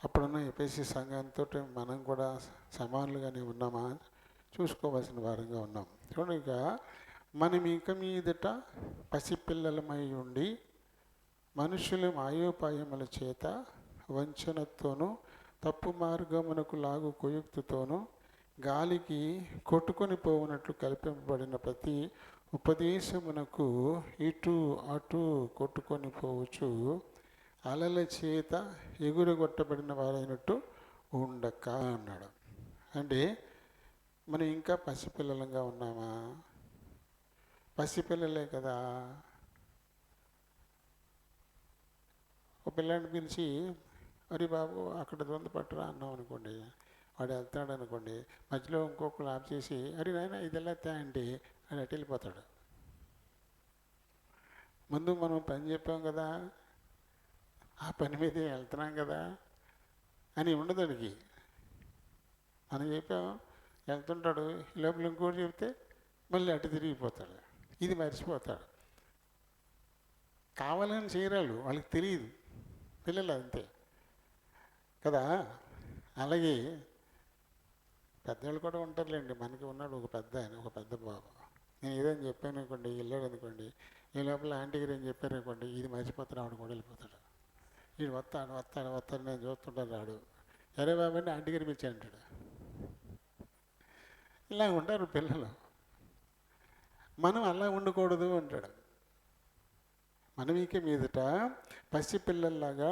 A: అప్పుడున్న ఎఫెసీ సంఘంతో మనం కూడా సమానులుగానే ఉన్నామా చూసుకోవాల్సిన వారంగా ఉన్నాం. చూడక మనం ఇక మీదట పసిపిల్లలమై ఉండి మనుషుల మాయోపాయముల చేత వంచనతోనూ తప్పు మార్గమునకు లాగు కుయుక్తితోనూ గాలికి కొట్టుకొని పోవునట్లు కల్పింపబడిన ప్రతి ఉపదేశమునకు ఇటు అటు కొట్టుకొని పోవచ్చు అలల చేత ఎగురగొట్టబడిన వారైనట్టు ఉండక అన్నాడు. అంటే మనం ఇంకా పసిపిల్లలంగా ఉన్నామా? పసిపిల్లలే కదా. ఒక పిల్లాడిని పిలిచి అరే బాబు అక్కడ దొంద పట్టురా అన్నాం అనుకోండి, వాడు వెళ్తాడు అనుకోండి, మధ్యలో ఇంకొకరు ఆఫ్ చేసి అరే నాయన ఇది ఎలా అంటే అని అటు వెళ్ళిపోతాడు. ముందు మనం పని చెప్పాం కదా, ఆ పని మీదే వెళ్తున్నాం కదా అని ఉండదు. అడిగి మనం చెప్పాం వెళ్తుంటాడు, లోపల ఇంకోటి చెప్తే మళ్ళీ అటు తిరిగిపోతాడు. ఇది మర్చిపోతాడు. కావాలని చేయరాళ్ళు, వాళ్ళకి తెలియదు. పిల్లలు అంతే కదా. అలాగే పెద్దవాళ్ళు కూడా ఉంటారులేండి. మనకి ఉన్నాడు ఒక పెద్ద ఆయన, ఒక పెద్ద బాబు. నేను ఏదని చెప్పాను అనుకోండి, వెళ్ళాడు అనుకోండి, ఈ లోపల ఆంటీ గారు ఏం చెప్పారు అనుకోండి, ఇది మర్చిపోతాడు. ఆవిడ కూడా వెళ్ళిపోతాడు. వీడు వస్తాడు నేను చూస్తుంటాను. రాడు ఎరే బాబు అంటే ఆంటీ గారు పిలిచి అంటాడు. ఇలా ఉంటారు పిల్లలు. మనం అలా ఉండకూడదు అంటాడు. మనం ఇక మీదట పసిపిల్లల్లాగా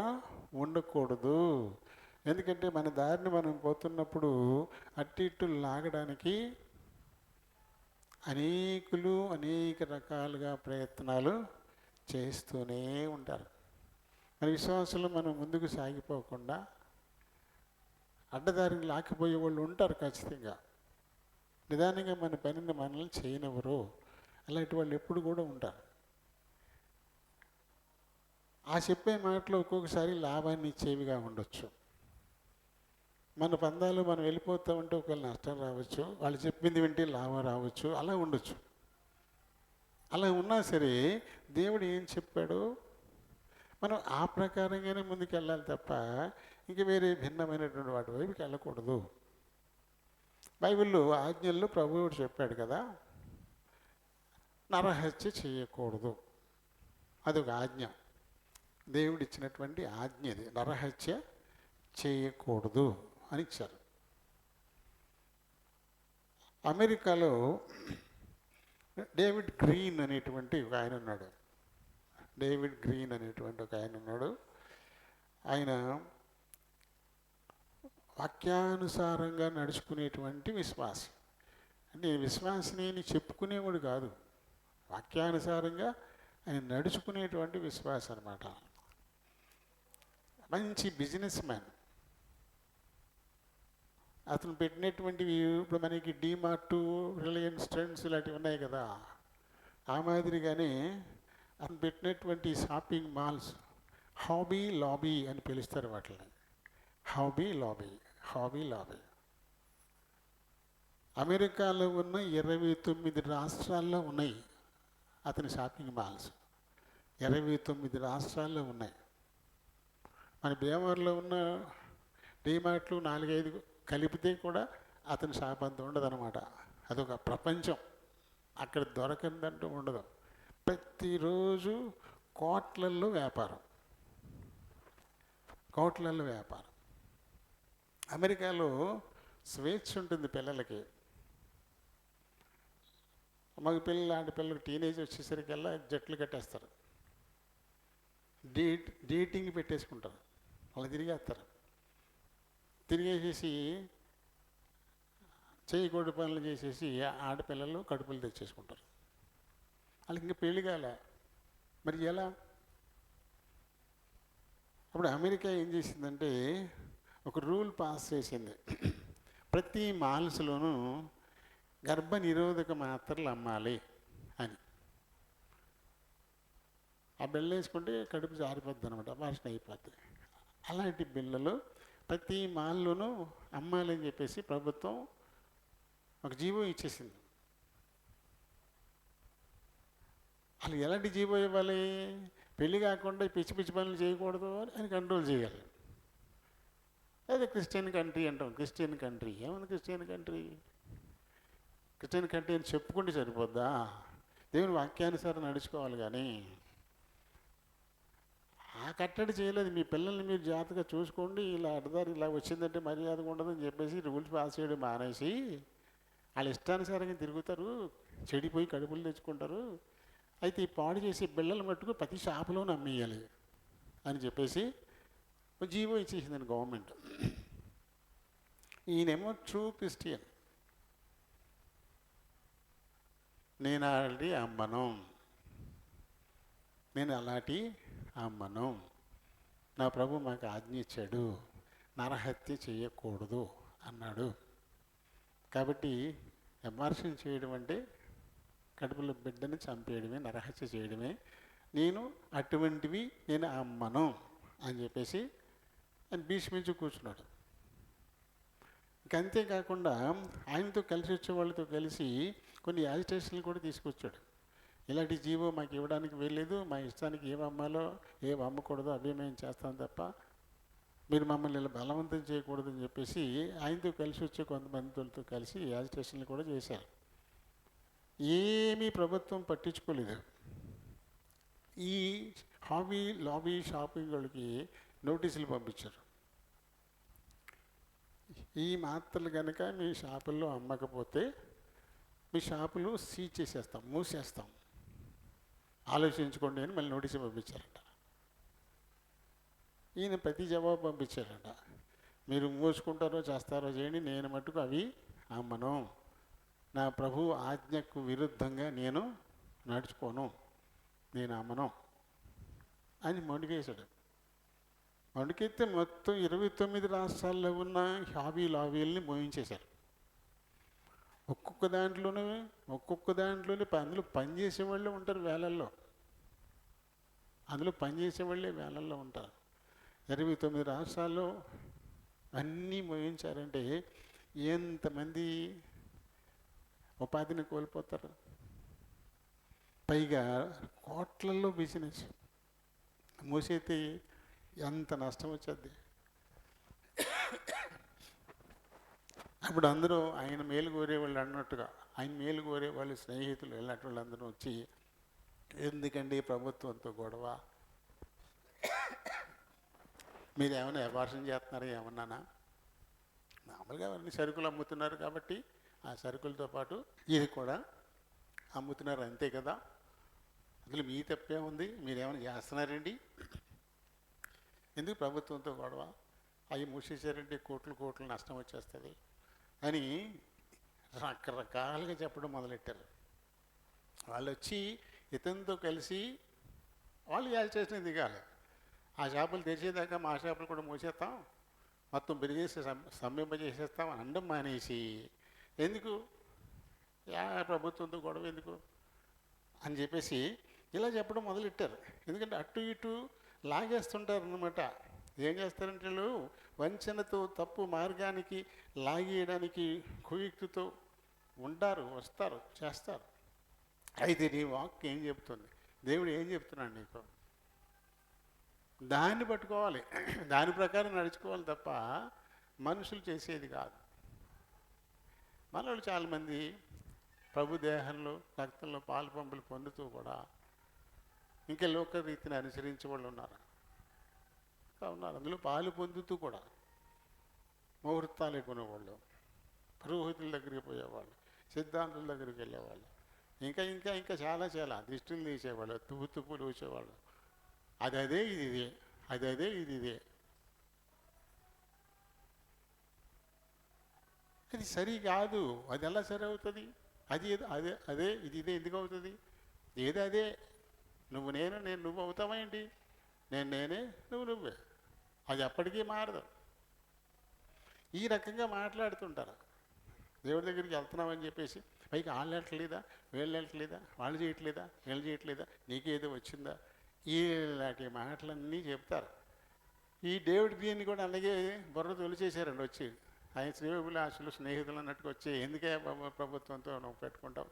A: ఉండకూడదు. ఎందుకంటే మన దారిని మనం పోతున్నప్పుడు అటు ఇటు లాగడానికి అనేక రకాలుగా ప్రయత్నాలు చేస్తూనే ఉంటారు. మన విశ్వాసంలో మనం ముందుకు సాగిపోకుండా అడ్డదారిని లాక్కిపోయే వాళ్ళు ఉంటారు ఖచ్చితంగా. నిదానంగా మన పనిని మనల్ని చేయనివ్వరు. అలాంటి వాళ్ళు ఎప్పుడు కూడా ఉంటారు. ఆ చెప్పే మాటలు ఒక్కొక్కసారి లాభాన్ని ఇచ్చేవిగా ఉండొచ్చు. మన పందాలు మనం వెళ్ళిపోతూ ఉంటే ఒకవేళ నష్టం రావచ్చు, వాళ్ళు చెప్పింది వింటే లాభం రావచ్చు, అలా ఉండొచ్చు. అలా ఉన్నా సరే దేవుడు ఏం చెప్పాడో మనం ఆ ప్రకారంగానే ముందుకు వెళ్ళాలి తప్ప ఇంక వేరే భిన్నమైనటువంటి వాటి వైపుకి వెళ్ళకూడదు. బైబిల్లో ఆజ్ఞల్లో ప్రభువుడు చెప్పాడు కదా, నరహత్య చేయకూడదు. అదొక ఆజ్ఞ, దేవుడు ఇచ్చినటువంటి ఆజ్ఞ. ఇది నరహత్య చేయకూడదు అని ఇచ్చారు. అమెరికాలో డేవిడ్ గ్రీన్ అనేటువంటి ఒక ఆయన ఉన్నాడు. డేవిడ్ గ్రీన్ అనేటువంటి ఒక ఆయన ఉన్నాడు. ఆయన వాక్యానుసారంగా నడుచుకునేటువంటి విశ్వాసి. అంటే విశ్వాసిని అని చెప్పుకునేవాడు కాదు, వాక్యానుసారంగా ఆయన నడుచుకునేటువంటి విశ్వాసం అన్నమాట. మంచి బిజినెస్ మ్యాన్. అతను పెట్టినటువంటివి ఇప్పుడు మనకి డీమార్ట్, రిలయన్స్ ట్రెండ్స్ ఇలాంటివి ఉన్నాయి కదా, ఆ మాదిరిగానే అతను పెట్టినటువంటి షాపింగ్ మాల్స్ హాబీ లాబీ అని పిలుస్తారు వాటిని. Hobby lobby. అమెరికాలో ఉన్న 29 రాష్ట్రాల్లో ఉన్నాయి అతని షాపింగ్ మాల్స్. 29 రాష్ట్రాల్లో ఉన్నాయి. మన భీమవరంలో ఉన్న డీమార్ట్లు 4-5 కలిపితే కూడా అతని షాప్ అంత ఉండదన్నమాట. అదొక ప్రపంచం, అక్కడ దొరకందంటూ ఉండదు. ప్రతిరోజు కోట్లల్లో వ్యాపారం. అమెరికాలో స్వేచ్ఛ ఉంటుంది పిల్లలకి. మగ పిల్లలు, ఆడపిల్లలకు టీనేజ్ వచ్చేసరికల్లా జట్లు కట్టేస్తారు, డేటింగ్ పెట్టేసుకుంటారు, వాళ్ళు తిరిగేస్తారు. తిరిగేసేసి చేయకూడదు పనులు చేసేసి ఆడపిల్లలు కడుపులు తెచ్చేసుకుంటారు. వాళ్ళకి ఇంకా పెళ్లి కాలే, మరి ఎలా? అప్పుడు అమెరికా ఏం చేసిందంటే ఒక రూల్ పాస్ చేసింది, ప్రతి మాల్స్లోనూ గర్భ నిరోధక మాత్రలు అమ్మాలి అని. ఆ బిళ్ళ వేసుకుంటే కడుపు జారిపోద్ది అనమాట, అబార్షన్ అయిపోద్ది. అలాంటి బిళ్ళలు ప్రతి మాల్లోనూ అమ్మాలని చెప్పేసి ప్రభుత్వం ఒక జీవో ఇచ్చేసింది. అసలు ఎలాంటి జీవో ఇవ్వాలి? పెళ్ళి కాకుండా పిచ్చి పిచ్చి పనులు చేయకూడదు అని కంట్రోల్ చేయాలి. అదే క్రిస్టియన్ కంట్రీ అంటాం. క్రిస్టియన్ కంట్రీ ఏముంది? క్రిస్టియన్ కంట్రీ అని చెప్పుకుంటే సరిపోద్దా? దేవుని వాక్యానుసారం నడుచుకోవాలి. కానీ ఆ కట్టడి చేయలేదు. మీ పిల్లల్ని మీరు జాగ్రత్తగా చూసుకోండి, ఇలా అడ్డదారి ఇలా వచ్చిందంటే మర్యాదగా ఉండదని చెప్పేసి రూల్స్ పాస్ చేయడం మానేసి వాళ్ళ ఇష్టానుసారంగా తిరుగుతారు, చెడిపోయి కడుపులు తెచ్చుకుంటారు. అయితే ఈ పాడు చేసే బిళ్ళలు మట్టుకు ప్రతి షాపులోనూ అమ్మేయాలి అని చెప్పేసి జీవో ఇచ్చేసిందని గవర్నమెంట్. ఈయనేమో ట్రూ క్రిస్టియన్. నేను అలాంటి అమ్మను, నా ప్రభు మాకు ఆజ్ఞ ఇచ్చాడు, నరహత్య చేయకూడదు అన్నాడు. కాబట్టి అబార్షన్ చేయడం అంటే కడుపులో బిడ్డని చంపేయడమే, నరహత్య చేయడమే. అటువంటివి నేను అమ్మను అని చెప్పేసి ఆయన భీష్మించి కూర్చున్నాడు. ఇంకంతేకాకుండా ఆయనతో కలిసి వచ్చే వాళ్ళతో కలిసి కొన్ని యాజిటేషన్లు కూడా తీసుకొచ్చాడు. ఇలాంటి జీవో మాకు ఇవ్వడానికి వెళ్ళలేదు, మా ఇష్టానికి ఏం అమ్మాలో ఏం అమ్మకూడదో అవే మేము చేస్తాం తప్ప మీరు మమ్మల్ని ఇలా బలవంతం చేయకూడదని చెప్పేసి ఆయనతో కలిసి వచ్చే కొంతమందితో కలిసి యాజిటేషన్లు కూడా చేశారు. ఏమీ ప్రభుత్వం పట్టించుకోలేదు. ఈ హాబీ లాబీ షాపింగ్ వాళ్ళకి నోటీసులు పంపించారు. ఈ మాత్రలు కనుక మీ షాపుల్లో అమ్మకపోతే మీ షాపులు సీజ్ చేసేస్తాం, మూసేస్తాం, ఆలోచించుకోండి అని మళ్ళీ నోటీసు పంపించారట. ఈయన ప్రతి జవాబు పంపించారట, మీరు మూసుకుంటారో చేస్తారో చేయండి, నేను మట్టుకు అవి అమ్మను, నా ప్రభు ఆజ్ఞకు విరుద్ధంగా నేను నడుచుకోను, నేను అమ్మను అని మొండికేశాడు. మొండికెత్తే మొత్తం 29 రాష్ట్రాల్లో ఉన్న హాబీ లాబీల్ని మోయించేశారు. ఒక్కొక్క దాంట్లోనే అందులో పనిచేసే వాళ్ళే ఉంటారు వేలల్లో. అందులో పనిచేసే వాళ్ళే వేలల్లో ఉంటారు. 29 రాష్ట్రాల్లో అన్నీ మోయించారంటే ఎంతమంది ఉపాధిని కోల్పోతారు? పైగా కోట్లల్లో బిజినెస్ మూసైతే ఎంత నష్టం వచ్చేది. అప్పుడు అందరూ ఆయన మేలు కోరేవాళ్ళు అన్నట్టుగా ఆయన మేలు కోరేవాళ్ళు స్నేహితులు ఇలాంటి వాళ్ళందరూ వచ్చి, ఎందుకండి ప్రభుత్వంతో గొడవ, మీరు ఏమైనా అబార్షన్ చేస్తున్నారా ఏమన్నానా, మామూలుగా అన్ని సరుకులు అమ్ముతున్నారు కాబట్టి ఆ సరుకులతో పాటు ఇది కూడా అమ్ముతున్నారు అంతే కదా, అందులో మీ తప్పే ఉంది, మీరేమైనా చేస్తున్నారండి, ఎందుకు ప్రభుత్వంతో గొడవ, అవి మూసేసారంటే కోట్లు కోట్లు నష్టం వచ్చేస్తుంది అని రకరకాలుగా చెప్పడం మొదలెట్టారు. వాళ్ళు వచ్చి ఇతనితో కలిసి వాళ్ళు యాజిటేషన్ దిగాలి, ఆ షాపులు తెరిచేదాకా మా షాపులు కూడా మూసేస్తాం, మొత్తం పెరిగేసి స్తంభింపజేసేస్తాం అని అనడం మానేసి, ఎందుకు ప్రభుత్వంతో గొడవ ఎందుకు అని చెప్పేసి ఇలా చెప్పడం మొదలెట్టారు. ఎందుకంటే అటు ఇటు లాగేస్తుంటారు అన్నమాట. ఏం చేస్తారంటే వీళ్ళు వంచనతో తప్పు మార్గానికి లాగేయడానికి కుయుక్తితో ఉంటారు, వస్తారు, చేస్తారు. అయితే నీ వాక్ ఏం చెప్తుంది, దేవుడు ఏం చెప్తున్నాడు నీకు, దాన్ని పట్టుకోవాలి, దాని ప్రకారం నడుచుకోవాలి తప్ప మనుషులు చేసేది కాదు. మనలో చాలామంది ప్రభు దేహంలో రక్తంలో పాలు పంపులు పొందుతూ కూడా ఇంకా లోకరీతిని అనుసరించే వాళ్ళు ఉన్నారు. అందులో పాలు పొందుతూ కూడా ముహూర్తాలు కొనేవాళ్ళు, పురోహితుల దగ్గరికి పోయేవాళ్ళు, సిద్ధాంతుల దగ్గరికి వెళ్ళేవాళ్ళు, ఇంకా ఇంకా ఇంకా చాలా చాలా దిష్టిని తీసేవాళ్ళు, తుప్పులు వచ్చేవాళ్ళు, అదే ఇది ఇదే, అదే ఇది ఇదే. అది సరి కాదు, అది ఎలా సరి అవుతుంది, అది అదే అదే ఇది ఇదే ఎందుకు అవుతుంది, ఏది అదే, నువ్వు నేను నువ్వు అవుతావా ఏంటి, నేనే నువ్వే, అది ఎప్పటికీ మారదు. ఈ రకంగా మాట్లాడుతుంటారు. దేవుడి దగ్గరికి వెళ్తున్నామని చెప్పేసి పైకి వాళ్ళు వెళ్ళట్లేదా, వీళ్ళు వెళ్ళట్లేదా, వాళ్ళు చేయట్లేదా, వీళ్ళు చేయట్లేదా, నీకేదో వచ్చిందా, ఇలాంటి మాటలన్నీ చెప్తారు. ఈ దేవుడి దీన్ని కూడా అలాగే బుర్ర తొలిచేశారండి వచ్చి, ఆయన శ్రేయోభిలాషులు స్నేహితులు అన్నట్టుగా వచ్చి, ఎందుకే ప్రభుత్వంతో నువ్వు పెట్టుకుంటావు,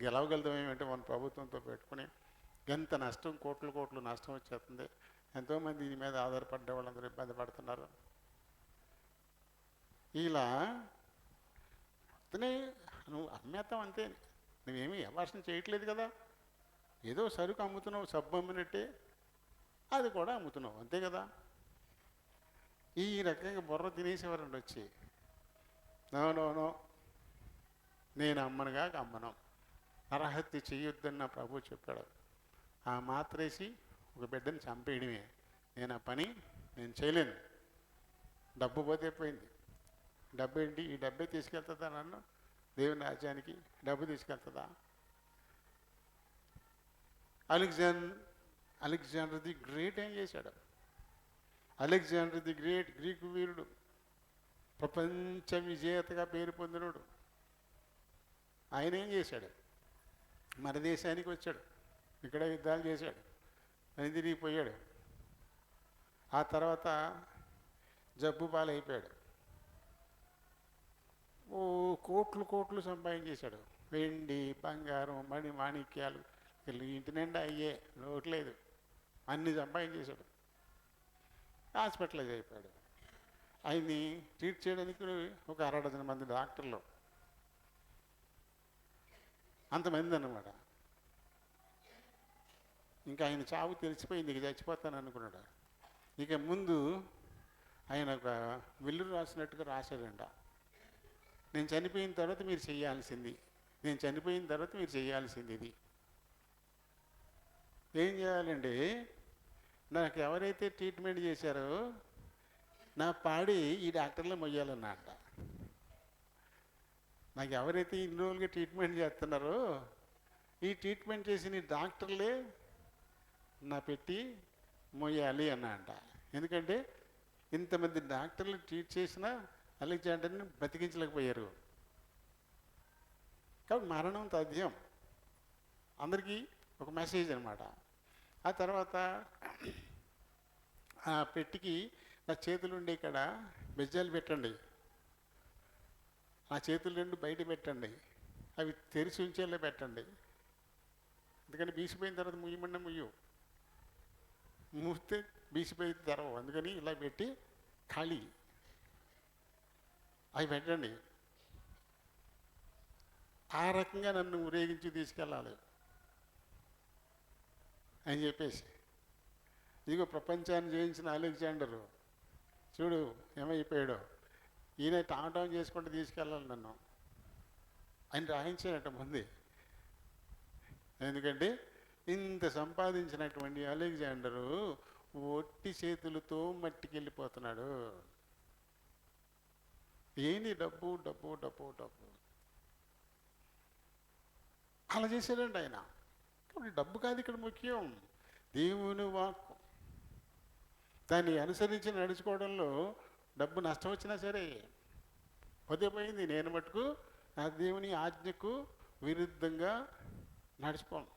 A: గెలవగలుగుతాం ఏమంటే మన ప్రభుత్వంతో పెట్టుకుని ఎంత నష్టం, కోట్లు కోట్లు నష్టం వచ్చేస్తుంది, ఎంతోమంది దీని మీద ఆధారపడ్డ వాళ్ళందరూ ఇబ్బంది పడుతున్నారు. ఇలా అతనే నువ్వు అమ్మేస్తావు అంతే, నువ్వేమీ అబార్షన్ చేయట్లేదు కదా, ఏదో సరుకు అమ్ముతున్నావు, సబ్బు అమ్మినట్టే అది కూడా అమ్ముతున్నావు అంతే కదా. ఈ రకంగా బుర్ర తినేసేవారండి వచ్చి, నో నేను అమ్మనుగా అమ్మను, నరహత్య చెయ్యొద్దని నా ప్రభు చెప్పాడు. ఆ మాత్రేసి ఒక బిడ్డని చంపేయడమే, నేను ఆ పని నేను చేయలేను, డబ్బు పోతే పోయింది, డబ్బు ఏంటి, ఈ డబ్బే తీసుకెళ్తుందా నన్ను దేవుని రాజ్యానికి, డబ్బు తీసుకెళ్తుందా. అలెగ్జాండర్ ది గ్రేట్ ఏం చేశాడు, అలెగ్జాండర్ ది గ్రేట్ గ్రీకు వీరుడు, ప్రపంచ విజేతగా పేరు పొందినడు, ఆయన ఏం చేశాడు, మన దేశానికి వచ్చాడు, ఇక్కడ యుద్ధాలు చేశాడు, అని తిరిగిపోయాడు, ఆ తర్వాత జబ్బు పాలైపోయాడు, ఓ కోట్లు కోట్లు సంపాదించేశాడు, వెండి బంగారం మాణిక్యాలు ఇంటి నిండా అయ్యే లోట్లేదు, అన్నీ సంపాదించేశాడు, హాస్పిటలైజ్ అయిపోయాడు. ఆయన్ని ట్రీట్ చేయడానికి ఒక 60 మంది డాక్టర్లు, అంతమంది అన్నమాట. ఇంకా ఆయన చావు తెలిసిపోయింది, ఇక చచ్చిపోతాను అనుకున్నాడు. ఇక ముందు ఆయన ఒక విల్లు రాసినట్టుగా రాశాడంట, నేను చనిపోయిన తర్వాత మీరు చేయాల్సింది, నేను చనిపోయిన తర్వాత మీరు చేయాల్సింది ఇది. ఏం చేయాలండి, నాకు ఎవరైతే ట్రీట్మెంట్ చేశారో నా పాడి ఈ డాక్టర్లే మొయ్యాలన్నా అంట. నాకు ఎవరైతే ఇన్ని రోజులుగా ట్రీట్మెంట్ చేస్తున్నారో ఈ ట్రీట్మెంట్ చేసిన డాక్టర్లే నా పెట్టి మొయ్యాలి అన్నా అంట. ఎందుకంటే ఇంతమంది డాక్టర్లు ట్రీట్ చేసినా అలెగ్జాండర్ని బ్రతికించలేకపోయారు, కాబట్టి మరణం తథ్యం. అందరికీ ఒక మెసేజ్ అనమాట. ఆ తర్వాత ఆ పెట్టికి నా చేతులుండి ఇక్కడ బెజ్జాలు పెట్టండి, ఆ చేతులు రెండు బయట పెట్టండి, అవి తెరిచి ఉంచేలా పెట్టండి, ఎందుకని బీసిపోయిన తర్వాత ముయ్యమన్నా మూస్తే బీసిపోయి తెరవు, అందుకని ఇలా పెట్టి ఖాళీ అవి పెట్టండి. ఆ రకంగా నన్ను ఊరేగించి తీసుకెళ్ళాలి అని చెప్పేసి. ఇదిగో ప్రపంచాన్ని జయించిన అలెగ్జాండరు చూడు ఏమైపోయాడో, ఈయన టామ్ చేసుకుంటూ తీసుకెళ్ళాలి నన్ను అని రాయించాడట ముందే. ఎందుకంటే ఇంత సంపాదించినటువంటి అలెగ్జాండరు ఒట్టి చేతులతో మట్టికి వెళ్ళిపోతున్నాడు. ఏంది డబ్బు డబ్బు డబ్బు డబ్బు అలా చేశాడండి ఆయన. కాబట్టి డబ్బు కాదు ఇక్కడ ముఖ్యం, దేవుని వాక్కు. దాన్ని అనుసరించి నడుచుకోవడంలో డబ్బు నష్టం వచ్చినా సరే పోయింది. నేను మటుకు నా దేవుని ఆజ్ఞకు విరుద్ధంగా నడుచుకోను.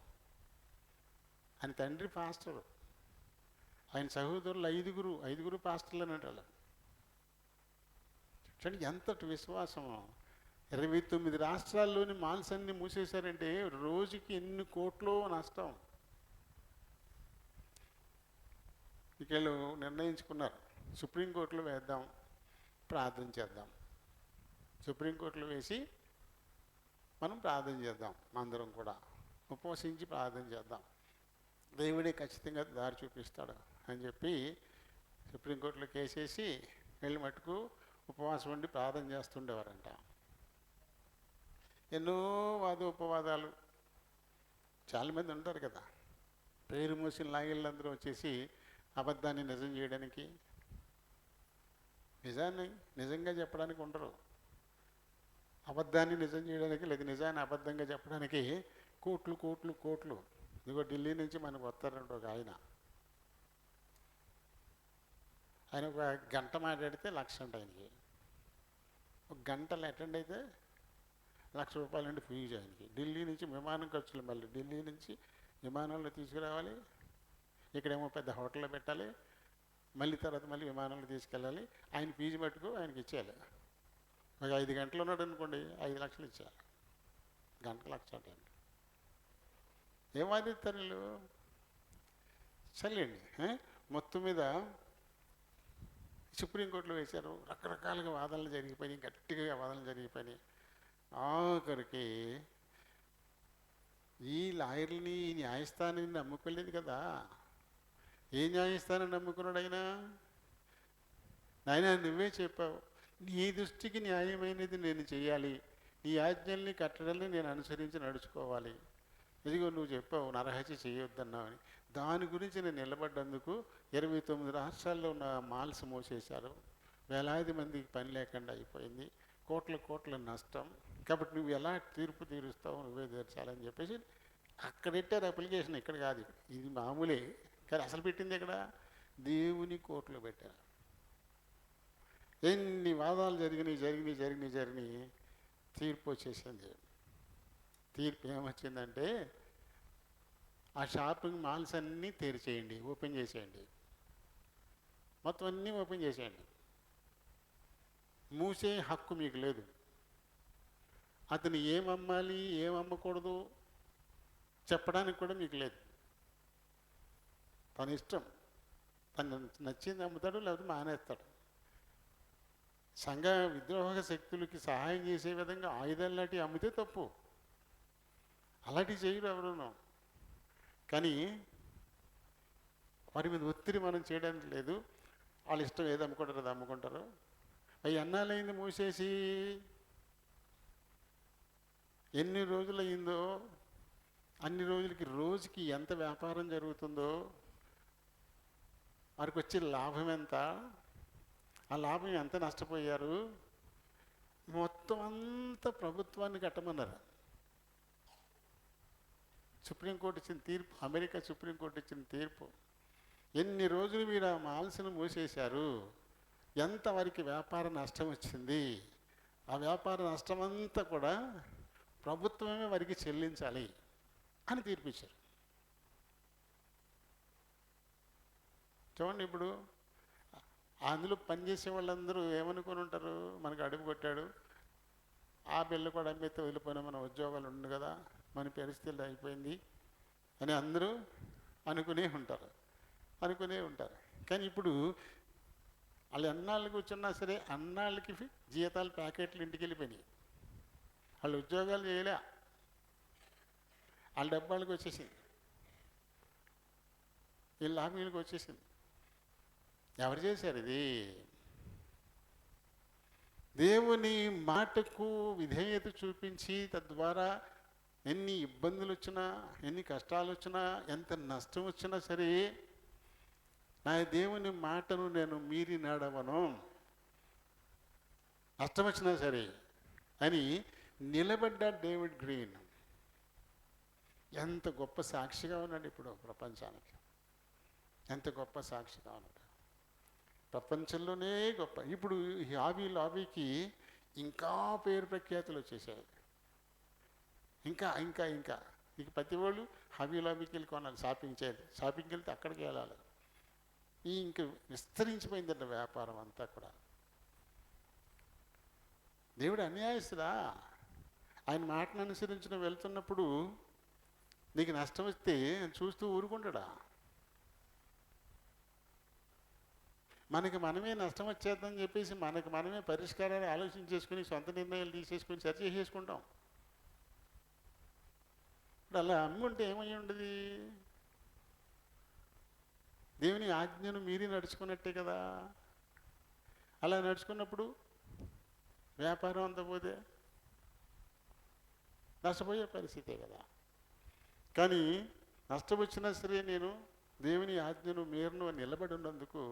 A: ఆయన తండ్రి పాస్టరు, ఆయన సహోదరులు ఐదుగురు పాస్టర్లు అని అంటారు. చూడండి ఎంతటి విశ్వాసము. 29 రాష్ట్రాల్లోని మాల్స్ అన్ని మూసేశారంటే రోజుకి ఎన్ని కోట్లు నష్టం. వీళ్ళు నిర్ణయించుకున్నారు, సుప్రీంకోర్టులో వేద్దాం, ప్రార్థన చేద్దాం. సుప్రీంకోర్టులో వేసి మనం ప్రార్థన చేద్దాం, అందరం కూడా ఉపవసించి ప్రార్థన చేద్దాం, దేవుడే ఖచ్చితంగా దారి చూపిస్తాడు అని చెప్పి సుప్రీంకోర్టులో కేసేసి వెళ్ళి మటుకు ఉపవాసం ఉండి ప్రార్థన చేస్తుండేవారంట. ఎన్నో ఉపవాదాలు చాలామంది ఉంటారు కదా, పేరు మోసిన లాగిళ్ళందరూ వచ్చేసి అబద్ధాన్ని నిజం చేయడానికి, నిజాన్ని నిజంగా చెప్పడానికి ఉండరు. అబద్ధాన్ని నిజం చేయడానికి, లేదా నిజాన్ని అబద్ధంగా చెప్పడానికి కోట్లు కోట్లు కోట్లు. ఇదిగో ఢిల్లీ నుంచి మనకు వస్తారంట ఒక ఆయన ఒక గంట మాట్లాడితే 1,00,000 అంట ఆయనకి. ఒక గంటలు అటెండ్ అయితే ₹1,00,000 అండి ఫీజు ఆయనకి. ఢిల్లీ నుంచి విమానం ఖర్చులు, మళ్ళీ ఢిల్లీ నుంచి విమానంలో తీసుకురావాలి, ఇక్కడేమో పెద్ద హోటల్లో పెట్టాలి, మళ్ళీ తర్వాత మళ్ళీ విమానంలో తీసుకెళ్ళాలి. ఆయన ఫీజు మట్టుకు ఆయనకి ఇచ్చేయాలి. ఒక 5 గంటలు ఉన్నాడు అనుకోండి, 5 లక్షలు ఇచ్చేయాలి. గంటకు 1,00,000 అండి. ఏం వాదిస్తారు వీళ్ళు? చల్లండి. మొత్తం మీద సుప్రీంకోర్టులో వేశారు, రకరకాలుగా వాదనలు జరిగిపోయినాయి, గట్టిగా వాదనలు జరిగిపోయినాయి. ఆఖరికి ఈ లాయర్ని, ఈ న్యాయస్థానాన్ని నమ్ముకోలేదు కదా. ఏ న్యాయస్థానం నమ్ముకున్నాడు ఆయన? నాయన నువ్వే చెప్పావు, నీ దృష్టికి న్యాయమైనది నేను చేయాలి, నీ ఆజ్ఞల్ని కట్టడల్ని నేను అనుసరించి నడుచుకోవాలి. ఇదిగో నువ్వు చెప్పావు నరహత్య చేయొద్దన్నావని, దాని గురించి నేను నిలబడ్డందుకు 29 రాష్ట్రాల్లో ఉన్న మాల్స్ మూసేశారు, వేలాది మందికి పని లేకుండా అయిపోయింది, కోట్ల నష్టం. కాబట్టి నువ్వు ఎలా తీర్పు తీరుస్తావు, నువ్వే తీర్చాలని చెప్పేసి అక్కడ పెట్టారు అప్లికేషన్. ఇక్కడ కాదు, ఇది మామూలే. కానీ అసలు పెట్టింది ఇక్కడ దేవుని కోర్టులో పెట్టారు. ఎన్ని వాదాలు జరిగినాయి, తీర్పు వచ్చేసింది. తీర్పు ఏమొచ్చిందంటే ఆ షాపింగ్ మాల్స్ అన్నీ తెరిచేయండి, ఓపెన్ చేసేయండి, మొత్తం అన్నీ ఓపెన్ చేసేయండి. మూసే హక్కు మీకు లేదు. అతను ఏమమ్మాలి ఏమమ్మకూడదు చెప్పడానికి కూడా మీకు లేదు. తన ఇష్టం, తను నచ్చింది అమ్ముతాడు, లేకపోతే మానేస్తాడు. సంఘ విద్రోహ శక్తులకి సహాయం చేసే విధంగా ఆయుధాలు లాంటివి అమ్మితే తప్పు, అలాంటివి చేయరు ఎవరును. కానీ వారి మీద ఒత్తిడి మనం చేయడానికి లేదు. వాళ్ళ ఇష్టం ఏది అమ్ముకుంటారో అది అమ్ముకుంటారు. అవి ఎన్నాళ్ళైంది మూసేసి, ఎన్ని రోజులు అయిందో అన్ని రోజులకి రోజుకి ఎంత వ్యాపారం జరుగుతుందో, వారికి వచ్చే లాభం ఎంత, ఆ లాభం ఎంత నష్టపోయారు, మొత్తం అంతా ప్రభుత్వాన్ని కట్టమన్నారు. సుప్రీంకోర్టు ఇచ్చిన తీర్పు, అమెరికా సుప్రీంకోర్టు ఇచ్చిన తీర్పు. ఎన్ని రోజులు మీరు ఆ మాల్స్ను మూసేశారు, ఎంత వారికి వ్యాపార నష్టం వచ్చింది, ఆ వ్యాపార నష్టం అంతా కూడా ప్రభుత్వమే వారికి చెల్లించాలి అని తీర్పిచ్చారు. చూడండి, ఇప్పుడు అందులో పనిచేసే వాళ్ళందరూ ఏమనుకొని ఉంటారు, మనకు అడుగు కొట్టాడు, ఆ బిల్లు కూడా అమ్మితే వెళ్ళిపోయినా మన ఉద్యోగాలు ఉండు కదా, మన పరిస్థితులు అయిపోయింది అని అందరూ అనుకునే ఉంటారు. కానీ ఇప్పుడు వాళ్ళు ఎన్నాళ్ళు కూర్చున్నా సరే అన్నాళ్ళకి జీతాలు ప్యాకెట్లు ఇంటికి వెళ్ళిపోయినాయి. వాళ్ళు ఉద్యోగాలు చేయలే, వాళ్ళ డబ్బాలకు వచ్చేసింది, వీళ్ళ హామీలకు వచ్చేసింది. ఎవరు చేశారు ఇది? దేవుని మాటకు విధేయత చూపించి తద్వారా ఎన్ని ఇబ్బందులు వచ్చినా, ఎన్ని కష్టాలు వచ్చినా, ఎంత నష్టం వచ్చినా సరే, నా దేవుని మాటను నేను మీరి నడవను, నష్టం వచ్చినా సరే అని నిలబడ్డ డేవిడ్ గ్రీన్ ఎంత గొప్ప సాక్షిగా ఉన్నాడు ఇప్పుడు ప్రపంచానికి. ఎంత గొప్ప సాక్షిగా ఉన్నాడు, ప్రపంచంలోనే గొప్ప. ఇప్పుడు ఈ హాబీ లాబీకి ఇంకా పేరు ప్రఖ్యాతులు వచ్చేసాయి. ఇంకా ఇంకా ఇంకా ఇక ప్రతి వాళ్ళు హాబీ లాబీకి వెళ్ళి కొనాలి, షాపింగ్ చేయాలి, షాపింగ్కి వెళ్తే అక్కడికి వెళ్ళాలి. ఈ ఇంక విస్తరించిపోయిందంట వ్యాపారం అంతా కూడా. దేవుడు అన్యాయస్తుడా? ఆయన మాటను అనుసరించిన వెళ్తున్నప్పుడు నీకు నష్టం వస్తే చూస్తూ ఊరుకుంటాడా? మనకి మనమే నష్టం వచ్చేద్దని చెప్పేసి మనకి మనమే పరిష్కారాలు ఆలోచించేసుకుని సొంత నిర్ణయాలు తీసేసుకుని సరి చేసేసుకుంటాం. ఇప్పుడు అలా అమ్ముంటే ఏమై ఉండదు? దేవుని ఆజ్ఞను మీరి నడుచుకున్నట్టే కదా. అలా నడుచుకున్నప్పుడు వ్యాపారం అంతా పోతే నష్టపోయే పరిస్థితే కదా. కానీ నష్టం వచ్చినా సరే నేను దేవుని ఆజ్ఞను మీరను నిలబడి ఉన్నందుకు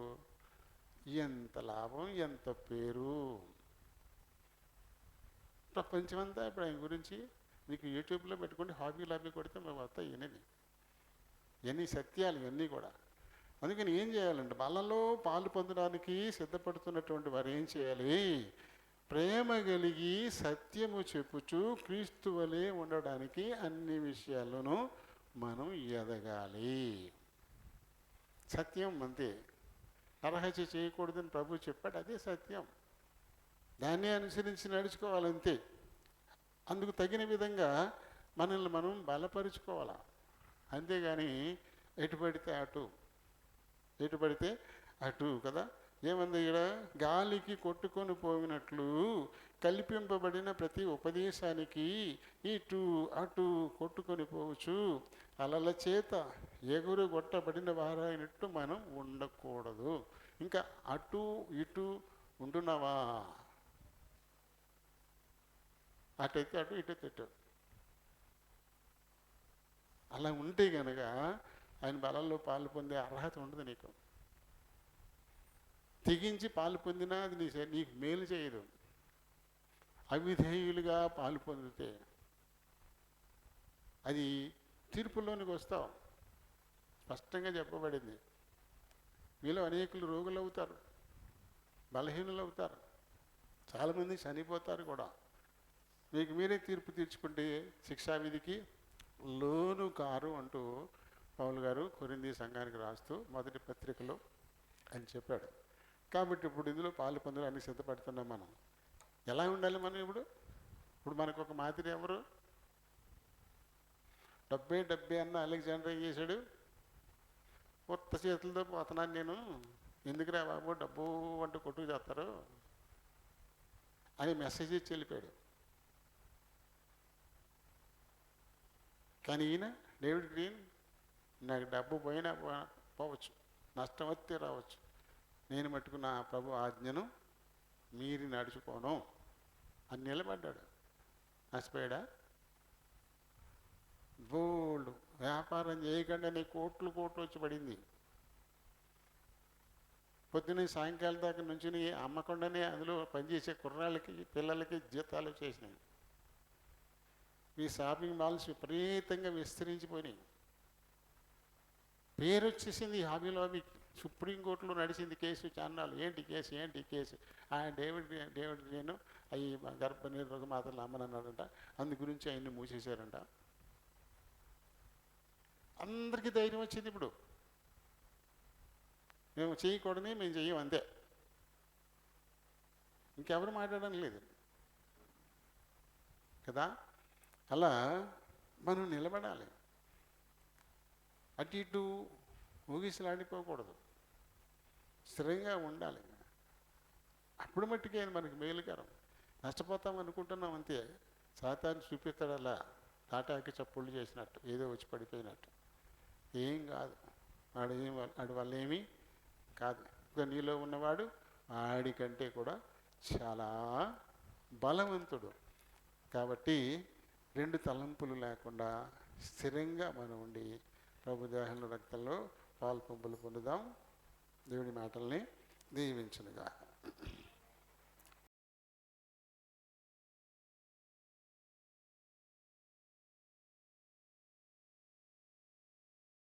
A: ఎంత లాభం, ఎంత పేరు. ప్రపంచమంతా ఇప్పుడు ఆయన గురించి మీకు యూట్యూబ్లో పెట్టుకుంటే హాబీ లాబీ కొడితే మేము వస్తాయి ఇవన్నీ సత్యాలు, ఇవన్నీ కూడా. అందుకని ఏం చేయాలంటే బలలో పాలు పొందడానికి సిద్ధపడుతున్నటువంటి వారు ఏం చేయాలి? ప్రేమ కలిగి సత్యము చెప్పుచు క్రీస్తు వలె ఉండడానికి అన్ని విషయాల్లోనూ మనం ఎదగాలి. సత్యం అంతే. నరహత్య చేయకూడదని ప్రభు చెప్పాడు, అదే సత్యం. దాన్ని అనుసరించి నడుచుకోవాలంతే. అందుకు తగిన విధంగా మనల్ని మనం బలపరుచుకోవాలి. అంతేగాని ఎటు పడితే అటు కదా. ఏమంది ఇక్కడ? గాలికి కొట్టుకొని పోయినట్లు కల్పింపబడిన ప్రతి ఉపదేశానికి ఇటు అటు కొట్టుకొని పోవచ్చు, అలల చేత ఎగురు కొట్టబడిన వారైనట్టు మనం ఉండకూడదు. ఇంకా అటు ఇటు ఉంటున్నావా? అటైతే అటు, ఇటైతే ఇటు. అలా ఉంటే కనుక ఆయన బలంలో పాలు పొందే అర్హత ఉండదు నీకు. తెగించి పాలు పొందినా అది నీకు మేలు చేయదు. అవిధేయులుగా పాలు పొందితే అది తీర్పులోనికి వస్తావు. స్పష్టంగా చెప్పబడింది. మీలో అనేకులు రోగులు అవుతారు, బలహీనులు అవుతారు, చాలామంది చనిపోతారు కూడా. మీకు మీరే తీర్పు తీర్చుకుంటే శిక్షావిధికి లోను కారు అంటూ పౌలు గారు కొరింథీ సంఘానికి రాస్తూ మొదటి పత్రికలో అని చెప్పాడు. కాబట్టి ఇప్పుడు ఇందులో పాలు పొందడానికి సిద్ధపడుతున్నాం. మనం ఎలా ఉండాలి? మనం ఇప్పుడు మనకు ఒక మాదిరి ఎవరు? డబ్బే అన్న అలెగ్జాండర్ ఏం చేశాడు? కొత్త చేతులతో పోతున్నాను నేను, ఎందుకురా బాబు డబ్బు అంటూ కొట్టుకు చేస్తారు అని మెసేజ్ ఇచ్చి వెళ్ళిపోయాడు. కానీ ఈయన డేవిడ్ గ్రీన్, నాకు డబ్బు పోయినా పోవచ్చు, నష్టం వస్తే రావచ్చు, నేను మట్టుకు నా ప్రభు ఆజ్ఞను మీరి నడుచుకోను అని నిలబడ్డాడు. నష్టపోయాడా? బోల్డ్ వ్యాపారం చేయకుండానే కోట్లు వచ్చి పడింది. పొద్దున్న సాయంకాలం దాకా నుంచి అమ్మకుండానే అందులో పనిచేసే కుర్రాళ్ళకి పిల్లలకి జీతాలు చేసినాయి. ఈ షాపింగ్ మాల్స్ విపరీతంగా విస్తరించిపోయినాయి. పేరు వచ్చేసింది ఈ హాబీ లాబీ. సుప్రీంకోర్టులో నడిచింది కేసు చాన్నాళ్ళు. ఏంటి కేసు? డేవిడ్ గ్రీన్ అవి గర్భనిరోధక మాత్రలు అమ్మనన్నాడంట, అందు గురించి ఆయన్ని మూసేశారంట. అందరికీ ధైర్యం వచ్చింది. ఇప్పుడు మేము చేయకూడని మేము చెయ్యం, అంతే. ఇంకెవరు మాట్లాడడం లేదు కదా. అలా మనం నిలబడాలి, అటు ఇటు ఊగిసలాడిపోకూడదు, స్థిరంగా ఉండాలి. అప్పుడు మట్టుకే మనకి మేలుకరం. నష్టపోతాం అనుకుంటున్నాం అంతే, సాతాను చూపిస్తాడు అలా తాటాకి చప్పుళ్ళు చేసినట్టు, ఏదో వచ్చి పడిపోయినట్టు. ఏం కాదు, వాడి వల్ల ఏమీ కాదు. ఇంకా నీలో ఉన్నవాడు ఆడికంటే కూడా చాలా బలవంతుడు. కాబట్టి రెండు తలంపులు లేకుండా స్థిరంగా మనం ఉండి ప్రభు దేహంలో రక్తంలో పాలు పంపులు పొందుదాం. దేవుడి మాటల్ని దీవించునుగా.